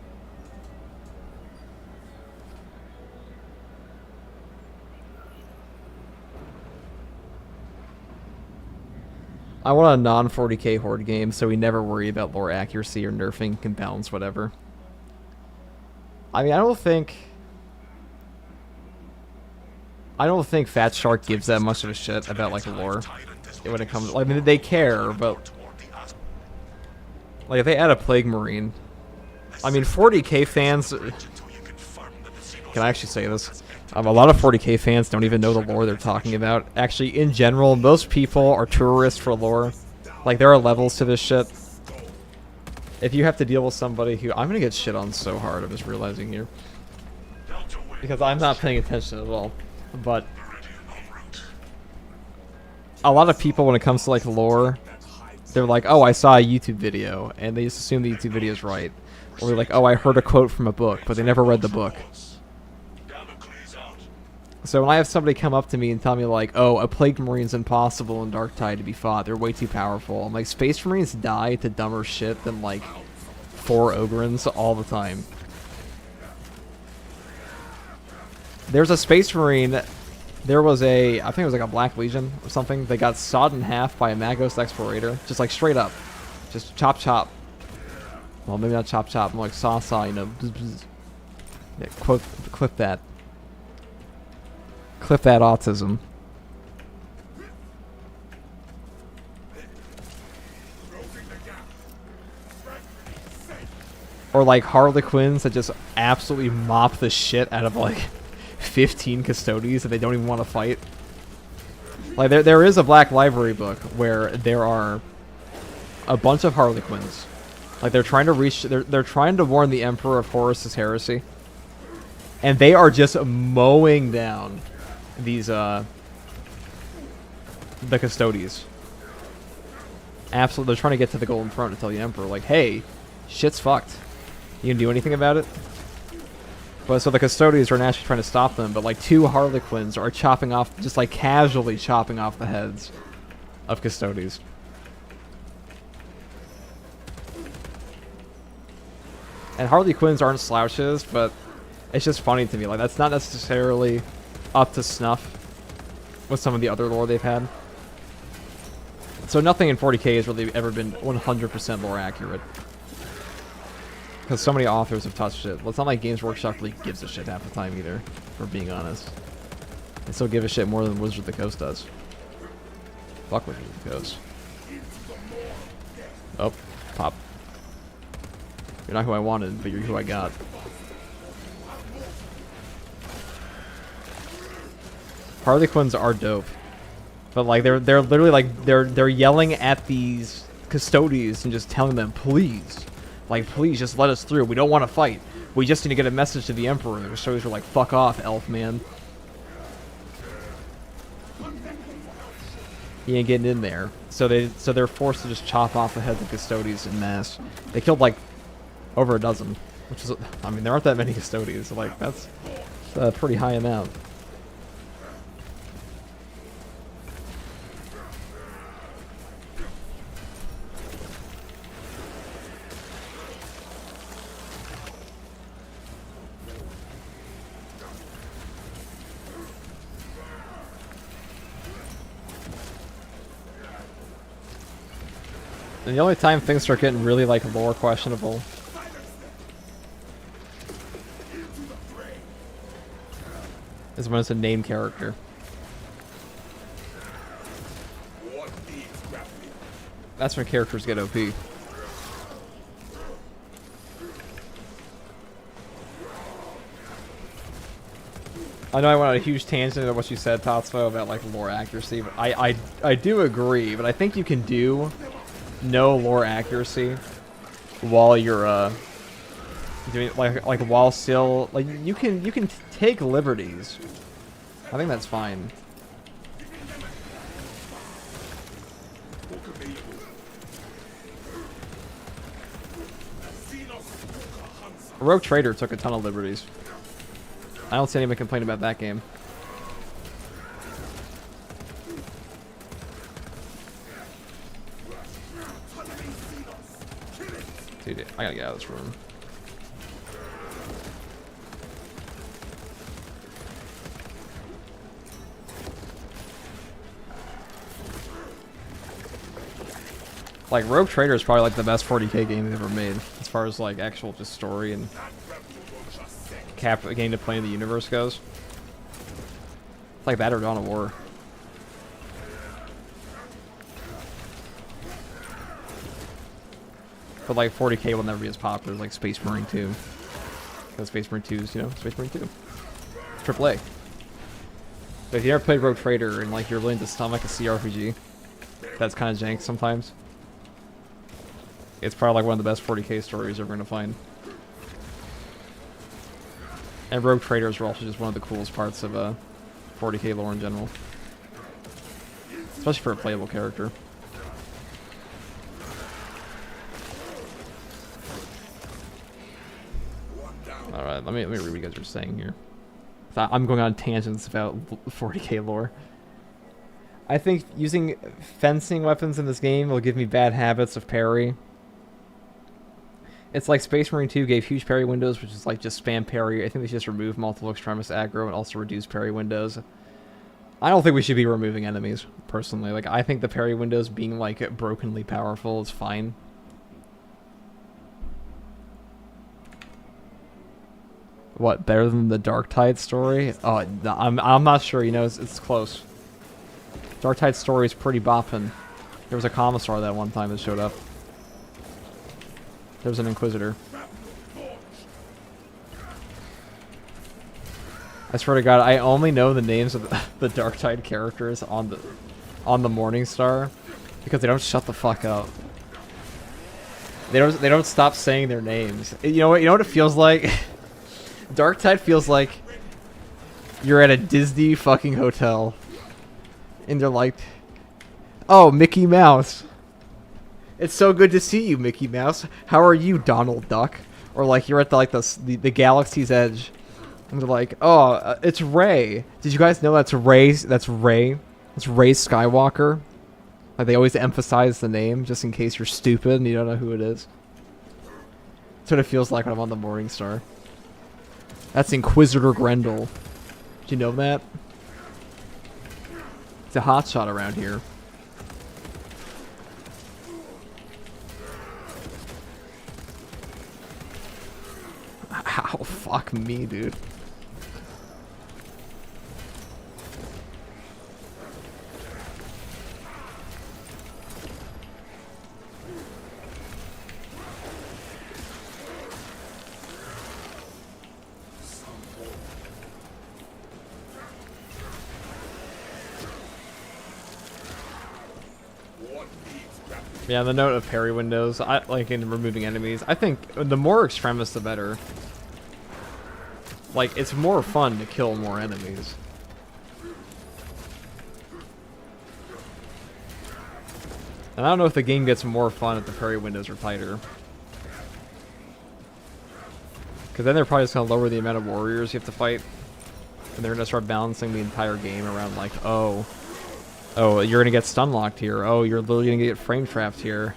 I want a non-40k Horde game so we never worry about lore accuracy or nerfing, can balance whatever. I mean, I don't think Fat Shark gives that much of a shit about, like, lore when it comes. I mean, they care, but like, if they add a Plague Marine, I mean, 40k fans. Can I actually say this? A lot of 40k fans don't even know the lore they're talking about. Actually, in general, most people are tourists for lore. Like, there are levels to this shit. If you have to deal with somebody who... I'm gonna get shit on so hard, I'm just realizing here. Because I'm not paying attention at all. But a lot of people, when it comes to, like, lore, they're like, oh, I saw a YouTube video, and they just assume the YouTube video is right. Or they're like, oh, I heard a quote from a book, but they never read the book. So when I have somebody come up to me and tell me, like, oh, a Plague Marine's impossible in Dark Tide to be fought, they're way too powerful. I'm like, Space Marines die to dumber shit than, like, 4 Ogrins all the time. There's a Space Marine, there was a, I think it was like a Black Legion or something, they got sawed in half by a Magos Explorator, just like straight up. Just chop chop. Well, maybe not chop chop, more like saw saw, you know. Bzz, bzz. Yeah, clip that. Clip that autism. Or like Harlequins that just absolutely mop the shit out of like 15 Custodies that they don't even want to fight. Like there is a Black Library book where there are a bunch of Harlequins. Like they're trying to reach, they're trying to warn the Emperor of Horus's heresy. And they are just mowing down these the Custodies. Absolutely, they're trying to get to the Golden Throne to tell the Emperor, like, hey, shit's fucked. You can do anything about it? But so the Custodians are naturally trying to stop them, but like 2 Harlequins are chopping off, just like casually chopping off the heads of Custodians. And Harlequins aren't slouches, but it's just funny to me. Like, that's not necessarily up to snuff with some of the other lore they've had. So nothing in 40k has really ever been 100% lore accurate. Because so many authors have touched it. Well, it's not like Games Workshop really gives a shit half the time either, for being honest. They still give a shit more than Wizard of the Coast does. Fuck Wizard of the Coast. Oh, pop. You're not who I wanted, but you're who I got. Harlequins are dope. But like they're literally like they're yelling at these Custodians and just telling them, please, like, please just let us through. We don't want to fight. We just need to get a message to the Emperor. The Custodians are like, fuck off, elf man. He ain't getting in there. So they're forced to just chop off the heads of custodians en masse. They killed like over a dozen, which is, I mean, there aren't that many custodians. So like that's a pretty high amount. And the only time things start getting really like lore questionable is when it's a named character. That's when characters get OP. I know I went on a huge tangent of what you said, Tatsuo, about like lore accuracy, but I do agree, but I think you can do no lore accuracy while you're doing like while still like you can take liberties. I think that's fine. Rogue Trader took a ton of liberties. I don't see anyone complain about that game. Dude, I gotta get out of this room. Like, Rogue Trader is probably like the best 40k game they've ever made, as far as like actual just story and game to play in the universe goes. It's like that or Dawn of War. But like 40k will never be as popular as like Space Marine 2. Because Space Marine 2 is, you know, Space Marine 2. AAA. But if you ever played Rogue Trader and like you're willing to stomach a CRPG, that's kind of jank sometimes. It's probably like one of the best 40k stories you're ever going to find. And Rogue Traders are also just one of the coolest parts of 40k lore in general. Especially for a playable character. Alright, let me read what you guys are saying here. I'm going on tangents about 40k lore. I think using fencing weapons in this game will give me bad habits of parry. It's like Space Marine 2 gave huge parry windows, which is like just spam parry. I think they should just remove multiple extremist aggro and also reduce parry windows. I don't think we should be removing enemies, personally. Like, I think the parry windows being like brokenly powerful is fine. What, better than the Darktide story? Oh, no, I'm not sure, you know, it's close. Darktide story is pretty boppin'. There was a commissar that one time that showed up. There was an Inquisitor. I swear to God, I only know the names of the Darktide characters on the Morningstar because they don't shut the fuck up. They don't stop saying their names. You know what it feels like? Darktide feels like you're at a Disney fucking hotel and they're like, "Oh, Mickey Mouse. It's so good to see you, Mickey Mouse. How are you, Donald Duck?" Or like you're at the galaxy's edge, and they're like, "Oh, it's Rey. Did you guys know that's Rey? That's Rey. It's Rey Skywalker." Like they always emphasize the name just in case you're stupid and you don't know who it is. That's what it feels like when I'm on the Morningstar. That's Inquisitor Grendel. Did you know that? It's a hotshot around here. Ow, fuck me, dude. Yeah, the note of parry windows, I like in removing enemies. I think the more extremists, the better. Like, it's more fun to kill more enemies. And I don't know if the game gets more fun if the parry windows are tighter. Because then they're probably just going to lower the amount of warriors you have to fight. And they're going to start balancing the entire game around like, oh, you're going to get stun locked here. Oh, you're literally going to get frame trapped here.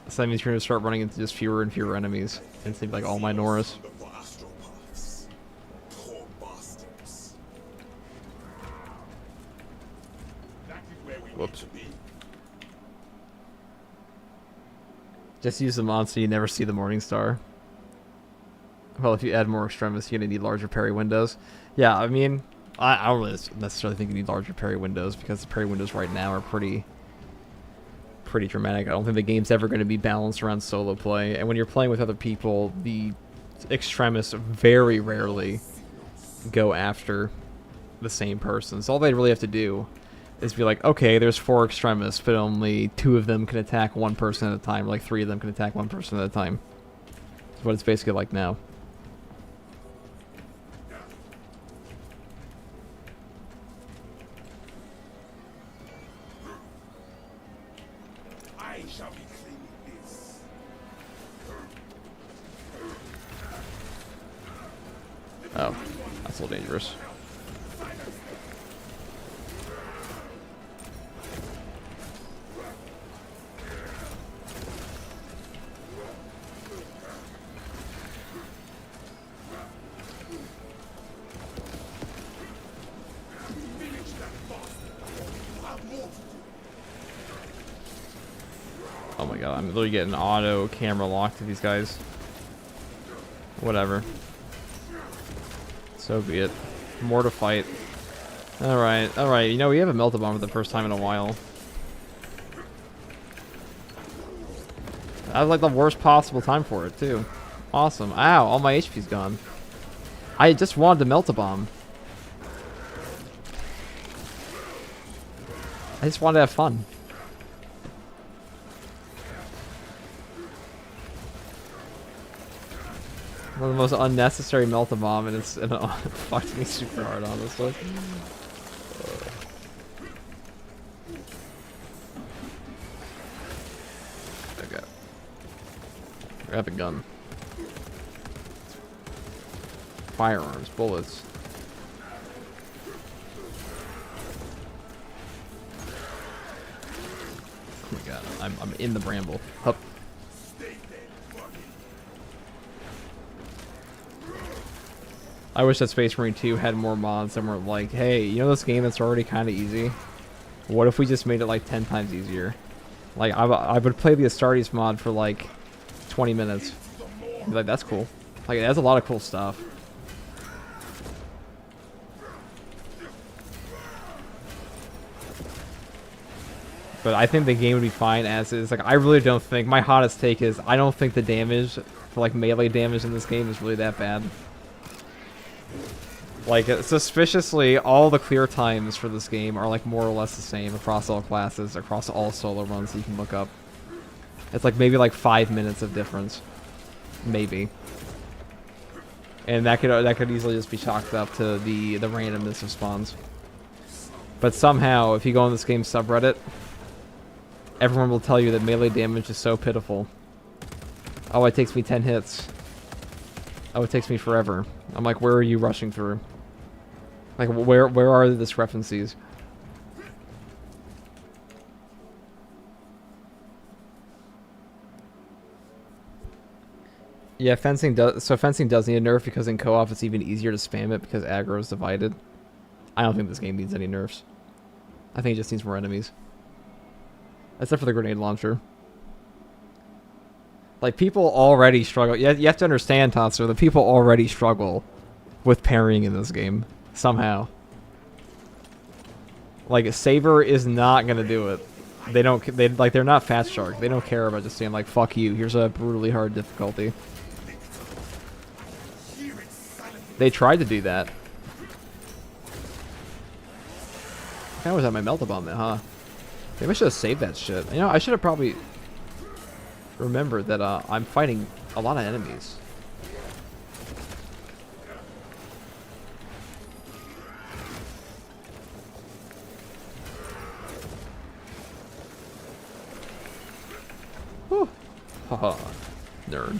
So that means you're going to start running into just fewer and fewer enemies. And it's like all Minoras. Whoops. Just use the mod so you never see the morning star. Well, if you add more extremists, you're going to need larger parry windows. Yeah, I mean, I don't really necessarily think you need larger parry windows because the parry windows right now are pretty dramatic. I don't think the game's ever going to be balanced around solo play. And when you're playing with other people, the extremists very rarely go after the same person. So all they really have to do is be like, okay, there's 4 extremists, but only 2 of them can attack one person at a time. Like 3 of them can attack one person at a time. That's what it's basically like now. I shall be cleaning this. Oh, that's a little dangerous. Oh my god, I'm literally getting auto camera locked to these guys. Whatever. So be it. More to fight. Alright, alright. You know, we have a melted bomb for the first time in a while. That was like the worst possible time for it, too. Awesome. Ow, all my HP's gone. I just wanted to melt a bomb. I just wanted to have fun. One of the most unnecessary melt a bomb, and it fucked me super hard, honestly. Okay. Grab a gun. Firearms, bullets. Oh my god, I'm in the bramble. Hup. I wish that Space Marine 2 had more mods that were like, hey, you know this game that's already kind of easy? What if we just made it like 10 times easier? Like, I would play the Astartes mod for like 20 minutes. Be like, that's cool. Like, it has a lot of cool stuff. But I think the game would be fine as is. Like, I really don't think, my hottest take is, I don't think the damage, for like melee damage in this game is really that bad. Like, suspiciously, all the clear times for this game are, like, more or less the same across all classes, across all solo runs that you can look up. It's, like, maybe, like, 5 minutes of difference. Maybe. And that could easily just be chalked up to the randomness of spawns. But somehow, if you go on this game's subreddit, everyone will tell you that melee damage is so pitiful. Oh, it takes me 10 hits. Oh, it takes me forever. I'm like, where are you rushing through? Like, where are the discrepancies? Yeah, fencing does need a nerf because in co-op it's even easier to spam it because aggro is divided. I don't think this game needs any nerfs. I think it just needs more enemies. Except for the grenade launcher. Like, people already struggle. You have to understand, Tatsu, that people already struggle with parrying in this game. Somehow. Like, Saber is not gonna do it. They're not Fat Shark. They don't care about just saying, like, fuck you, here's a brutally hard difficulty. They tried to do that. I was at my melt-a-bomb then, huh? Maybe I should have saved that shit. You know, I should have probably remembered that I'm fighting a lot of enemies. Haha. Nerd.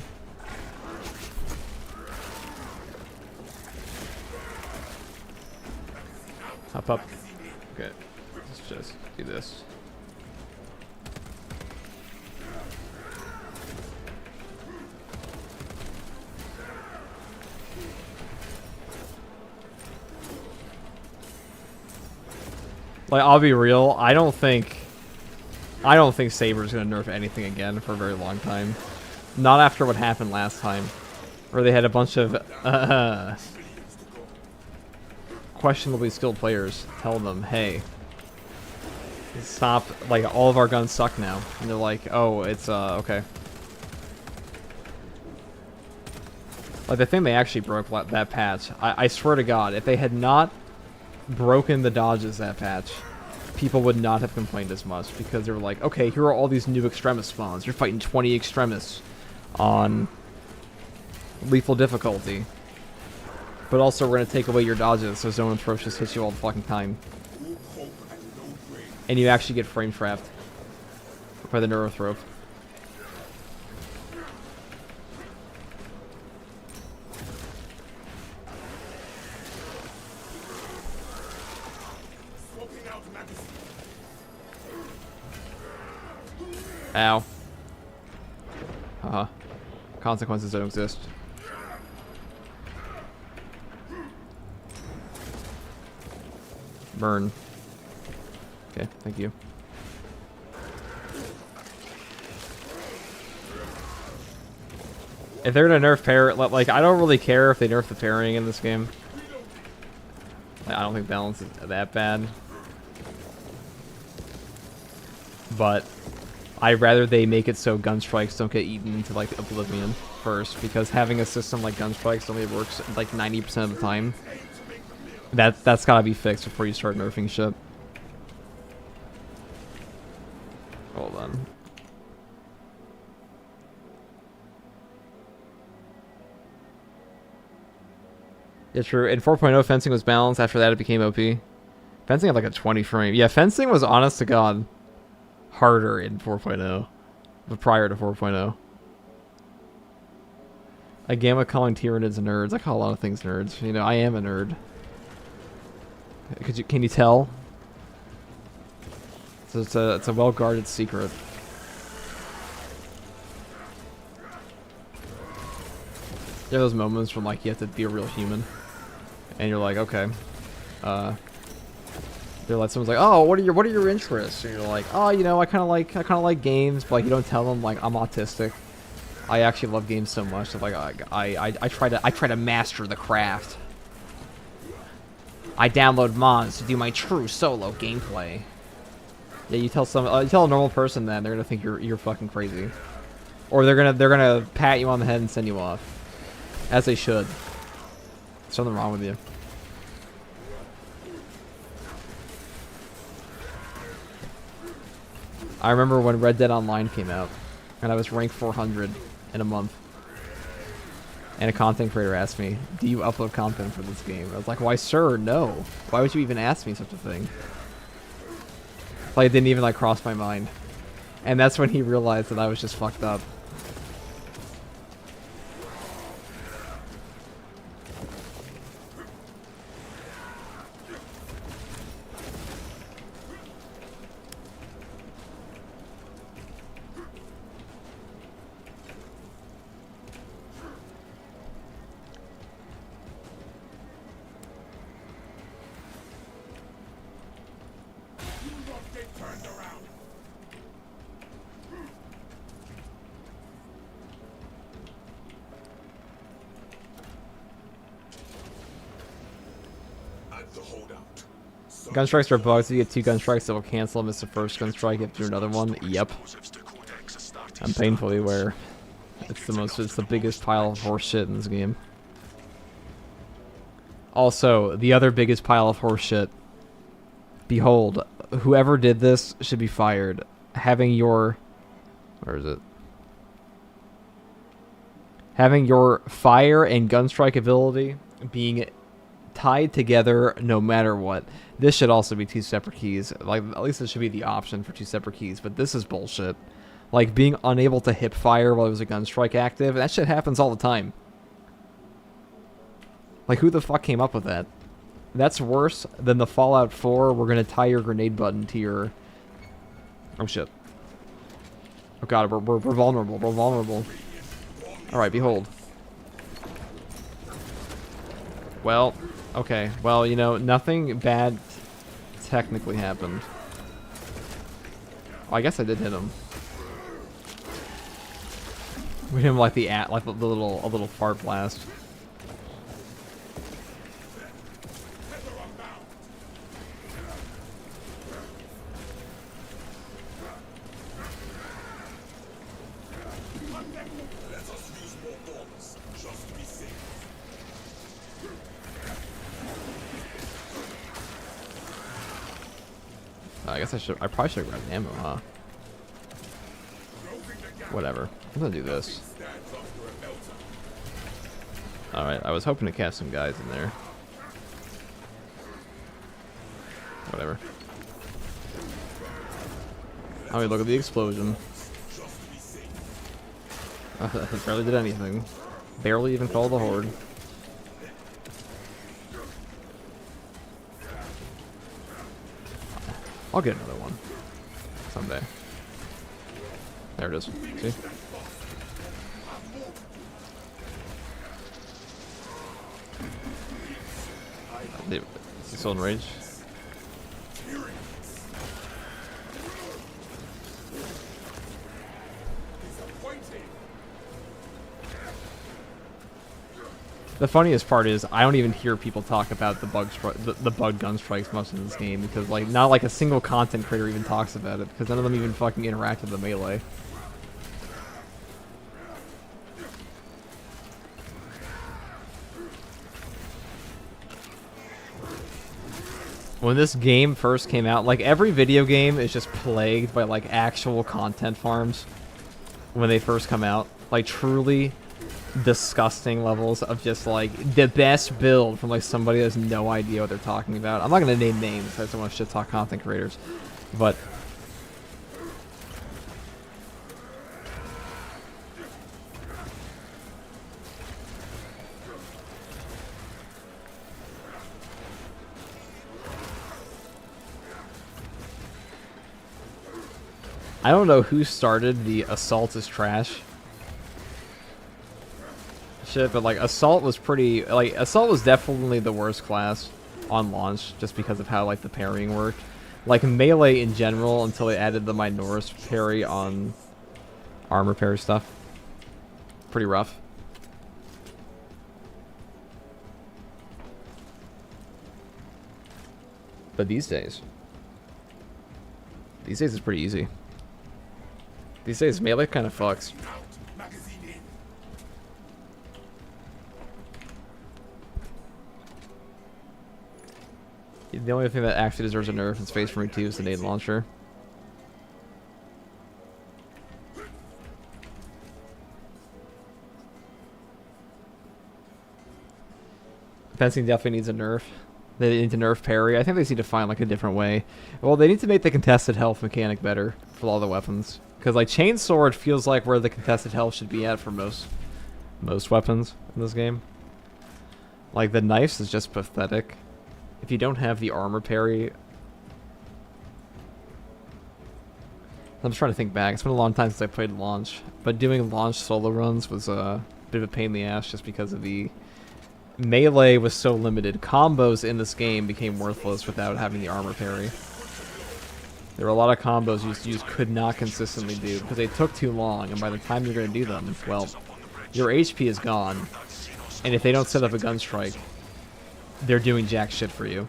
Hop up. Okay. Let's just do this. Like, I'll be real, I don't think Saber's gonna nerf anything again for a very long time. Not after what happened last time, where they had a bunch of questionably skilled players tell them, hey, stop, like, all of our guns suck now. And they're like, oh, it's, okay. Like, the thing they actually broke that patch, I swear to God, if they had not broken the dodges that patch, people would not have complained as much, because they were like, okay, here are all these new extremist spawns. You're fighting 20 extremists on lethal difficulty. But also, we're going to take away your dodges, so Zone Approach just hits you all the fucking time. And you actually get frame trapped by the Neurothrope. Ow. Haha. Consequences don't exist. Burn. Okay, thank you. If they're gonna nerf parry, like, I don't really care if they nerf the parrying in this game. Like, I don't think balance is that bad. But I'd rather they make it so gun strikes don't get eaten into, like, oblivion first, because having a system like gun strikes only works like 90% of the time. That's gotta be fixed before you start nerfing shit. Hold on. Yeah, true. In 4.0, fencing was balanced. After that, it became OP. Fencing had like a 20 frame. Yeah, fencing was, honest to God, harder in 4.0, but prior to 4.0. A gamma calling Tyranids nerds. I call a lot of things nerds. You know, I am a nerd. Can you tell? So it's a well-guarded secret. There are those moments when, like, you have to be a real human, and you're like, okay, they're like, someone's like, oh, what are your interests? And you're like, oh, you know, I kind of like games, but, like, you don't tell them, like, I'm autistic. I actually love games so much that, like, I try to master the craft. I download mods to do my true solo gameplay. Yeah, you tell you tell a normal person that, they're gonna think you're fucking crazy, or they're gonna pat you on the head and send you off, as they should. There's something wrong with you. I remember when Red Dead Online came out, and I was ranked 400 in a month. And a content creator asked me, do you upload content for this game? I was like, why, sir, no. Why would you even ask me such a thing? Like, it didn't even, like, cross my mind. And that's when he realized that I was just fucked up. Gun strikes are bugs. If you get 2 gun strikes, it will cancel. Miss the first gun strike, you have to do another one. Yep. I'm painfully aware. It's the biggest pile of horse shit in this game. Also, the other biggest pile of horse shit. Behold, whoever did this should be fired. Having your... Where is it? Having your fire and gun strike ability being tied together no matter what. This should also be 2 separate keys. Like, at least it should be the option for 2 separate keys, but this is bullshit. Like, being unable to hip fire while there's a gun strike active. That shit happens all the time. Like, who the fuck came up with that? That's worse than the Fallout 4, we're gonna tie your grenade button to your... Oh, shit. Oh, God, we're vulnerable. We're vulnerable. Alright, behold. Well, okay. Well, you know, nothing bad technically happened. Oh, I guess I did hit him. We hit him like the little fart blast. I guess I probably should have grabbed ammo, huh? Whatever. I'm gonna do this. Alright, I was hoping to catch some guys in there. Whatever. I mean, look at the explosion. It barely did anything. Barely even fell the horde. I'll get another one. Someday. There it is. See? Is he still in rage? The funniest part is I don't even hear people talk about the bug gun strikes much in this game because like not like a single content creator even talks about it because none of them even fucking interact with the melee. When this game first came out, like every video game is just plagued by like actual content farms when they first come out. Like truly disgusting levels of just like the best build from like somebody that has no idea what they're talking about. I'm not gonna name names, I just don't want to shit talk content creators. But I don't know who started the assault is trash shit, but like assault was pretty, like assault was definitely the worst class on launch just because of how like the parrying worked. Like melee in general until they added the Minoris parry on armor parry stuff. Pretty rough. But these days it's pretty easy. These days melee kind of fucks. The only thing that actually deserves a nerf in Space Marine 2 is the nade launcher. Fencing definitely needs a nerf. They need to nerf parry. I think they just need to find like a different way. Well, they need to make the contested health mechanic better for all the weapons. Because like chainsword feels like where the contested health should be at for most weapons in this game. Like the knives is just pathetic. If you don't have the armor parry... I'm just trying to think back. It's been a long time since I played launch. But doing launch solo runs was a bit of a pain in the ass just because of the... Melee was so limited. Combos in this game became worthless without having the armor parry. There were a lot of combos you just could not consistently do because they took too long, and by the time you're going to do them, well, your HP is gone. And if they don't set up a gun strike, they're doing jack shit for you.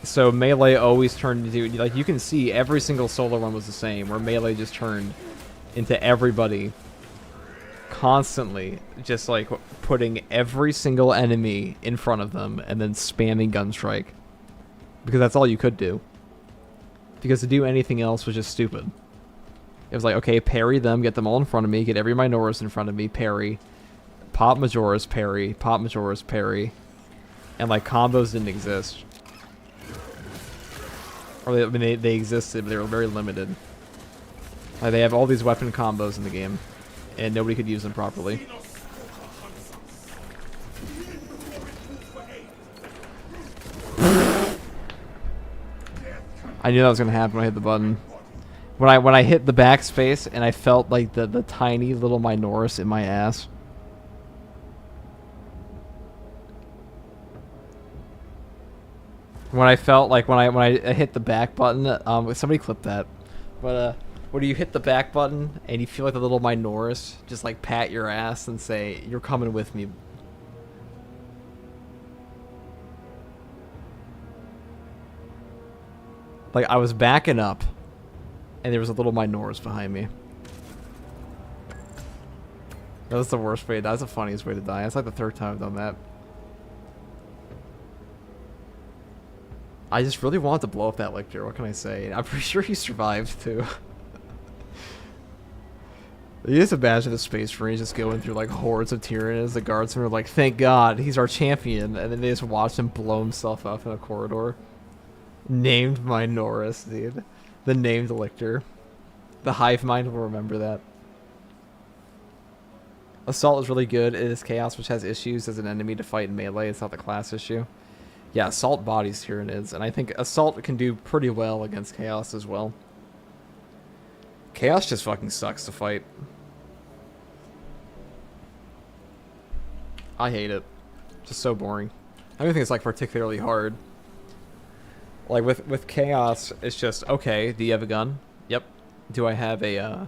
So melee always turned into, like you can see every single solo run was the same, where melee just turned into everybody constantly just like putting every single enemy in front of them and then spamming gun strike. Because that's all you could do. Because to do anything else was just stupid. It was like, okay, parry them, get them all in front of me, get every Minoris in front of me, parry. Pop Majora's parry, pop Majora's parry. And like combos didn't exist. Or I mean, they existed, but they were very limited. Like, they have all these weapon combos in the game, and nobody could use them properly. I knew that was gonna happen when I hit the button. When I hit the backspace and I felt like the tiny little Minoris in my ass. When I felt like when I hit the back button, somebody clipped that. But when you hit the back button and you feel like the little Minoris just like pat your ass and say, "You're coming with me." Like I was backing up and there was a little Minoris behind me. That's the worst way. That's the funniest way to die. That's like the third time I've done that. I just really wanted to blow up that lictor. What can I say? I'm pretty sure he survived too. You just imagine the Space Marines just going through like hordes of Tyranids. The guardsmen are like, "Thank God, he's our champion," and then they just watch him blow himself up in a corridor. Named Minoris, dude. The named lictor. The hive mind will remember that. Assault is really good. It is Chaos, which has issues as an enemy to fight in melee. It's not the class issue. Yeah, Assault bodies Tyranids, and I think Assault can do pretty well against Chaos as well. Chaos just fucking sucks to fight. I hate it. Just so boring. I don't think it's like particularly hard. Like with Chaos, it's just, okay, do you have a gun? Yep. Do I have a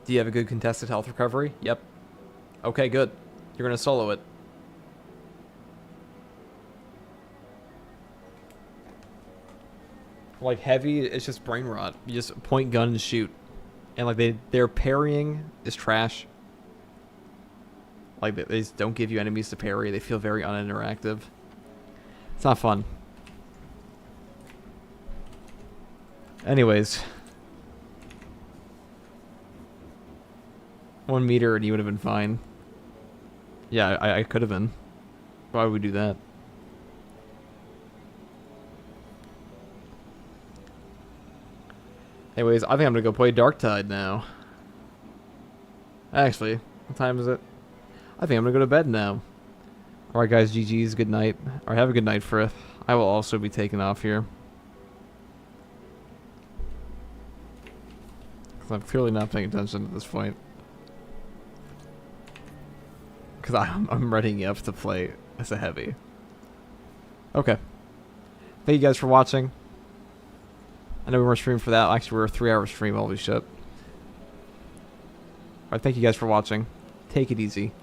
do you have a good contested health recovery? Yep. Okay, good. You're gonna solo it. Like Heavy, it's just brain rot. You just point gun and shoot. And like their parrying is trash. Like they just don't give you enemies to parry. They feel very uninteractive. It's not fun. Anyways. 1 meter and you would have been fine. Yeah, I could have been. Why would we do that? Anyways, I think I'm gonna go play Darktide now. Actually, what time is it? I think I'm gonna go to bed now. Alright guys, GG's, good night. Or have a good night, Frith. I will also be taking off here. Because I'm clearly not paying attention at this point. Because I'm readying up to play as a Heavy. Okay. Thank you guys for watching. I know we weren't streaming for that. Actually, we were a 3-hour stream. Holy shit. Alright, thank you guys for watching. Take it easy.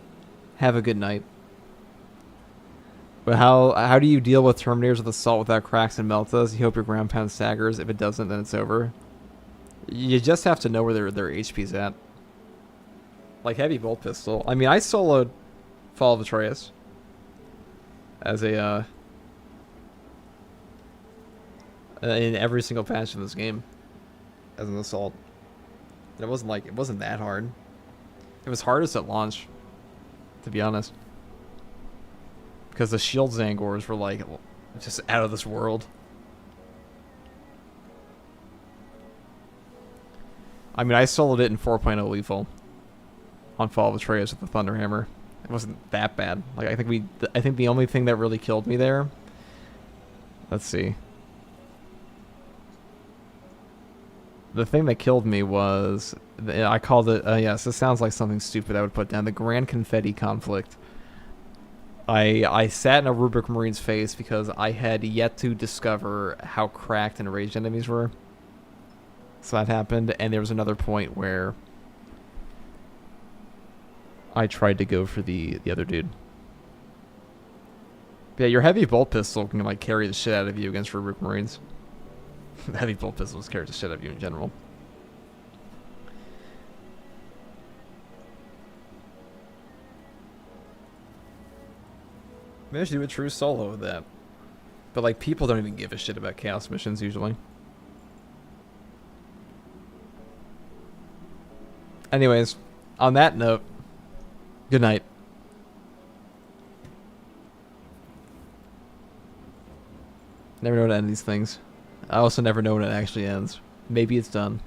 Have a good night. But how do you deal with Terminators with Assault without cracks and meltas? You hope your ground pound staggers. If it doesn't, then it's over. You just have to know where their HP's at. Like Heavy Bolt Pistol. I mean, I soloed Fall of Atreus as a in every single patch in this game as an Assault. And it wasn't that hard. It was hardest at launch, to be honest, because the shield Zangors were like just out of this world. I mean, I soloed it in 4.0 lethal on Fall of Atreus with the Thunderhammer. It wasn't that bad. Like I think the only thing that really killed me there. Let's see. The thing that killed me was I called it. Yes, this sounds like something stupid I would put down. The Grand Confetti Conflict. I sat in a Rubric Marine's face because I had yet to discover how cracked and raged enemies were. So that happened, and there was another point where I tried to go for the other dude. But yeah, your Heavy Bolt Pistol can like carry the shit out of you against Rubric Marines. Heavy Bolt Pistols carry the shit out of you in general. Maybe I should do a true solo with that. But like, people don't even give a shit about Chaos missions usually. Anyways, on that note, good night. Never know how to end these things. I also never know when it actually ends. Maybe it's done.